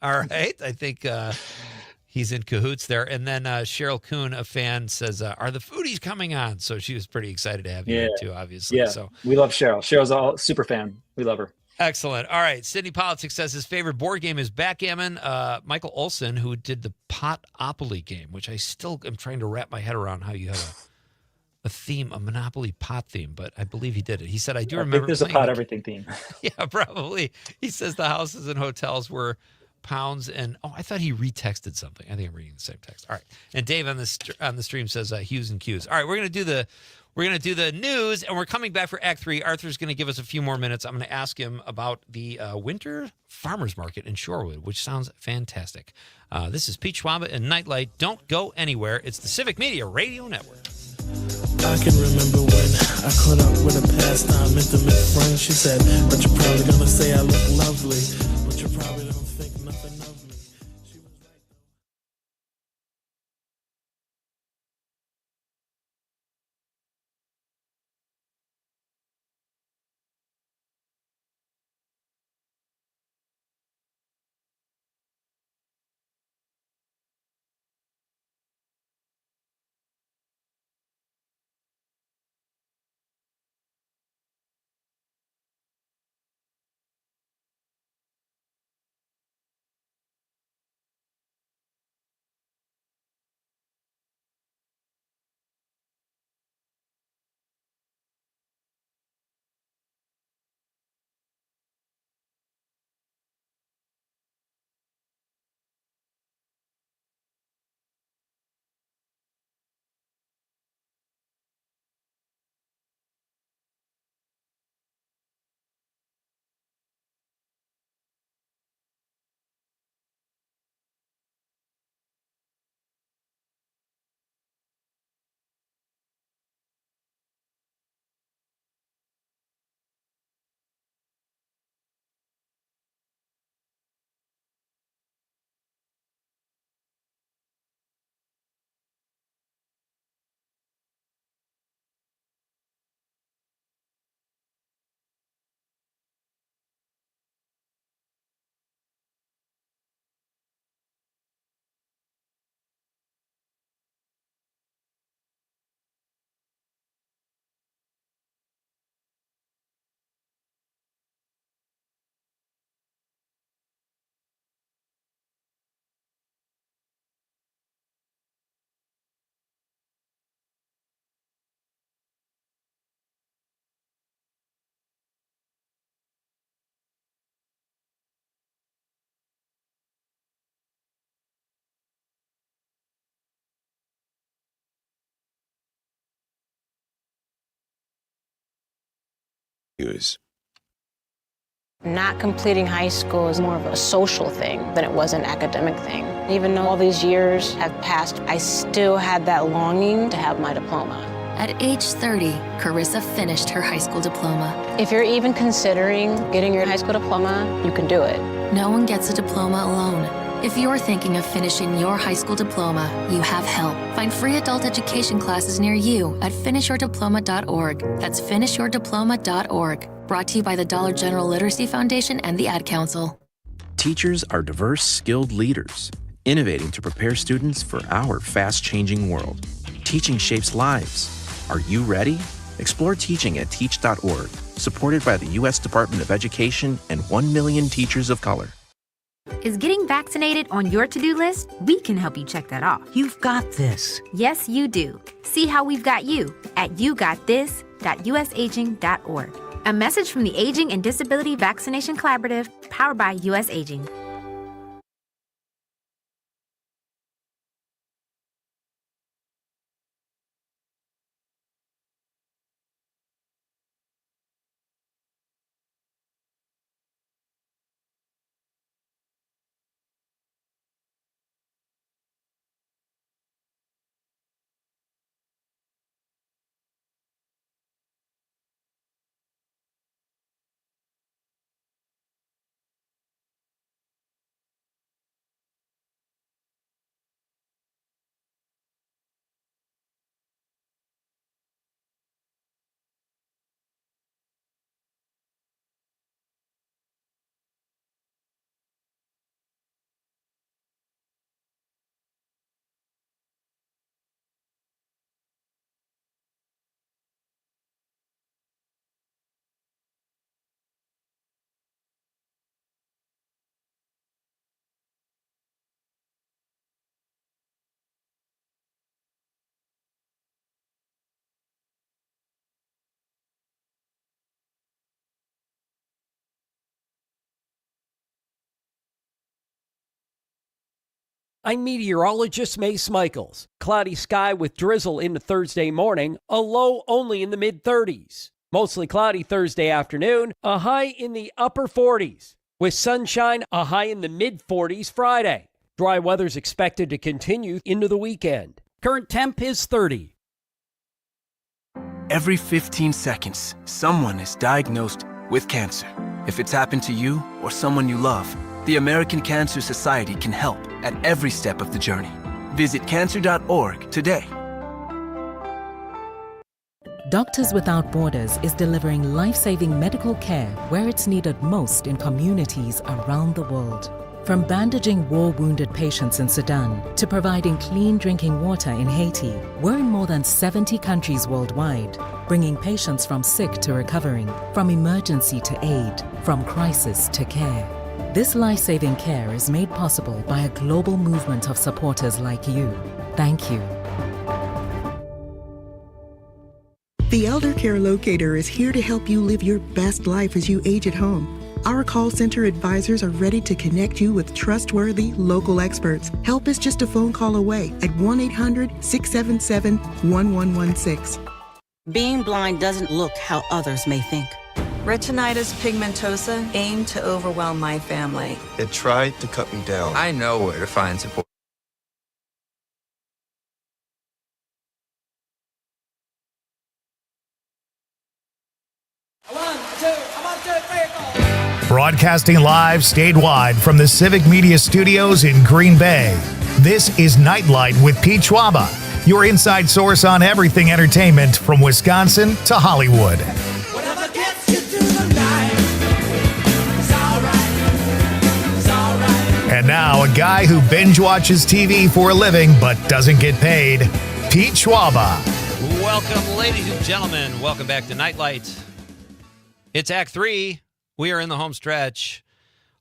All right. I think he's in cahoots there. And then Cheryl Kuhn, a fan, says, are the foodies coming on? So she was pretty excited to have you in too, obviously. Yeah, so we love Cheryl. Cheryl's a super fan. We love her. Excellent. All right. Sydney Politics says his favorite board game is backgammon. Michael Olson, who did the Pot-opoly game, which I still am trying to wrap my head around how you have a theme, a Monopoly pot theme, but I believe he did it. He said, I remember think there's a pot everything theme. Yeah, probably. He says the houses and hotels were pounds and, I thought he retexted something. I think I'm reading the same text. All right. And Dave on the stream says Hughes and Q's. All right, we're going to do the news, and we're coming back for Act 3. Arthur's going to give us a few more minutes. I'm going to ask him about the winter farmers market in Shorewood, which sounds fantastic. This is Pete Schwaba and Nite Lite. Don't go anywhere. It's the Civic Media Radio Network. I can remember when I caught up with a pastime intimate friend. She said, but you're probably going to say I look lovely, but you probably don't think nothing of me. She was right. News. Not completing high school is more of a social thing than it was an academic thing. Even though all these years have passed, I still had that longing to have my diploma. At age 30, Carissa finished her high school diploma. If you're even considering getting your high school diploma, you can do it. No one gets a diploma alone. If you're thinking of finishing your high school diploma, you have help. Find free adult education classes near you at finishyourdiploma.org. That's finishyourdiploma.org. Brought to you by the Dollar General Literacy Foundation and the Ad Council. Teachers are diverse, skilled leaders, innovating to prepare students for our fast-changing world. Teaching shapes lives. Are you ready? Explore teaching at teach.org, supported by the U.S. Department of Education and 1 million teachers of color. Is getting vaccinated on your to-do list? We can help you check that off. You've got this. Yes, you do. See how we've got you at yougotthis.usaging.org. A message from the Aging and Disability Vaccination Collaborative, powered by US Aging. I'm meteorologist Mace Michaels. Cloudy sky with drizzle into Thursday morning, a low only in the mid-30s. Mostly cloudy Thursday afternoon, a high in the upper 40s. With sunshine, a high in the mid-40s Friday. Dry weather's expected to continue into the weekend. Current temp is 30. Every 15 seconds, someone is diagnosed with cancer. If it's happened to you or someone you love, the American Cancer Society can help at every step of the journey. Visit cancer.org today. Doctors Without Borders is delivering life-saving medical care where it's needed most in communities around the world. From bandaging war-wounded patients in Sudan to providing clean drinking water in Haiti, we're in more than 70 countries worldwide, bringing patients from sick to recovering, from emergency to aid, from crisis to care. This life-saving care is made possible by a global movement of supporters like you. Thank you. The Elder Care Locator is here to help you live your best life as you age at home. Our call center advisors are ready to connect you with trustworthy local experts. Help is just a phone call away at 1-800-677-1116. Being blind doesn't look how others may think. Retinitis pigmentosa aimed to overwhelm my family. It tried to cut me down. I know where to find support. Broadcasting live statewide from the Civic Media Studios in Green Bay. This is Nite Lite with Pete Schwaba, your inside source on everything entertainment from Wisconsin to Hollywood. And now, a guy who binge watches TV for a living but doesn't get paid, Pete Schwaba. Welcome, ladies and gentlemen. Welcome back to Nite Lite. It's Act 3. We are in the home stretch,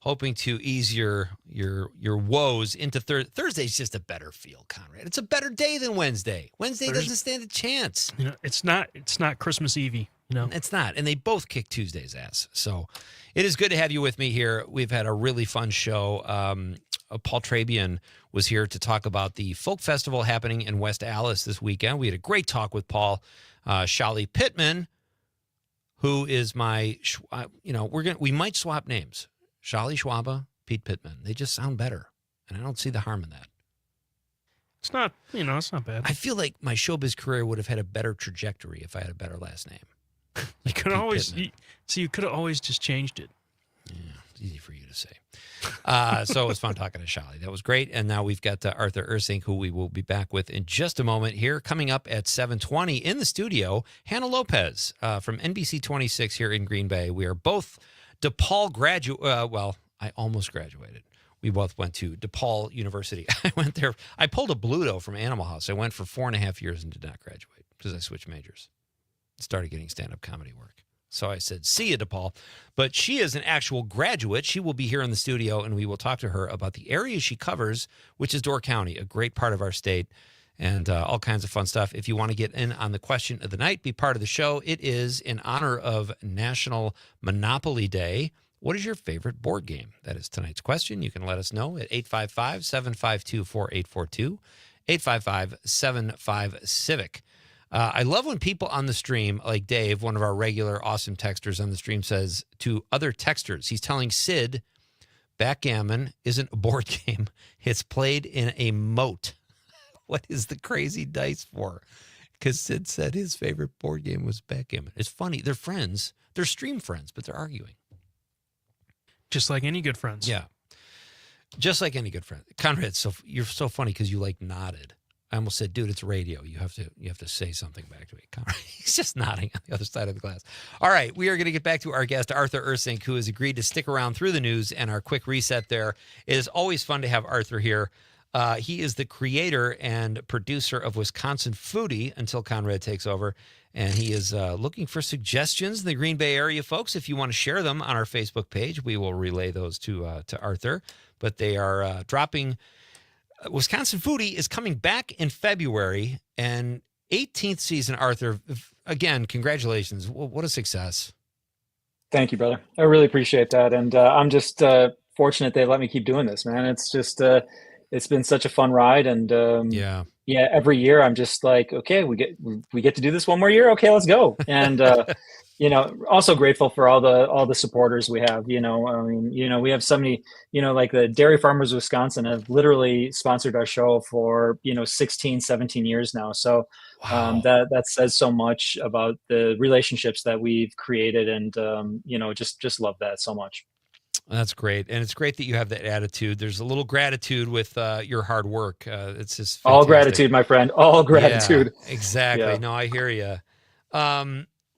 hoping to ease your woes into Thursday's just a better feel, Conrad. It's a better day than Wednesday. Wednesday doesn't stand a chance. You know, it's not Christmas Eve. You know, it's not, and they both kick Tuesday's ass. So, it is good to have you with me here. We've had a really fun show. Paul Trabian was here to talk about the folk festival happening in West Allis this weekend. We had a great talk with Paul. Shali Pittman, who is my, we might swap names. Shali Schwaba, Pete Pittman. They just sound better, and I don't see the harm in that. It's not, it's not bad. I feel like my showbiz career would have had a better trajectory if I had a better last name. You could always, you could have always just changed it. Yeah, it's easy for you to say. So it was fun talking to Shali. That was great. And now we've got Arthur Ursink, who we will be back with in just a moment here. Coming up at 7:20 in the studio, Hannah Lopez from NBC 26 here in Green Bay. We are both DePaul graduate. Well, I almost graduated. We both went to DePaul University. I went there. I pulled a Bluto from Animal House. I went for 4.5 years and did not graduate because I switched majors. Started getting stand-up comedy work. So I said, see you, DePaul. But she is an actual graduate. She will be here in the studio, and we will talk to her about the area she covers, which is Door County, a great part of our state, and all kinds of fun stuff. If you want to get in on the question of the night, be part of the show. It is in honor of National Monopoly Day. What is your favorite board game? That is tonight's question. You can let us know at 855-752-4842, 855-75-CIVIC. I love when people on the stream, like Dave, one of our regular awesome texters on the stream, says to other texters, he's telling Sid, backgammon isn't a board game. It's played in a moat. What is the crazy dice for? Because Sid said his favorite board game was backgammon. It's funny. They're friends. They're stream friends, but they're arguing. Just like any good friends. Yeah. Just like any good friend. Conrad, you're so funny because you nodded. I almost said, dude, it's radio. You have to say something back to me. Conrad, he's just nodding on the other side of the glass. All right, we are going to get back to our guest, Arthur Ursink, who has agreed to stick around through the news and our quick reset there. It is always fun to have Arthur here. He is the creator and producer of Wisconsin Foodie until Conrad takes over. And he is looking for suggestions in the Green Bay area, folks. If you want to share them on our Facebook page, we will relay those to Arthur. But they are dropping. Wisconsin Foodie is coming back in February, and 18th season, Arthur. Again, congratulations. What a success. Thank you, brother. I really appreciate that. And I'm just fortunate they let me keep doing this, man. It's just, it's been such a fun ride. And every year I'm just like, okay, we get to do this one more year. Okay, let's go. And, also grateful for all the supporters we have. We have so many, like the Dairy Farmers of Wisconsin have literally sponsored our show for 16, 17 years now. So that says so much about the relationships that we've created, and just love that so much. That's great. And it's great that you have that attitude. There's a little gratitude with your hard work. It's just fantastic. All gratitude, my friend. All gratitude. Yeah, exactly. Yeah. No, I hear you.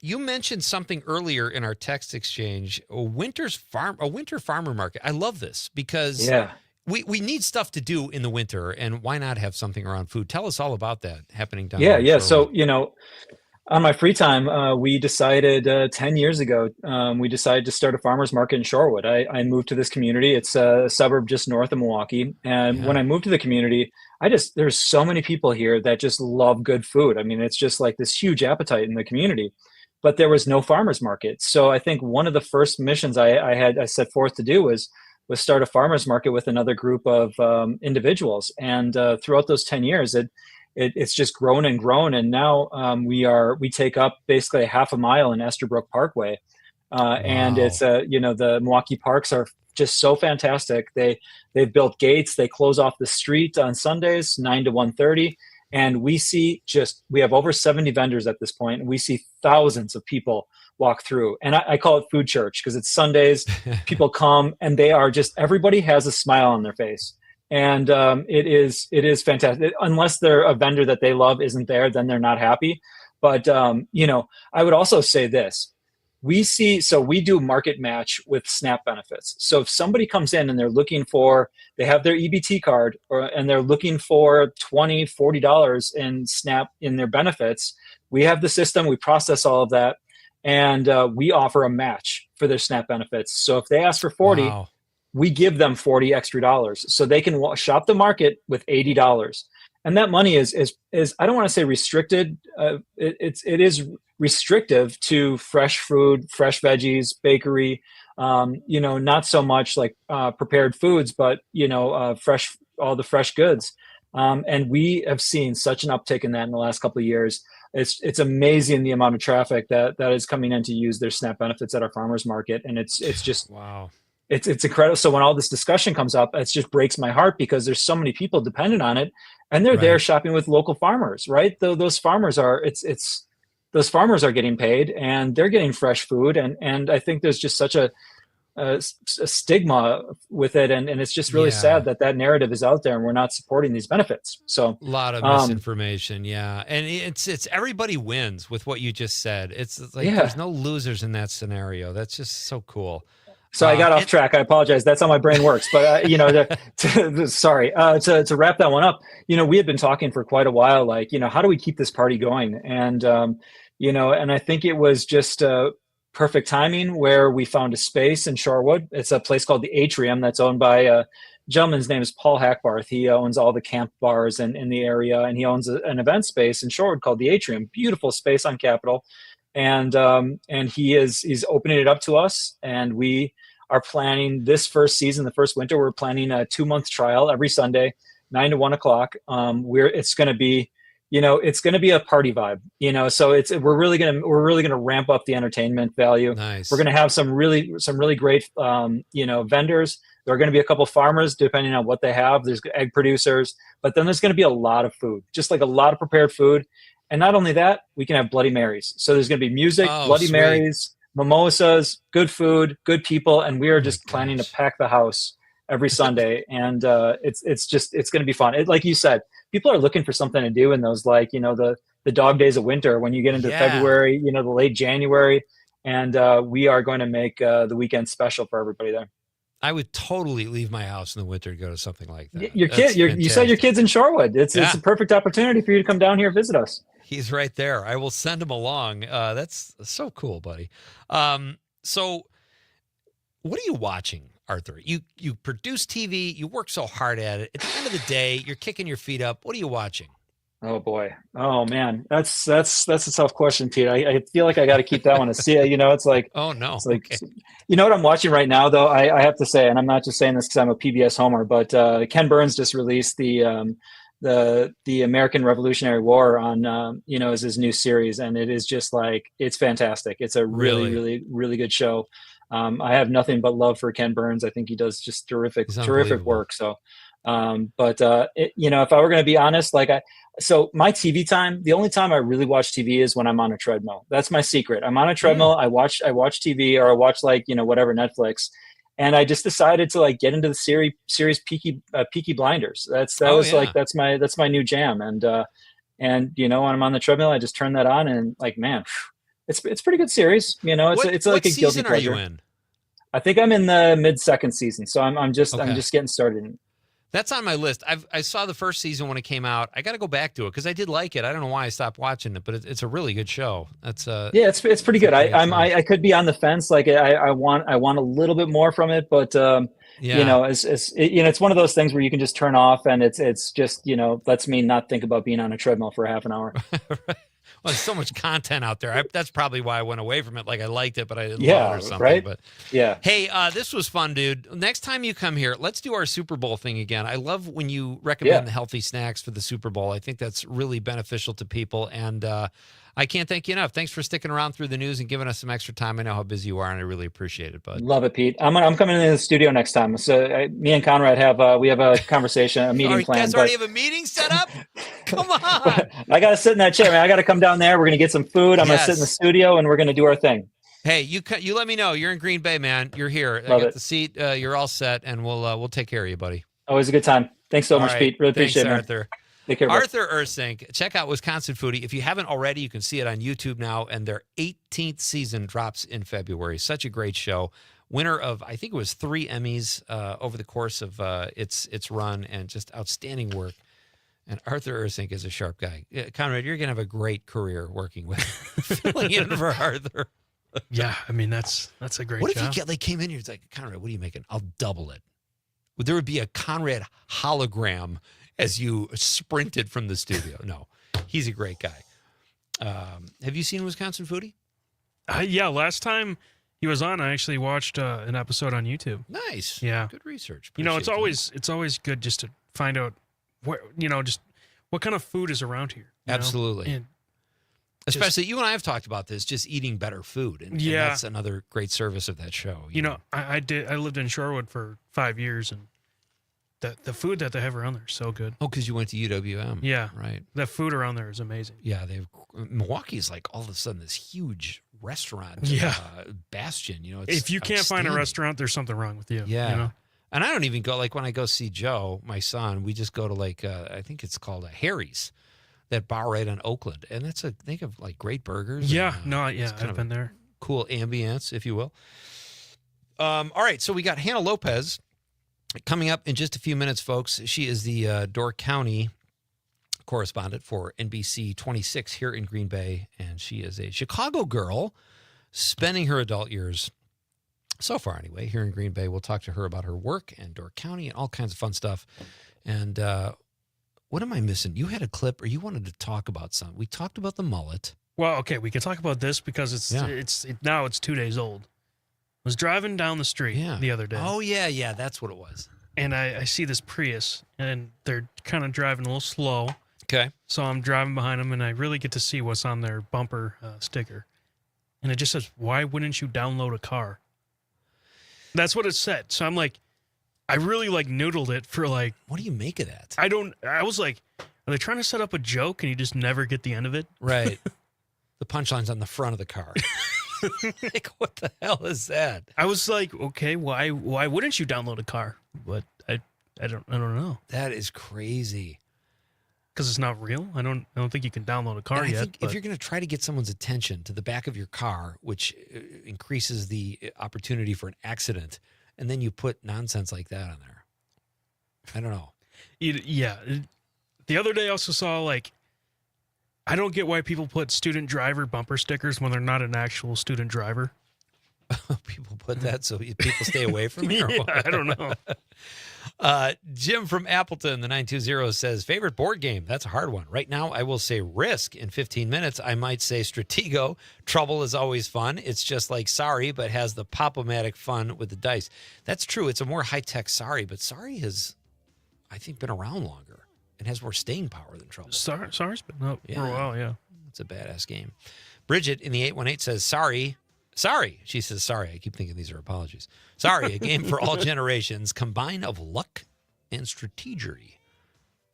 You mentioned something earlier in our text exchange, a winter farmer market. I love this because we need stuff to do in the winter, and why not have something around food? Tell us all about that happening down there. Yeah. So, on my free time, we decided 10 years ago, we decided to start a farmer's market in Shorewood. I moved to this community. It's a suburb just north of Milwaukee. And when I moved to the community, there's so many people here that just love good food. I mean, it's just like this huge appetite in the community, but there was no farmer's market. So I think one of the first missions I set forth to do was start a farmer's market with another group of individuals. And throughout those 10 years, it's just grown and grown, and now we take up basically a half a mile in Esterbrook Parkway, and it's the Milwaukee parks are just so fantastic. They've built gates. They close off the street on Sundays 9 to 1:30, and we have over 70 vendors at this point, and we see thousands of people walk through. And I call it food church because it's Sundays. People come, and they are just, everybody has a smile on their face. And it is fantastic. Unless they're a vendor that they love isn't there, then they're not happy. But I would also say this: we do market match with SNAP benefits. So if somebody comes in and they have their EBT card, and they're looking for $20, $40 in SNAP in their benefits, we have the system. We process all of that, and we offer a match for their SNAP benefits. So if they ask for 40. Wow. We give them $40 extra so they can shop the market with $80. And that money is I don't want to say restricted. It is restrictive to fresh food, fresh veggies, bakery, not so much like prepared foods, but, all the fresh goods. And we have seen such an uptick in that in the last couple of years. It's amazing the amount of traffic that is coming in to use their SNAP benefits at our farmers market. And it's just, wow. It's incredible. So when all this discussion comes up, it just breaks my heart because there's so many people dependent on it, and they're there shopping with local farmers, right? Those farmers are those farmers are getting paid, and they're getting fresh food, and I think there's just such a stigma with it, and it's just really sad that narrative is out there, and we're not supporting these benefits. So a lot of misinformation, and it's everybody wins with what you just said. It's like there's no losers in that scenario. That's just so cool. So I got off track. I apologize. That's how my brain works. But, sorry. To wrap that one up, we had been talking for quite a while, like, how do we keep this party going? And, and I think it was just perfect timing where we found a space in Shorewood. It's a place called the Atrium that's owned by a gentleman's name is Paul Hackbarth. He owns all the camp bars in the area, and he owns an event space in Shorewood called the Atrium. Beautiful space on Capitol, and he's opening it up to us, and we are planning this first season, the first winter. We're planning a 2-month trial every Sunday, 9 to 1 o'clock. It's going to be, it's going to be a party vibe, so we're really going to ramp up the entertainment value. Nice. We're going to have some really great, vendors. There are going to be a couple farmers, depending on what they have. There's egg producers, but then there's going to be a lot of food, just like a lot of prepared food. And not only that, we can have Bloody Marys. So there's going to be music, Bloody sweet. Marys, mimosas, good food, good people. And we are just planning to pack the house every Sunday. And it's going to be fun. Like you said, people are looking for something to do in those, the dog days of winter when you get into February, the late January. And we are going to make the weekend special for everybody there. I would totally leave my house in the winter to go to something like that. You said your kid's in Shorewood. It's a perfect opportunity for you to come down here and visit us. He's right there. I will send him along. That's so cool, buddy. So what are you watching, Arthur? You produce TV. You work so hard at it. At the end of the day, you're kicking your feet up. What are you watching? Oh boy. Oh man. That's a tough question, Pete. I feel like I got to keep that one a secret. It's like, oh no. It's like, you know what I'm watching right now though? I have to say, and I'm not just saying this because I'm a PBS homer, but Ken Burns just released the American Revolutionary War on, as his new series. And it is just like, it's fantastic. It's a really, really, really good show. I have nothing but love for Ken Burns. I think he does just terrific work. So, if I were going to be honest, so my TV time, the only time I really watch TV is when I'm on a treadmill. That's my secret. I'm on a treadmill. I watch TV, or I watch whatever, Netflix. And I just decided to get into the series Peaky Blinders. That's my new jam. And when I'm on the treadmill, I just turn that on and man, it's pretty good series. It's like a guilty pleasure. What season are you in? I think I'm in the mid-second season. So I'm just getting started. That's on my list. I saw the first season when it came out. I got to go back to it because I did like it. I don't know why I stopped watching it, but it's a really good show. That's it's pretty good. I could be on the fence. I want a little bit more from it, but it's one of those things where you can just turn off and it's just lets me not think about being on a treadmill for half an hour. Right. Well, there's so much content out there. That's probably why I went away from it. I liked it, but I didn't love it or something. Right? But yeah. Hey, this was fun, dude. Next time you come here, let's do our Super Bowl thing again. I love when you recommend the healthy snacks for the Super Bowl. I think that's really beneficial to people, and I can't thank you enough. Thanks for sticking around through the news and giving us some extra time. I know how busy you are, and I really appreciate it, bud. Love it, Pete. I'm coming into the studio next time. So me and Conrad have a conversation, a meeting planned. You guys already have a meeting set up? Come on. I got to sit in that chair, man. I got to come down there. We're going to get some food. I'm going to sit in the studio, and we're going to do our thing. Hey, you let me know. You're in Green Bay, man. You're here. Love I got it. the seat. You're all set, and we'll take care of you, buddy. Always a good time. Thanks so much, right. Pete. Really appreciate it, man. Arthur. Take care, Arthur Ursink. Check out Wisconsin Foodie. If you haven't already, you can see it on YouTube now, and their 18th season drops in February. Such a great show. Winner of, I think it was 3 Emmys over the course of its run, and just outstanding work. And Arthur Ursink is a sharp guy. Conrad, you're going to have a great career working with filling in for Arthur. Yeah, I mean, that's a great job. What if he came in here and was like, Conrad, what are you making? I'll double it. There would be a Conrad hologram as you sprinted from the studio. No, he's a great guy. Have you seen Wisconsin Foodie? Yeah, last time he was on, I actually watched an episode on YouTube. Nice. Yeah. Good research. It's always good just to find out where, just what kind of food is around here. Absolutely. And especially you and I have talked about this, just eating better food. And that's another great service of that show. I lived in Shorewood for 5 years, and the food that they have around there is so good. Oh, because you went to UWM. Yeah. Right. The food around there is amazing. Yeah. Milwaukee is all of a sudden this huge restaurant bastion. If you can't find a restaurant, there's something wrong with you. Yeah. And I don't even go, when I go see Joe, my son, we just go to I think it's called a Harry's, that bar right on Oakland. And think of great burgers. Yeah. And, I've been there. Cool ambience, if you will. All right. So we got Hannah Lopez coming up in just a few minutes, folks. She is the Door County correspondent for NBC 26 here in Green Bay. And she is a Chicago girl. spending her adult years, so far anyway, here in Green Bay. We'll talk to her about her work and Door County and all kinds of fun stuff. And what am I missing? You had a clip, or you wanted to talk about something. We talked about the mullet. Well, okay, we can talk about this because now it's 2 days old. I was driving down the street the other day. Oh, yeah, that's what it was. And I see this Prius, and they're kind of driving a little slow. Okay. So I'm driving behind them, and I really get to see what's on their bumper sticker. And it just says, "Why wouldn't you download a car?" That's what it said. So I'm like, I really noodled it for What do you make of that? I was like, are they trying to set up a joke and you just never get the end of it? Right. The punchline's on the front of the car. What the hell is that? I was like, okay, why wouldn't you download a car? But I don't know. That is crazy. Because it's not real. I don't think you can download a car I yet. think if you're going to try to get someone's attention to the back of your car, which increases the opportunity for an accident, and then you put nonsense like that on there, I don't know. The other day I also saw I don't get why people put student driver bumper stickers when they're not an actual student driver. People put that so people stay away from me? I don't know. Jim from Appleton, the 920, says, favorite board game? That's a hard one. Right now, I will say Risk. In 15 minutes, I might say Stratego. Trouble is always fun. It's just like Sorry, but has the pop-o-matic fun with the dice. That's true. It's a more high-tech Sorry, but Sorry has, I think, been around longer and has more staying power than Trouble. Sorry's been up for a while, yeah. It's a badass game. Bridget in the 818 says, Sorry. She says, sorry. I keep thinking these are apologies. Sorry, a game for all generations. Combine of luck and strategery.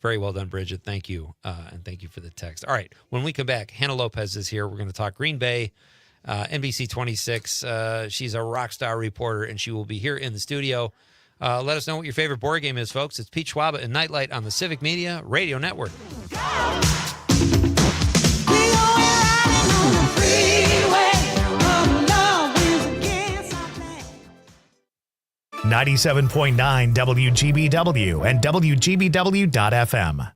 Very well done, Bridget. Thank you. And thank you for the text. All right. When we come back, Hannah Lopez is here. We're going to talk Green Bay, NBC 26. She's a rock star reporter, and she will be here in the studio. Let us know what your favorite board game is, folks. It's Pete Schwaba and Nite Lite on the Civic Media Radio Network. 97.9 WGBW and WGBW.FM.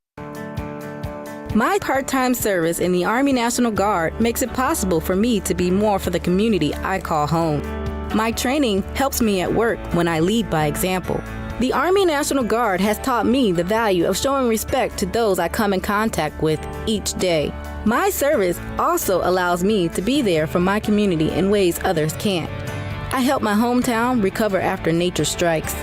My part-time service in the Army National Guard makes it possible for me to be more for the community I call home. My training helps me at work when I lead by example. The Army National Guard has taught me the value of showing respect to those I come in contact with each day. My service also allows me to be there for my community in ways others can't. I help my hometown recover after nature strikes.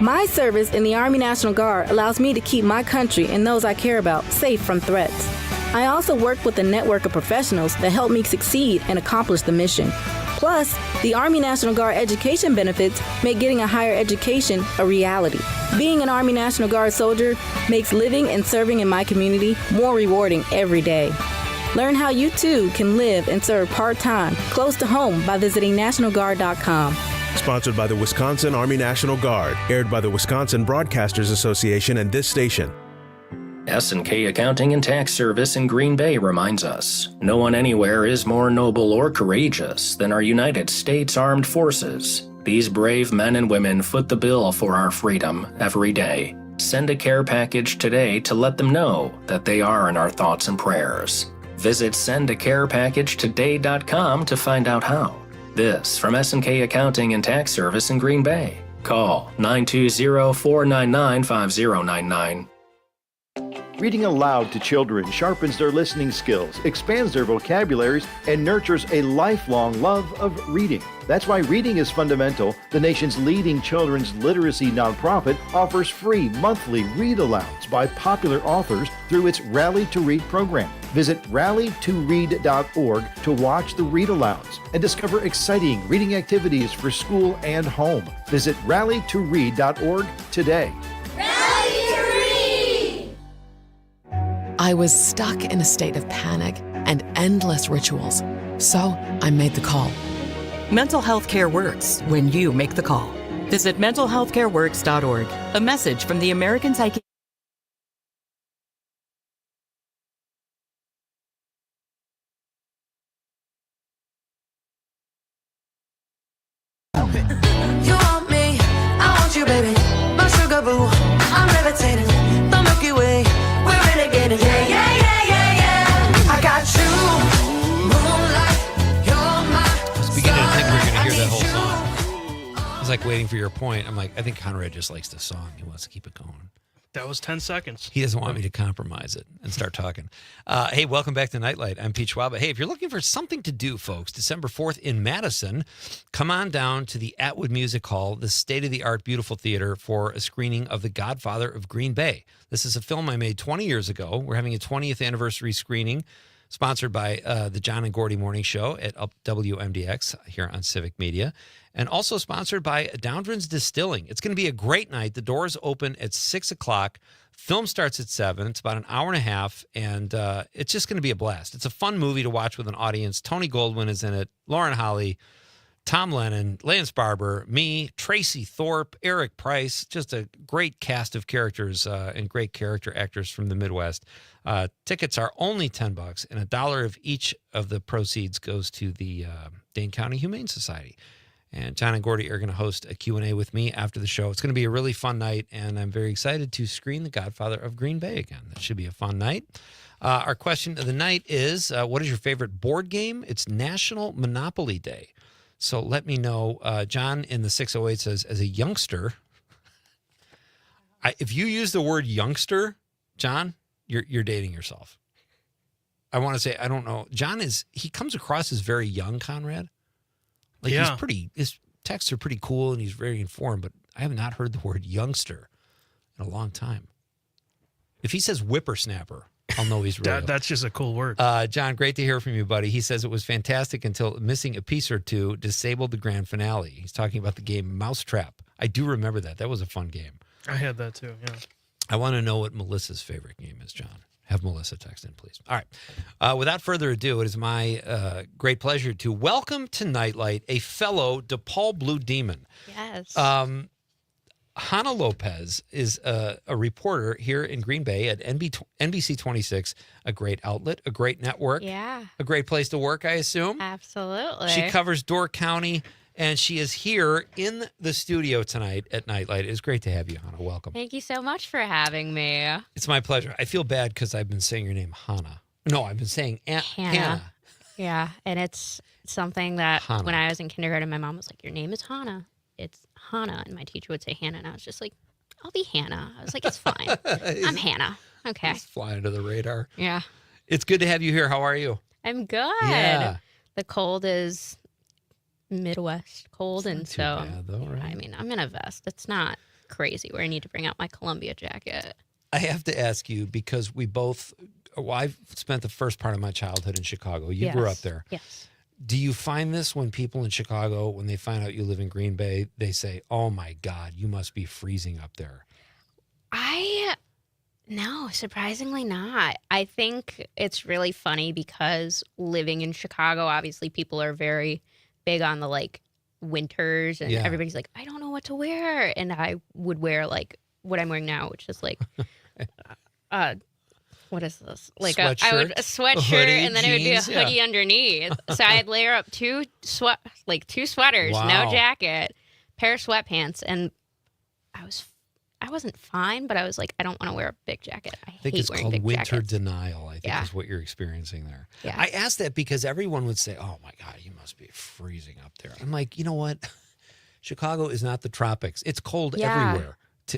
My service in the Army National Guard allows me to keep my country and those I care about safe from threats. I also work with a network of professionals that help me succeed and accomplish the mission. Plus, the Army National Guard education benefits make getting a higher education a reality. Being an Army National Guard soldier makes living and serving in my community more rewarding every day. Learn how you too can live and serve part-time close to home by visiting NationalGuard.com. Sponsored by the Wisconsin Army National Guard, aired by the Wisconsin Broadcasters Association and this station. S&K Accounting and Tax Service in Green Bay reminds us, no one anywhere is more noble or courageous than our United States Armed Forces. These brave men and women foot the bill for our freedom every day. Send a care package today to let them know that they are in our thoughts and prayers. Visit sendacarepacagetoday.com to find out how. This from S&K Accounting and Tax Service in Green Bay. Call 920-499-5099. Reading aloud to children sharpens their listening skills, expands their vocabularies, and nurtures a lifelong love of reading. That's why Reading is Fundamental, the nation's leading children's literacy nonprofit, offers free monthly read-alouds by popular authors through its Rally to Read program. Visit rallytoread.org to watch the read-alouds and discover exciting reading activities for school and home. Visit rallytoread.org today. I was stuck in a state of panic and endless rituals. So I made the call. Mental health care works when you make the call. Visit mentalhealthcareworks.org. A message from the American Psychiatric. You want me, I want you, baby. My sugar boo, I'm levitating. The Milky Way, we're renegading. Yeah, yeah, yeah, yeah, yeah. I got you, moonlight, you're my was like waiting for your point. I'm like, I think Conrad just likes the song. He wants to keep it going. That was 10 seconds. He doesn't want me to compromise it and start talking. Hey, welcome back to Nite Lite. I'm Pete Schwaba. Hey, if you're looking for something to do, folks, December 4th in Madison, come on down to the Atwood Music Hall, the state-of-the-art beautiful theater, for a screening of The Godfather of Green Bay. This is a film I made 20 years ago. We're having a 20th anniversary screening sponsored by the John and Gordy Morning Show at WMDX here on Civic Media, and also sponsored by Downdren's Distilling. It's going to be a great night. The doors open at 6 o'clock. Film starts at 7. It's about an hour and a half, and it's just going to be a blast. It's a fun movie to watch with an audience. Tony Goldwyn is in it, Lauren Holly, Tom Lennon, Lance Barber, me, Tracy Thorpe, Eric Price, just a great cast of characters and great character actors from the Midwest. Tickets are only $10, and $1 of each of the proceeds goes to the Dane County Humane Society. And John and Gordy are going to host a Q&A with me after the show. It's going to be a really fun night, and I'm very excited to screen The Godfather of Green Bay again. That should be a fun night. Our question of the night is, what is your favorite board game? It's National Monopoly Day. So let me know. John in the 608 says, as a youngster, if you use the word youngster, John, you're dating yourself. I want to say, I don't know. John he comes across as very young, Conrad. Like his texts are pretty cool and he's very informed, but I have not heard the word youngster in a long time. If he says whippersnapper, I'll know he's real. That's just a cool word. John, great to hear from you, buddy. He says it was fantastic until missing a piece or two disabled the grand finale. He's talking about the game Mousetrap. I do remember that. That was a fun game. I had that too, yeah. I want to know what Melissa's favorite game is, John. Have Melissa text in, please. All right. Without further ado, it is my great pleasure to welcome to Nite Lite a fellow DePaul Blue Demon. Yes. Hannah Lopez is a reporter here in Green Bay at NBC 26, a great outlet, a great network. Yeah. A great place to work, I assume. Absolutely. She covers Door County, and she is here in the studio tonight at Nite Lite. It's great to have you, Hannah. Welcome. Thank you so much for having me. It's my pleasure. I feel bad because I've been saying your name, Hannah. No, I've been saying Hannah. Yeah, and it's something that Hannah. When I was in kindergarten, my mom was like, your name is Hannah. It's Hannah. And my teacher would say Hannah, and I was just like, I'll be Hannah. I was like, it's fine. I'm Hannah. Okay. It's flying under the radar. Yeah. It's good to have you here. How are you? I'm good. Yeah. The cold is Midwest cold, and too bad, though, right? I mean, I'm in a vest. It's not crazy where I need to bring out my Columbia jacket. I have to ask you because I've spent the first part of my childhood in Chicago. You grew up there. Yes. Do you find this when people in Chicago, when they find out you live in Green Bay, they say, oh my God, you must be freezing up there? No, surprisingly not. I think it's really funny because living in Chicago, obviously people are very big on the winters, and everybody's like, I don't know what to wear. And I would wear what I'm wearing now, which is what is this? A sweatshirt, hoodie, and then it would be a hoodie underneath. So I'd layer up two sweaters, no jacket, pair of sweatpants, and I wasn't fine, but I was like, I don't want to wear a big jacket. I think hate it's wearing called big winter jackets. denial, I think is what you're experiencing there. Yeah. I asked that because everyone would say, oh my God, you must be freezing up there. I'm like, you know what? Chicago is not the tropics. It's cold everywhere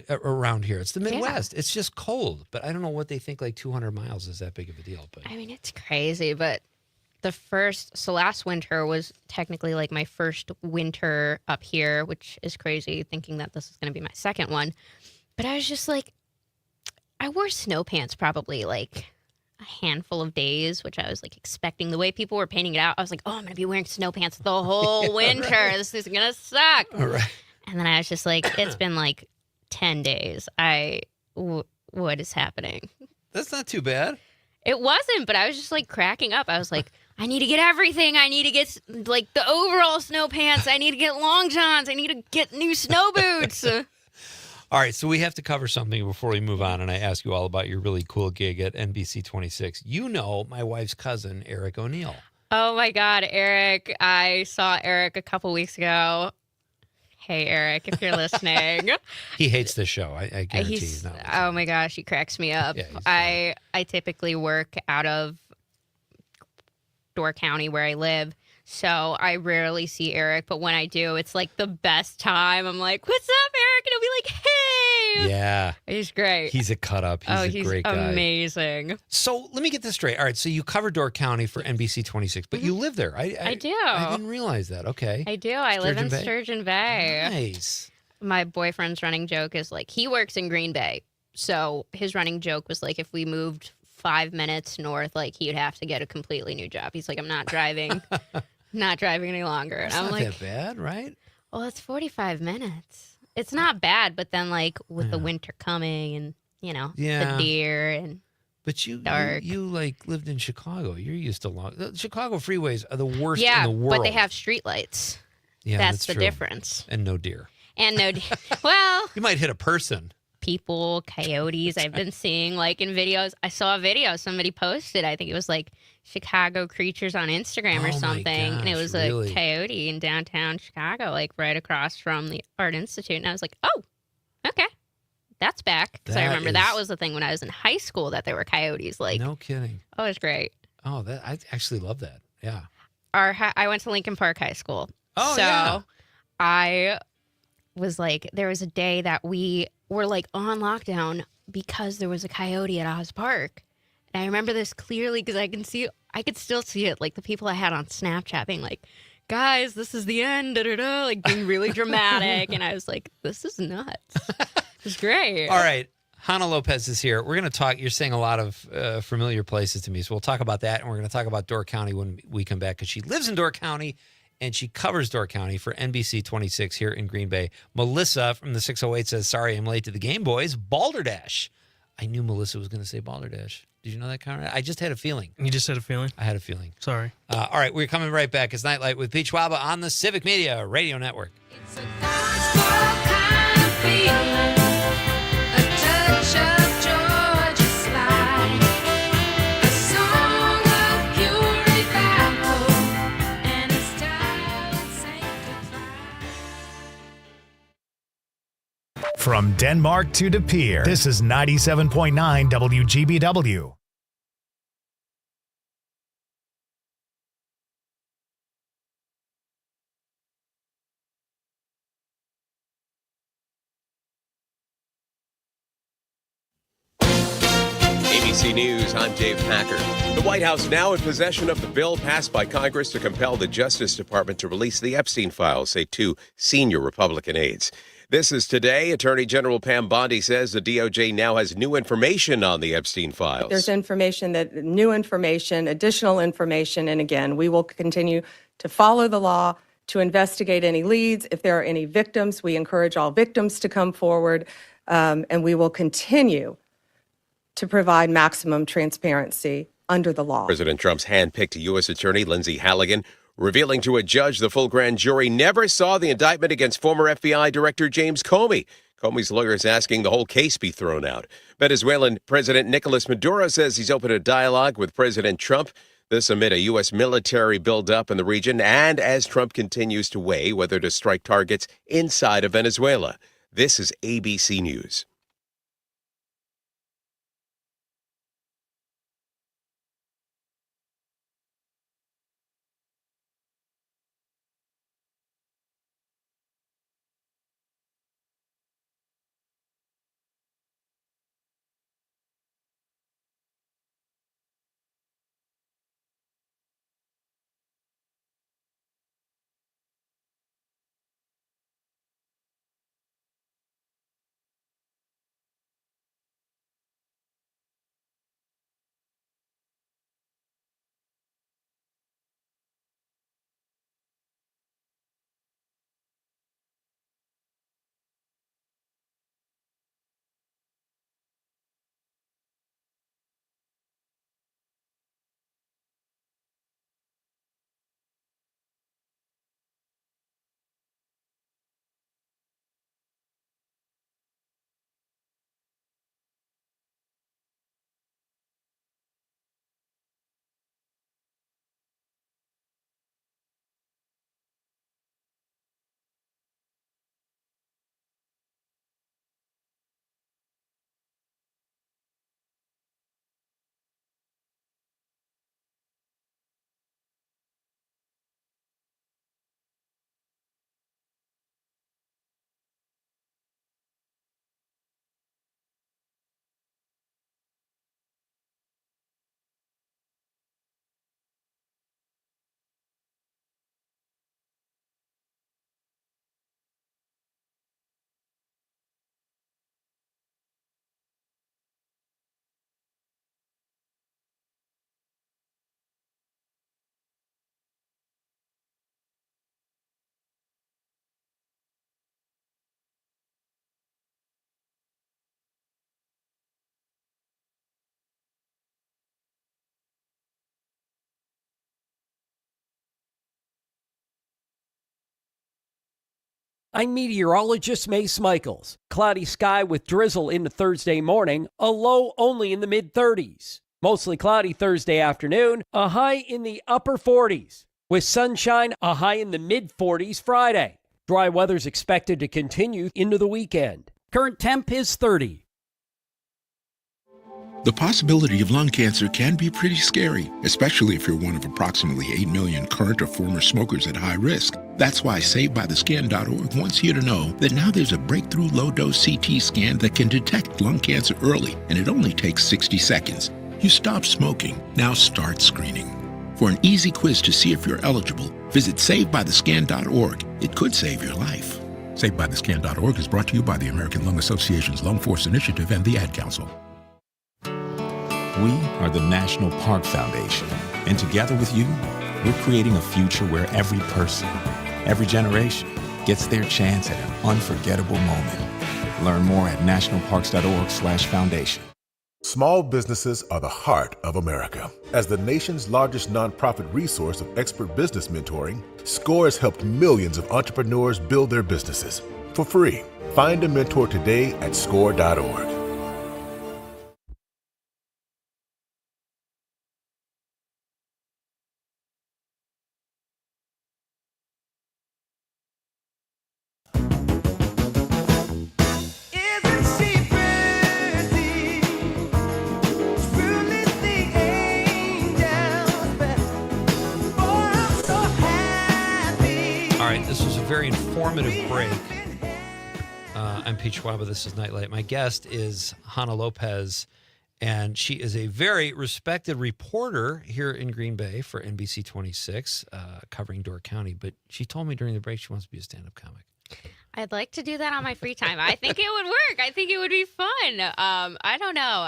around here. It's the Midwest. It's just cold. But I don't know what they think 200 miles is that big of a deal. But I mean, it's crazy, but last winter was technically my first winter up here, which is crazy thinking that this is going to be my second one. But I was just I wore snow pants probably a handful of days, which I was expecting. The way people were painting it out, I was like, oh, I'm going to be wearing snow pants the whole winter. Right. This is going to suck. All right. And then I was just it's been 10 days. What is happening? That's not too bad. It wasn't, but I was just cracking up. I was like, I need to get everything. I need to get the overall snow pants. I need to get long johns. I need to get new snow boots. All right, so we have to cover something before we move on, and I ask you all about your really cool gig at NBC 26. You know my wife's cousin, Eric O'Neill. Oh, my God, Eric. I saw Eric a couple weeks ago. Hey, Eric, if you're listening. He hates this show. I guarantee he's not. Oh, my gosh, he cracks me up. Yeah, I typically work out of Door County where I live. So I rarely see Eric, but when I do, it's like the best time. I'm like, "What's up, Eric?" And he'll be like, "Hey." Yeah. He's great. He's a cut up. He's a great guy. Amazing. So let me get this straight. All right. So you cover Door County for NBC 26, but you live there. I do. I didn't realize that. Okay. I do. I live in Sturgeon Bay? Sturgeon Bay. Nice. My boyfriend's running joke is like, he works in Green Bay. So his running joke was like, if we moved 5 minutes north, like he would have to get a completely new job. He's like, I'm not driving, not driving any longer. And It's I'm not like, that bad, right? well, it's 45 minutes. It's not bad, but then like with the winter coming and, you know, Yeah. the deer and But dark. you like lived in Chicago. You're used to the Chicago freeways are the worst yeah, in the world. but they have streetlights. Yeah, that's the true. difference. And no deer. And no, well, You might hit a person. people, coyotes. I've been seeing like in videos. I saw a video somebody posted. I think it was like Chicago creatures on Instagram Oh or my something. And it gosh, was really? a coyote in downtown Chicago, like right across from the Art Institute. And I was like, oh, okay. That's back. Because I That remember that is- was the thing when I was in high school that there were coyotes. Like, No kidding. oh, it was great. Oh, that I actually love that. Yeah. I went to Lincoln Park High School. Oh, so yeah. I was like, there was a day that we were like on lockdown because there was a coyote at Oz Park. And I remember this clearly because I could still see it. Like the people I had on Snapchat being like, guys, this is the end, da da da, like being really dramatic. And I was like, this is nuts. It's great. All right. Hannah Lopez is here. We're going to talk. You're saying a lot of familiar places to me. So we'll talk about that. And we're going to talk about Door County when we come back because she lives in Door County and she covers Door County for NBC 26 here in Green Bay. Melissa from the 608 says, sorry, I'm late to the game, boys. Balderdash. I knew Melissa was going to say Balderdash. Did you know that, Conrad? I just had a feeling. You just had a feeling? I had a feeling. Sorry. All right. We're coming right back. It's Nite Lite with Pete Schwaba on the Civic Media Radio Network. From Denmark to De Pere, this is 97.9 WGBW. ABC News, I'm Dave Packer. The White House now in possession of the bill passed by Congress to compel the Justice Department to release the Epstein files, say two senior Republican aides. This is today. Attorney General Pam Bondi says the DOJ now has new information on the Epstein files. There's new information, additional information, and again, we will continue to follow the law, to investigate any leads. If there are any victims, we encourage all victims to come forward, and we will continue to provide maximum transparency under the law. President Trump's hand-picked U.S. Attorney Lindsay Halligan revealing to a judge the full grand jury never saw the indictment against former FBI Director James Comey. Comey's lawyer is asking the whole case be thrown out. Venezuelan President Nicolas Maduro says he's open to dialogue with President Trump. This amid a U.S. military buildup in the region and as Trump continues to weigh whether to strike targets inside of Venezuela. This is ABC News. I'm meteorologist Mace Michaels. Cloudy sky with drizzle into Thursday morning, a low only in the mid-30s. Mostly cloudy Thursday afternoon, a high in the upper 40s. With sunshine, a high in the mid-40s Friday. Dry weather's expected to continue into the weekend. Current temp is 30. The possibility of lung cancer can be pretty scary, especially if you're one of approximately 8 million current or former smokers at high risk. That's why SaveByTheScan.org wants you to know that now there's a breakthrough low-dose CT scan that can detect lung cancer early, and it only takes 60 seconds. You stop smoking, now start screening. For an easy quiz to see if you're eligible, visit SaveByTheScan.org. It could save your life. SaveByTheScan.org is brought to you by the American Lung Association's Lung Force Initiative and the Ad Council. We are the National Park Foundation, and together with you, we're creating a future where every person, every generation, gets their chance at an unforgettable moment. Learn more at nationalparks.org/foundation. Small businesses are the heart of America. As the nation's largest nonprofit resource of expert business mentoring, SCORE has helped millions of entrepreneurs build their businesses. For free, find a mentor today at score.org. Very informative break. I'm Pete Schwaba. This is Nite Lite. My guest is Hannah Lopez, and she is a very respected reporter here in Green Bay for NBC 26, covering Door County. But she told me during the break she wants to be a stand-up comic. I'd like to do that on my free time. I think it would work. I think it would be fun. I don't know.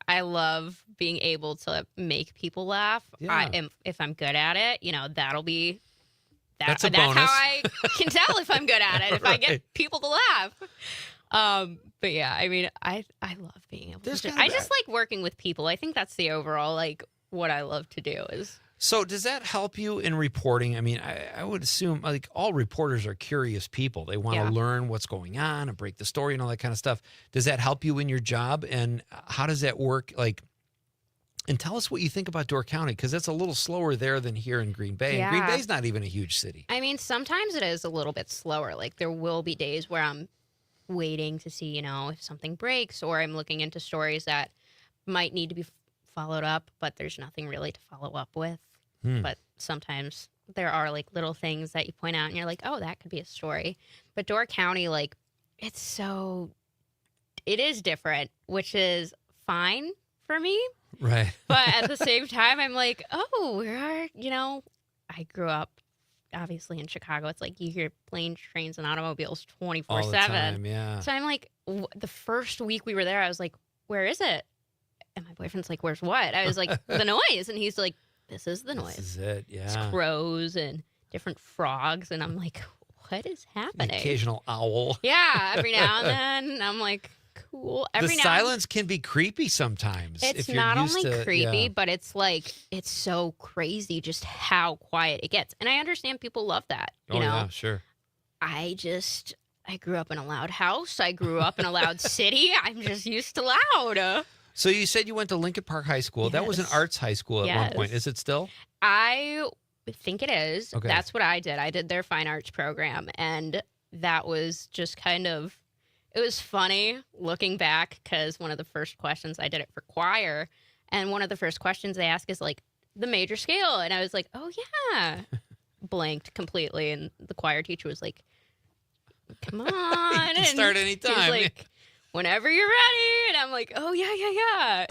I love being able to make people laugh. Yeah. If I'm good at it, that'll be... That's a that's bonus. how I can tell if I'm good at it, if I get people to laugh. But yeah, I mean, I love being able to. I just like working with people. I think that's the overall, what I love to do is. So does that help you in reporting? I mean, I would assume all reporters are curious people. They want to learn what's going on and break the story and all that kind of stuff. Does that help you in your job? And how does that work? And tell us what you think about Door County, because it's a little slower there than here in Green Bay. Yeah. And Green Bay's not even a huge city. I mean, sometimes it is a little bit slower. There will be days where I'm waiting to see, if something breaks, or I'm looking into stories that might need to be followed up, but there's nothing really to follow up with. But sometimes there are little things that you point out and you're like, oh, that could be a story. But Door County, it is different, which is fine for me. Right. But at the same time, I'm like, oh, we are, I grew up obviously in Chicago. It's you hear planes, trains, and automobiles 24/7. All the time, yeah. So I'm the first week we were there, I was like, where is it? And my boyfriend's like, where's what? I was like, the noise. And he's like, this is the noise. This is it, yeah. It's crows and different frogs. And I'm like, what is happening? The occasional owl. Yeah, every now and then. I'm like, cool. The silence can be creepy sometimes. It's if you're not used only to, creepy, but it's it's so crazy just how quiet it gets. And I understand people love that. You know? Yeah, sure. I grew up in a loud house. I grew up in a loud city. I'm just used to loud. So you said you went to Lincoln Park High School. That was an arts high school at one point. Is it still? I think it is. Okay. That's what I did. I did their fine arts program. And that was just it was funny looking back, because one of the first questions, I did it for choir, and one of the first questions they ask is the major scale. And I was like, oh, yeah. Blanked completely. And the choir teacher was like, come on. You can start anytime. He was like, whenever you're ready. And I'm like, oh, yeah.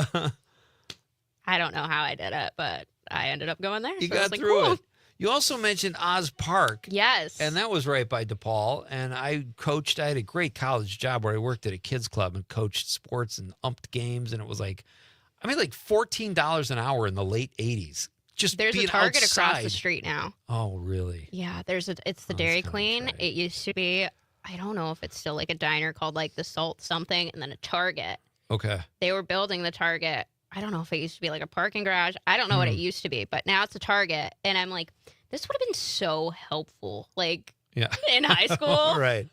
I don't know how I did it, but I ended up going there. You so I was got through cool. it. You also mentioned Oz Park. Yes. And that was right by DePaul. And I had a great college job where I worked at a kids club and coached sports and umped games. And it was $14 an hour in the late 80s. There's being a Target outside. across the street now. Oh, really? Yeah, it's the Dairy Queen. It used to be, I don't know if it's still a diner called the Salt something, and then a Target. Okay. They were building the Target. I don't know if it used to be a parking garage. I don't know what it used to be, but now it's a Target. And I'm like, this would have been so helpful. in high school. Right.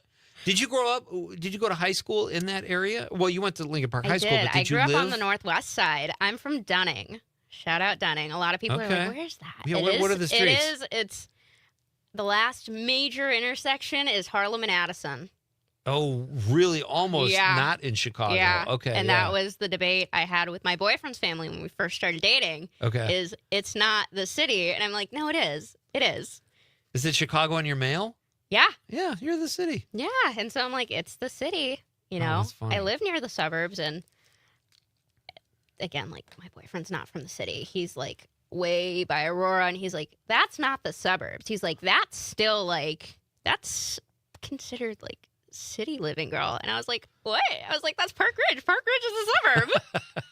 Did you grow up? Did you go to high school in that area? Well, you went to Lincoln Park High School, but did I you grew up live? on the northwest side. I'm from Dunning. Shout out Dunning. A lot of people are Okay. like, "Where's that?" Yeah, It what are is- the streets? It's the last major intersection is Harlem and Addison. Oh, really? Almost not in Chicago. Yeah. Okay. And yeah. that was the debate I had with my boyfriend's family when we first started dating. Okay. Is it's not the city. And I'm like, no, it is. It is. Is it Chicago in your mail? Yeah. Yeah, you're the city. Yeah. And so I'm like, it's the city. You Oh, know, that's funny. I live near the suburbs. And again, like my boyfriend's not from the city. He's like way by Aurora. And he's like, that's not the suburbs. He's like, that's still like, that's considered like city living, girl. And I was like, what? I was like, that's Park Ridge. Park Ridge is a suburb.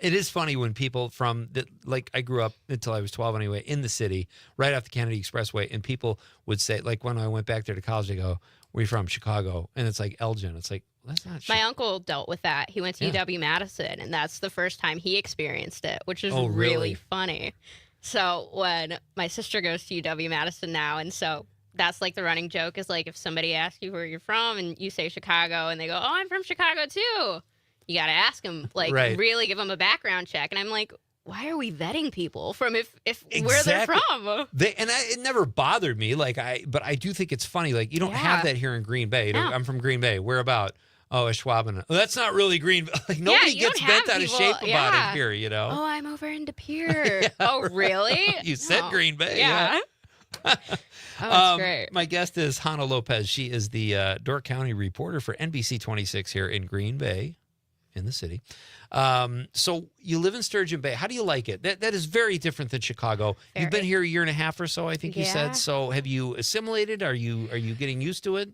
It is funny when people from the, like I grew up until I was 12 anyway in the city, right off the Kennedy Expressway, and people would say, like when I went back there to college, they go, "Where you from?" "Chicago," and it's like Elgin. It's like, well, that's not. My uncle dealt with that. He went to Yeah. UW-Madison, and that's the first time he experienced it, which is Oh, really? really funny. So when my sister goes to UW-Madison now, and so that's like the running joke is like if somebody asks you where you're from and you say Chicago, and they go, "Oh, I'm from Chicago too," you got to ask them, like Right. really give them a background check. And I'm like, why are we vetting people from if where they're Exactly. from? It never bothered me. But I do think it's funny. Like you don't have that here in Green Bay. You know, No. I'm from Green Bay. Where about? Oh, a Schwaba. Well, that's not really Green Bay. Like nobody you gets don't bent have out of people- shape about yeah. it here. You know. Oh, I'm over in De Pere. Oh, really? You said No. Green Bay. Yeah. Yeah. Oh, that's great. My guest is Hannah Lopez. She is the Door County reporter for NBC 26 here in Green Bay, in the city. So you live in Sturgeon Bay. How do you like it? That is very different than Chicago. You've been here a year and a half or so, I think you Yeah. said. So have you assimilated? Are you getting used to it?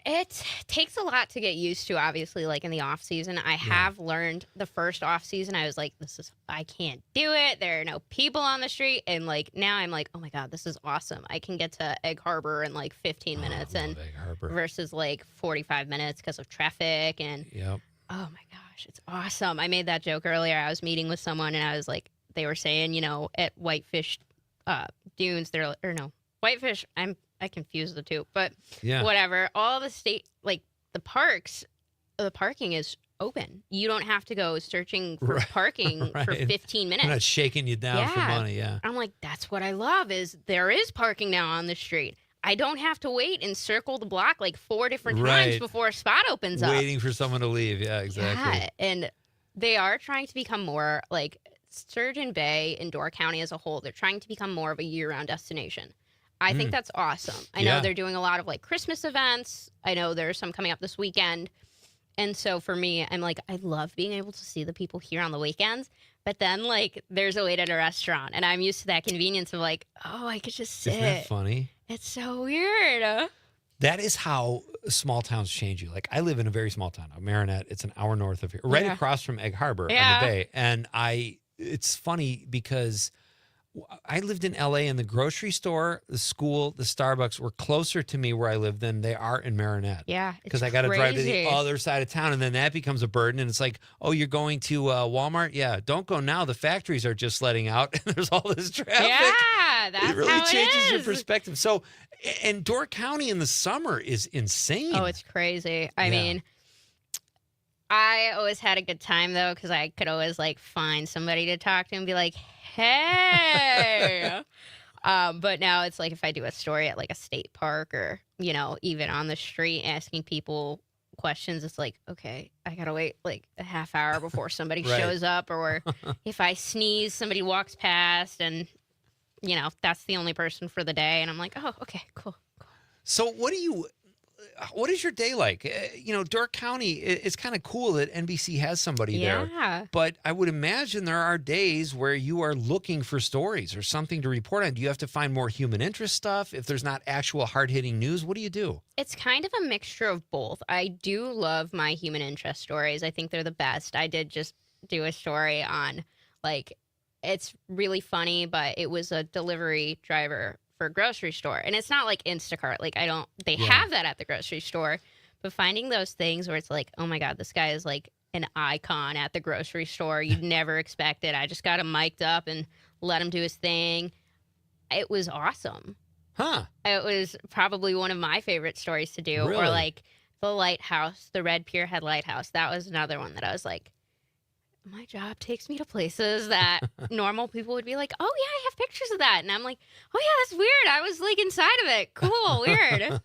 It takes a lot to get used to, obviously, like in the off season. I have learned the first off season, I was like, I can't do it. There are no people on the street. And like now I'm like, oh my God, this is awesome. I can get to Egg Harbor in like 15 minutes and Egg Harbor. versus like 45 minutes because of traffic. And Yep. oh my gosh, it's awesome. I made that joke earlier. I was meeting with someone and I was like, they were saying, you know, at Whitefish Dunes, Whitefish, I confuse the two, but Yeah. whatever. All the state, like the parks, the parking is open. You don't have to go searching for Right. parking for Right. 15 minutes. They're not shaking you down for money. Yeah. I'm like, that's what I love is there is parking now on the street. I don't have to wait and circle the block like 4 different times Right. before a spot opens up. Waiting for someone to leave. Yeah, exactly. Yeah, and they are trying to become more like Sturgeon Bay and Door County as a whole. They're trying to become more of a year-round destination. I think that's awesome. I know Yeah. they're doing a lot of like Christmas events. I know there's some coming up this weekend. And so for me, I'm like, I love being able to see the people here on the weekends. But then like there's a wait at a restaurant and I'm used to that convenience of like, oh, I could just sit. Isn't that funny? It's so weird. That is how small towns change you. Like I live in a very small town, Marinette. It's an hour north of here, right Yeah. across from Egg Harbor Yeah. on the bay. And it's funny because I lived in LA and the grocery store, the school, the Starbucks were closer to me where I live than they are in Marinette. Yeah. Because I got to drive to the crazy. other side of town, and then that becomes a burden. And it's like, oh, you're going to Walmart? Yeah, don't go now. The factories are just letting out, and there's all this traffic. Yeah, that's It really how changes it your is. perspective. So, and Door County in the summer is insane. Oh, it's crazy. I Yeah. mean, I always had a good time though, because I could always like find somebody to talk to and be like, hey. But now it's like if I do a story at like a state park or, you know, even on the street asking people questions, it's like, okay, I gotta wait like a half hour before somebody Right. shows up, or if I sneeze, somebody walks past and, you know, that's the only person for the day. And I'm like, oh, okay, cool. So what is your day like? You know, Door County, it's kind of cool that NBC has somebody there. Yeah. But I would imagine there are days where you are looking for stories or something to report on. Do you have to find more human interest stuff? If there's not actual hard-hitting news, what do you do? It's kind of a mixture of both. I do love my human interest stories. I think they're the best. I did just do a story on, like, it's really funny, but it was a delivery driver for a grocery store. And it's not like Instacart. Like, they have that at the grocery store. But finding those things where it's like, oh my God, this guy is like an icon at the grocery store. You'd never expect it. I just got him mic'd up and let him do his thing. It was awesome. Huh. It was probably one of my favorite stories to do. Really? Or like the lighthouse, the Red Pier Head Lighthouse. That was another one that I was like, my job takes me to places that normal people would be like, oh yeah, I have pictures of that. And I'm like, oh yeah, that's weird. I was like inside of it. Cool, weird.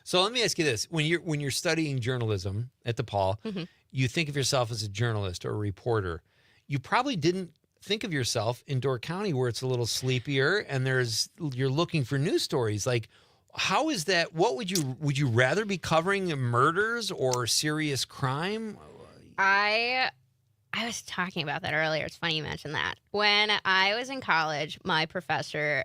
So let me ask you this. When you're studying journalism at DePaul, you think of yourself as a journalist or a reporter. You probably didn't think of yourself in Door County where it's a little sleepier and you're looking for news stories. Like, how is that? What would you rather be covering murders or serious crime? I was talking about that earlier. It's funny you mentioned that. When I was in college, my professor,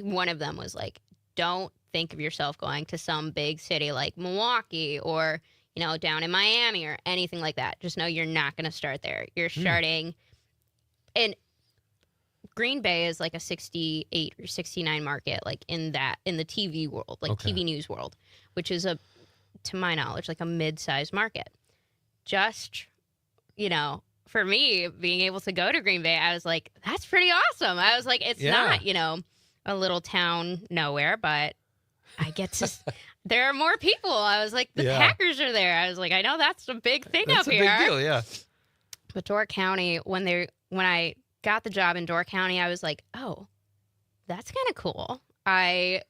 one of them was like, don't think of yourself going to some big city like Milwaukee or, down in Miami or anything like that. Just know you're not going to start there. You're starting in Green Bay is like a 68 or 69 market, like in the TV world, like TV news world, which is to my knowledge, like a mid-sized market. Just, for me, being able to go to Green Bay, I was like, that's pretty awesome. I was like, it's not, a little town nowhere, but I get to, there are more people. I was like, the Packers are there. I was like, I know that's a big thing That's up a here. big deal, yeah. But Door County, when I got the job in Door County, I was like, oh, that's kind of cool. When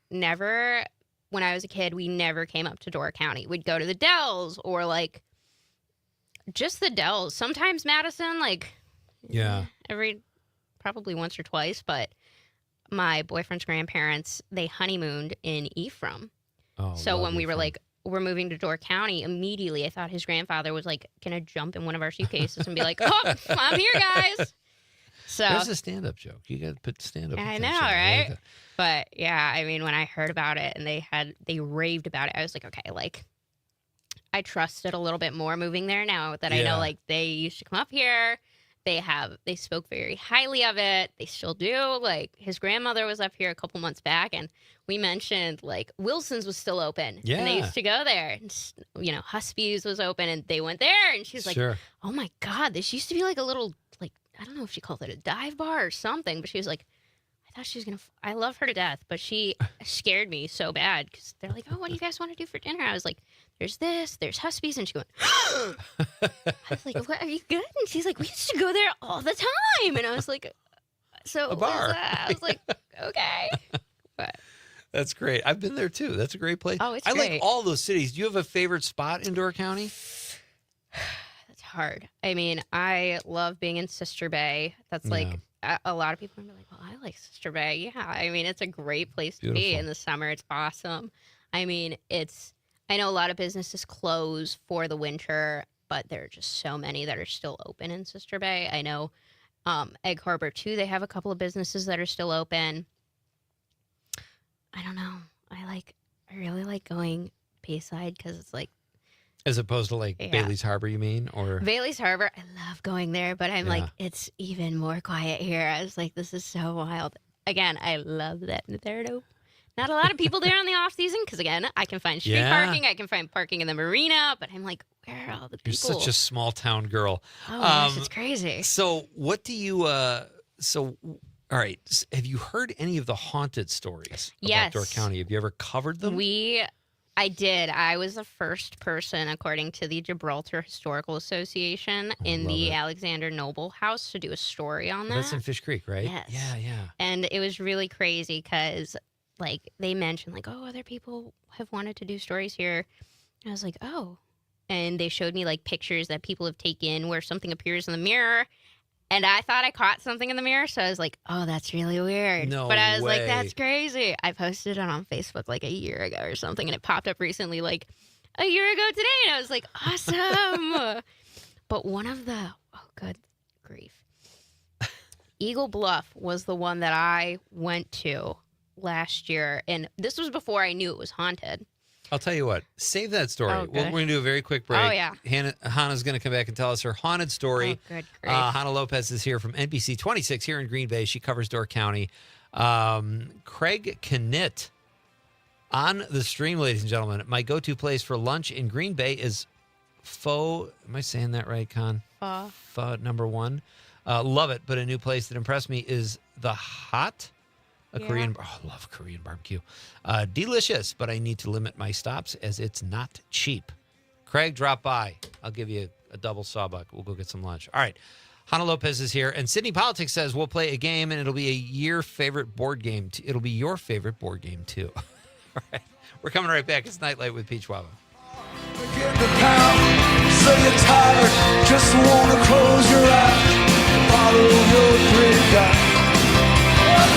I was a kid, we never came up to Door County. We'd go to the Dells or like just the Dells. Sometimes Madison, probably once or twice, but my boyfriend's grandparents, they honeymooned in Ephraim. Oh, so when we were like, we're moving to Door County, immediately I thought his grandfather was like going to jump in one of our suitcases and be like, oh, I'm here, guys. So there's a stand-up joke. You got to put stand-up. I know, right? But yeah, I mean, when I heard about it and they raved about it, I was like, okay, like I trusted a little bit more moving there now that I know like they used to come up here. They spoke very highly of it. They still do. Like his grandmother was up here a couple months back and we mentioned like Wilson's was still open. Yeah. And they used to go there. And, Husby's was open and they went there and she's like, oh my God, this used to be like a little, like, I don't know if she called it a dive bar or something, but she was like, I thought she was going to, I love her to death, but she scared me so bad because they're like, oh, what do you guys want to do for dinner? I was like, there's Husby's. And she went, I was like, what, are you good? And she's like, we used to go there all the time. And I was like, so a bar. I was like, okay. But that's great. I've been there too. That's a great place. Oh, it's I great. like all those cities. Do you have a favorite spot in Door County? That's hard. I mean, I love being in Sister Bay. That's like a lot of people are like, well, I like Sister Bay. Yeah. I mean, it's a great place to be in the summer. It's awesome. I mean, I know a lot of businesses close for the winter, but there are just so many that are still open in Sister Bay. I know Egg Harbor too, they have a couple of businesses that are still open. I don't know. I really like going Bayside because it's like, as opposed to like Bailey's Harbor, you mean? Or Bailey's Harbor, I love going there, but I'm like, it's even more quiet here. I was like, this is so wild. Again, I love that there are not a lot of people there in the off season because again, I can find street parking, I can find parking in the marina, but I'm like, where are all the people? You're such a small town girl. Oh, gosh, it's crazy. So what do you? All right, have you heard any of the haunted stories about Door County? Have you ever covered them? I did. I was the first person, according to the Gibraltar Historical Association, in the Alexander Noble House to do a story on that. That's in Fish Creek, right? Yes. Yeah. And it was really crazy because, like, they mentioned, like, oh, other people have wanted to do stories here. And I was like, oh. And they showed me, like, pictures that people have taken where something appears in the mirror. And I thought I caught something in the mirror, so I was like, oh, that's really weird. No But I was way. like, that's crazy. I posted it on Facebook like a year ago or something, and it popped up recently like a year ago today, and I was like, awesome. But one of the, oh, good grief. Eagle Bluff was the one that I went to last year, and this was before I knew it was haunted. I'll tell you what. Save that story. Oh, We're going to do a very quick break. Oh, yeah. Hannah's going to come back and tell us her haunted story. Oh, good grief. Hannah Lopez is here from NBC 26 here in Green Bay. She covers Door County. Craig Knit on the stream, ladies and gentlemen. My go-to place for lunch in Green Bay is Pho. Am I saying that right, Con? Pho number one. Love it, but a new place that impressed me is the Hot A Korean, I love Korean barbecue. Delicious, but I need to limit my stops as it's not cheap. Craig, drop by. I'll give you a double sawbuck. We'll go get some lunch. All right. Hannah Lopez is here. And Sydney Politics says we'll play a game, and it'll be your favorite board game. It'll be your favorite board game, too. All right. We're coming right back. It's Nite Lite with Pete Schwaba. So you're tired, just wanna close your eyes, follow your dream down.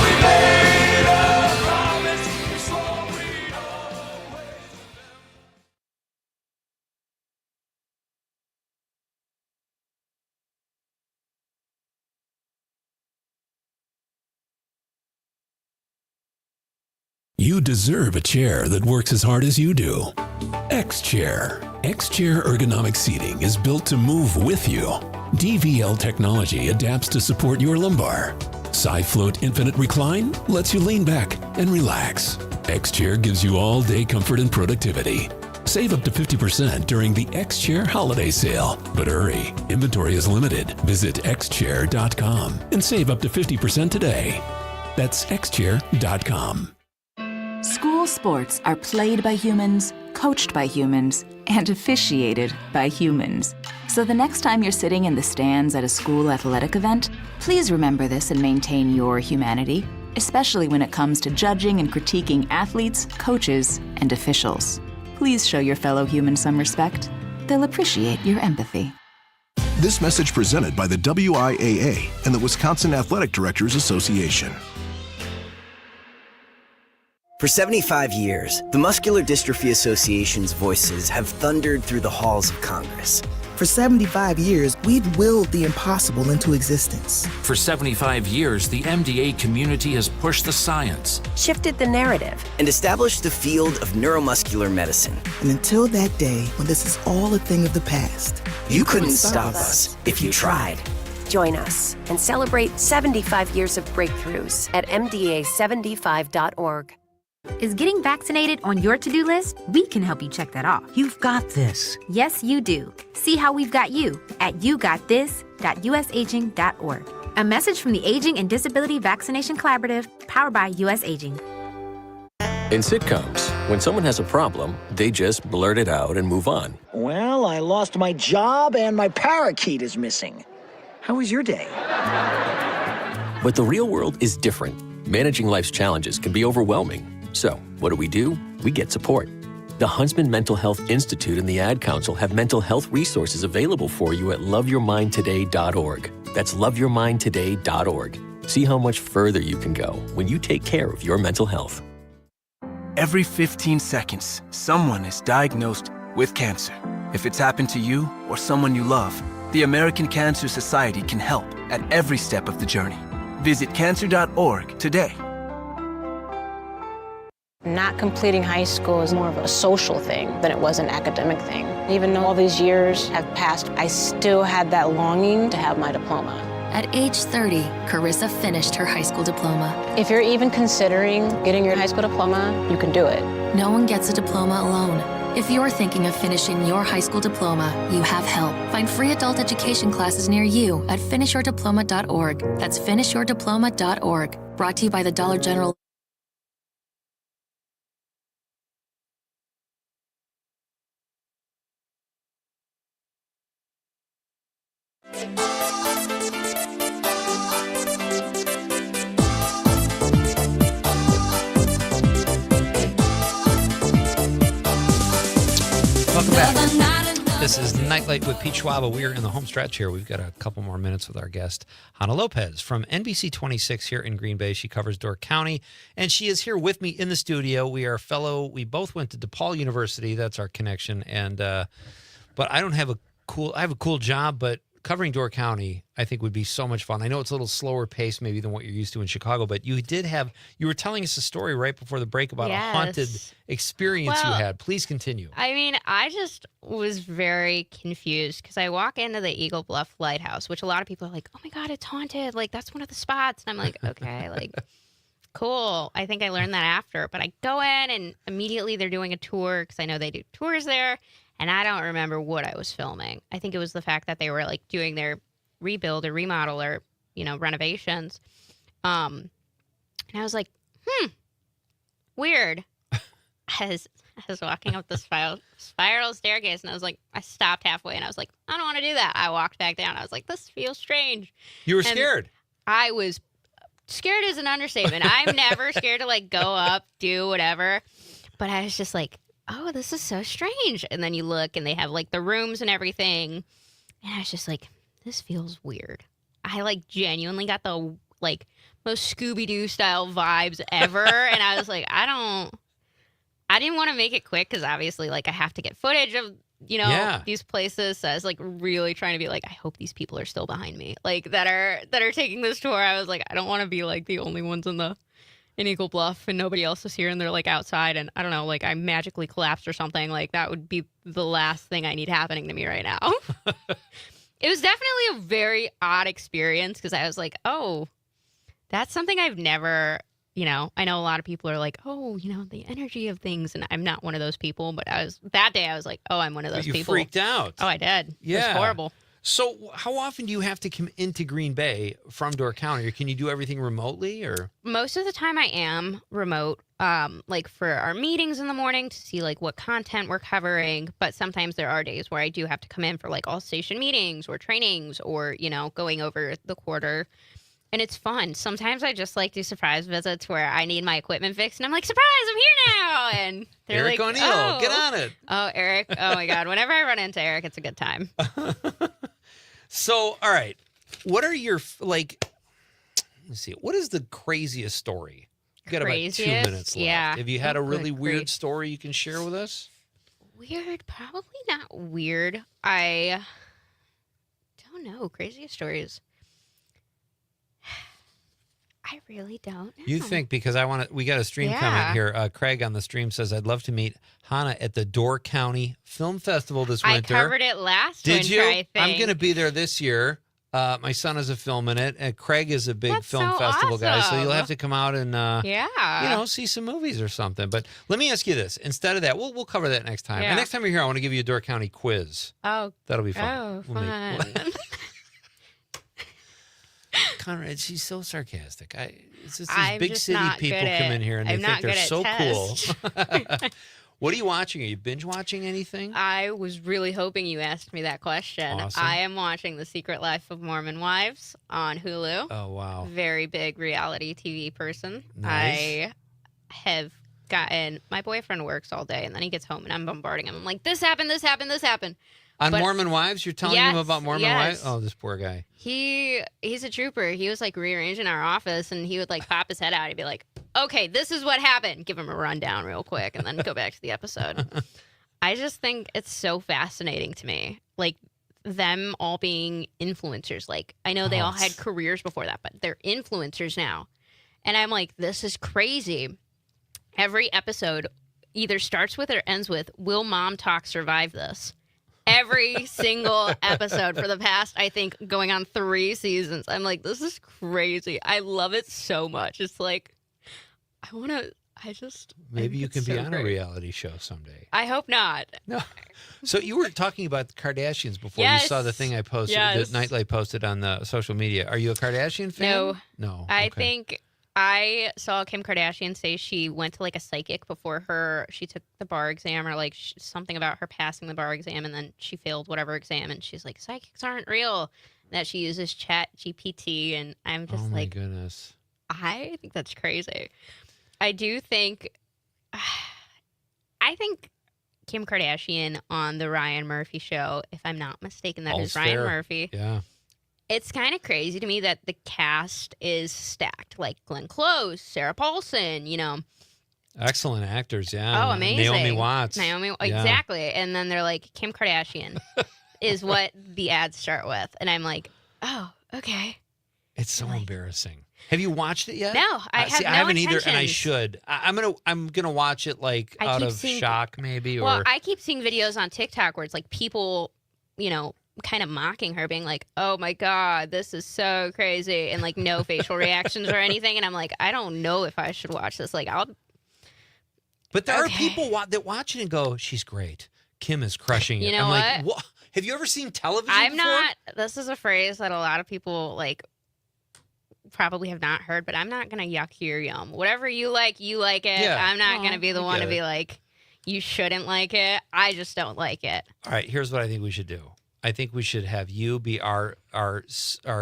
We made a promise, so we always. You deserve a chair that works as hard as you do. X-Chair. X-Chair ergonomic seating is built to move with you. DVL technology adapts to support your lumbar. SiFloat Infinite Recline lets you lean back and relax. X-Chair gives you all-day comfort and productivity. Save up to 50% during the X-Chair holiday sale. But hurry, inventory is limited. Visit xchair.com and save up to 50% today. That's xchair.com. School sports are played by humans, coached by humans, and officiated by humans. So the next time you're sitting in the stands at a school athletic event, please remember this and maintain your humanity, especially when it comes to judging and critiquing athletes, coaches, and officials. Please show your fellow humans some respect. They'll appreciate your empathy. This message presented by the WIAA and the Wisconsin Athletic Directors Association. For 75 years, the Muscular Dystrophy Association's voices have thundered through the halls of Congress. For 75 years, we've willed the impossible into existence. For 75 years, the MDA community has pushed the science, shifted the narrative, and established the field of neuromuscular medicine. And until that day, when this is all a thing of the past, you couldn't stop us if you tried. Join us and celebrate 75 years of breakthroughs at MDA75.org. Is getting vaccinated on your to-do list? We can help you check that off. You've got this. Yes, you do. See how we've got you at yougotthis.usaging.org. A message from the Aging and Disability Vaccination Collaborative, powered by US Aging. In sitcoms, when someone has a problem, they just blurt it out and move on. Well, I lost my job and my parakeet is missing. How was your day? But the real world is different. Managing life's challenges can be overwhelming. So, what do? We get support. The Huntsman Mental Health Institute and the Ad Council have mental health resources available for you at loveyourmindtoday.org. That's loveyourmindtoday.org. See how much further you can go when you take care of your mental health. Every 15 seconds, someone is diagnosed with cancer. If it's happened to you or someone you love, the American Cancer Society can help at every step of the journey. Visit cancer.org today. Not completing high school is more of a social thing than it was an academic thing. Even though all these years have passed, I still had that longing to have my diploma. At age 30, Carissa finished her high school diploma. If you're even considering getting your high school diploma, you can do it. No one gets a diploma alone. If you're thinking of finishing your high school diploma, you have help. Find free adult education classes near you at finishyourdiploma.org. That's finishyourdiploma.org. Brought to you by the Dollar General. Welcome back. This is Nite Lite with Pete Schwaba. We are in the home stretch here. We've got a couple more minutes with our guest, Hannah Lopez from NBC 26 here in Green Bay. She covers Door County, and she is here with me in the studio. We are we both went to DePaul University. That's our connection. And but I have a cool job, but covering Door County, I think, would be so much fun. I know it's a little slower pace maybe than what you're used to in Chicago, but you were telling us a story right before the break about a haunted experience you had. Please continue. I mean, I just was very confused because I walk into the Eagle Bluff Lighthouse, which a lot of people are like, oh my God, it's haunted. Like, that's one of the spots. And I'm like, okay, like, cool. I think I learned that after. But I go in and immediately they're doing a tour because I know they do tours there. And I don't remember what I was filming. I think it was the fact that they were like doing their rebuild or remodel or, renovations. And I was like, weird. I was walking up the spiral staircase, and I stopped halfway, and I was like, I don't want to do that. I walked back down. I was like, this feels strange. You were scared. I was scared is an understatement. I'm never scared to like go up, do whatever. But I was just like, oh, this is so strange. And then you look, and they have like the rooms and everything. And I was just like, this feels weird. I like genuinely got the like most Scooby-Doo style vibes ever. And I was like, I didn't want to make it quick because obviously like I have to get footage of, these places. So I was like really trying to be like, I hope these people are still behind me, like that are taking this tour. I was like, I don't want to be like the only ones in Eagle Bluff and nobody else is here and they're like outside and I don't know, like I magically collapsed or something. Like that would be the last thing I need happening to me right now. It was definitely a very odd experience because I was like, oh, that's something I've never, I know a lot of people are like, oh, the energy of things. And I'm not one of those people. But that day I was like, oh, I'm one of those people. You freaked out. Oh, I did. Yeah. It was horrible. So how often do you have to come into Green Bay from Door County? Or can you do everything remotely? Or most of the time I am remote, like for our meetings in the morning to see like what content we're covering. But sometimes there are days where I do have to come in for like all station meetings or trainings or, going over the quarter. And it's fun. Sometimes I just like do surprise visits where I need my equipment fixed. And I'm like, surprise, I'm here now. And they're Eric like, O'Neill, oh. get on it. Oh, Eric. Oh, my God. Whenever I run into Eric, it's a good time. So, all right. What are your, let's see. What is the craziest story? You got about 2 minutes left. Yeah. Have you had a really weird story you can share with us? Weird? Probably not weird. I don't know. Craziest stories. I really don't know. You think, because we got a stream comment here. Craig on the stream says, I'd love to meet Hannah at the Door County Film Festival this winter. I covered it last winter, Did you? I think. I'm going to be there this year. My son is a film in it, and Craig is a big That's film so festival guy, so you'll awesome. have to come out and, see some movies or something. But let me ask you this. Instead of that, we'll cover that next time. Yeah. And next time you're here, I want to give you a Door County quiz. Oh. That'll be fun. Oh, fun. Conrad, she's so sarcastic. It's just these I'm big just city not people good come in here and they I'm think not they're good at so tests. cool. What are you watching? Are you binge watching anything? I was really hoping you asked me that question. Awesome. I am watching The Secret Life of Mormon Wives on Hulu. Oh, wow. Very big reality TV person. Nice. I have gotten, my boyfriend works all day and then he gets home and I'm bombarding him. I'm like, this happened, this happened, this happened. On But- Mormon Wives? You're telling him about Mormon Wives? yes. Oh, this poor guy. He's a trooper. He was like rearranging our office and he would like pop his head out. He'd be like, okay, this is what happened. Give him a rundown real quick and then go back to the episode. I just think it's so fascinating to me. Like them all being influencers. Like I know they all had careers before that, but they're influencers now. And I'm like, this is crazy. Every episode either starts with or ends with, will Mom Talk survive this? Every single episode for the past, I think, going on 3 seasons. I'm like, this is crazy. I love it so much. It's like, Maybe you can it's be so on a great. reality show someday. I hope not. No. So you were talking about the Kardashians before. Yes. You saw the thing I posted, Yes. that Nite Lite posted on the social media. Are you a Kardashian fan? No. I Okay. think I saw Kim Kardashian say she went to like a psychic before she took the bar exam or like something about her passing the bar exam and then she failed whatever exam and she's like, psychics aren't real. That she uses Chat GPT and I'm just Oh my like, goodness. I think that's crazy. I do think, Kim Kardashian on the Ryan Murphy show, if I'm not mistaken, that All's is Ryan fair. Murphy. Yeah. It's kind of crazy to me that the cast is stacked, like Glenn Close, Sarah Paulson, Excellent actors, yeah. Oh, amazing. Naomi Watts. Yeah. Exactly. And then they're like, Kim Kardashian is what the ads start with. And I'm like, oh, okay. It's so embarrassing. Have you watched it yet? No, I have no I haven't either, and I intentions. should. I'm gonna watch it like I out keep of seeing- shock, maybe. Well, or I keep seeing videos on TikTok where it's like people, kind of mocking her, being like, oh my God, this is so crazy. And like no facial reactions or anything. And I'm like, I don't know if I should watch this. Like, But there are people that watch it and go, "She's great. Kim is crushing it." You know I'm like, what? what? Have you ever seen television? I'm before? not. This is a phrase that a lot of people like probably have not heard, but I'm not going to yuck your yum. Whatever you like it. Yeah. I'm not going to be the one to get be it. like, you shouldn't like it. I just don't like it. All right, here's what I think we should do. I think we should have you be our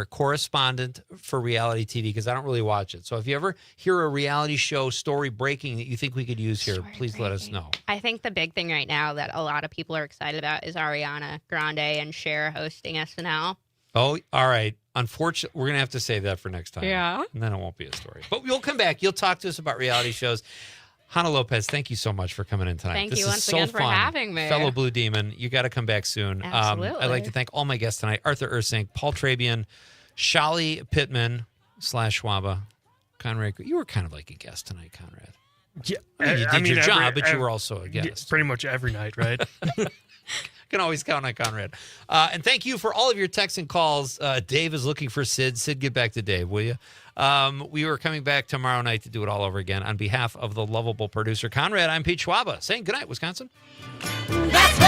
correspondent for reality TV because I don't really watch it. So if you ever hear a reality show story breaking that you think we could use here, please let us know. I think the big thing right now that a lot of people are excited about is Ariana Grande and Cher hosting SNL. Oh, all right. Unfortunately, we're going to have to save that for next time. Yeah. And then it won't be a story. But we'll come back. You'll talk to us about reality shows. Hannah Lopez, thank you so much for coming in tonight. Thank this you is once so again fun. for having me. Fellow Blue Demon, you got to come back soon. Absolutely. I'd like to thank all my guests tonight. Arthur Ursink, Paul Trabian, Shali Pittman / Schwaba, Conrad. You were kind of like a guest tonight, Conrad. Yeah, I mean, you did your job, but you were also a guest. Pretty much every night, right? Can always count on Conrad. And thank you for all of your texts and calls. Dave is looking for Sid. Sid, get back to Dave, will you? We are coming back tomorrow night to do it all over again. On behalf of the lovable producer, Conrad, I'm Pete Schwaba saying goodnight, Wisconsin. That's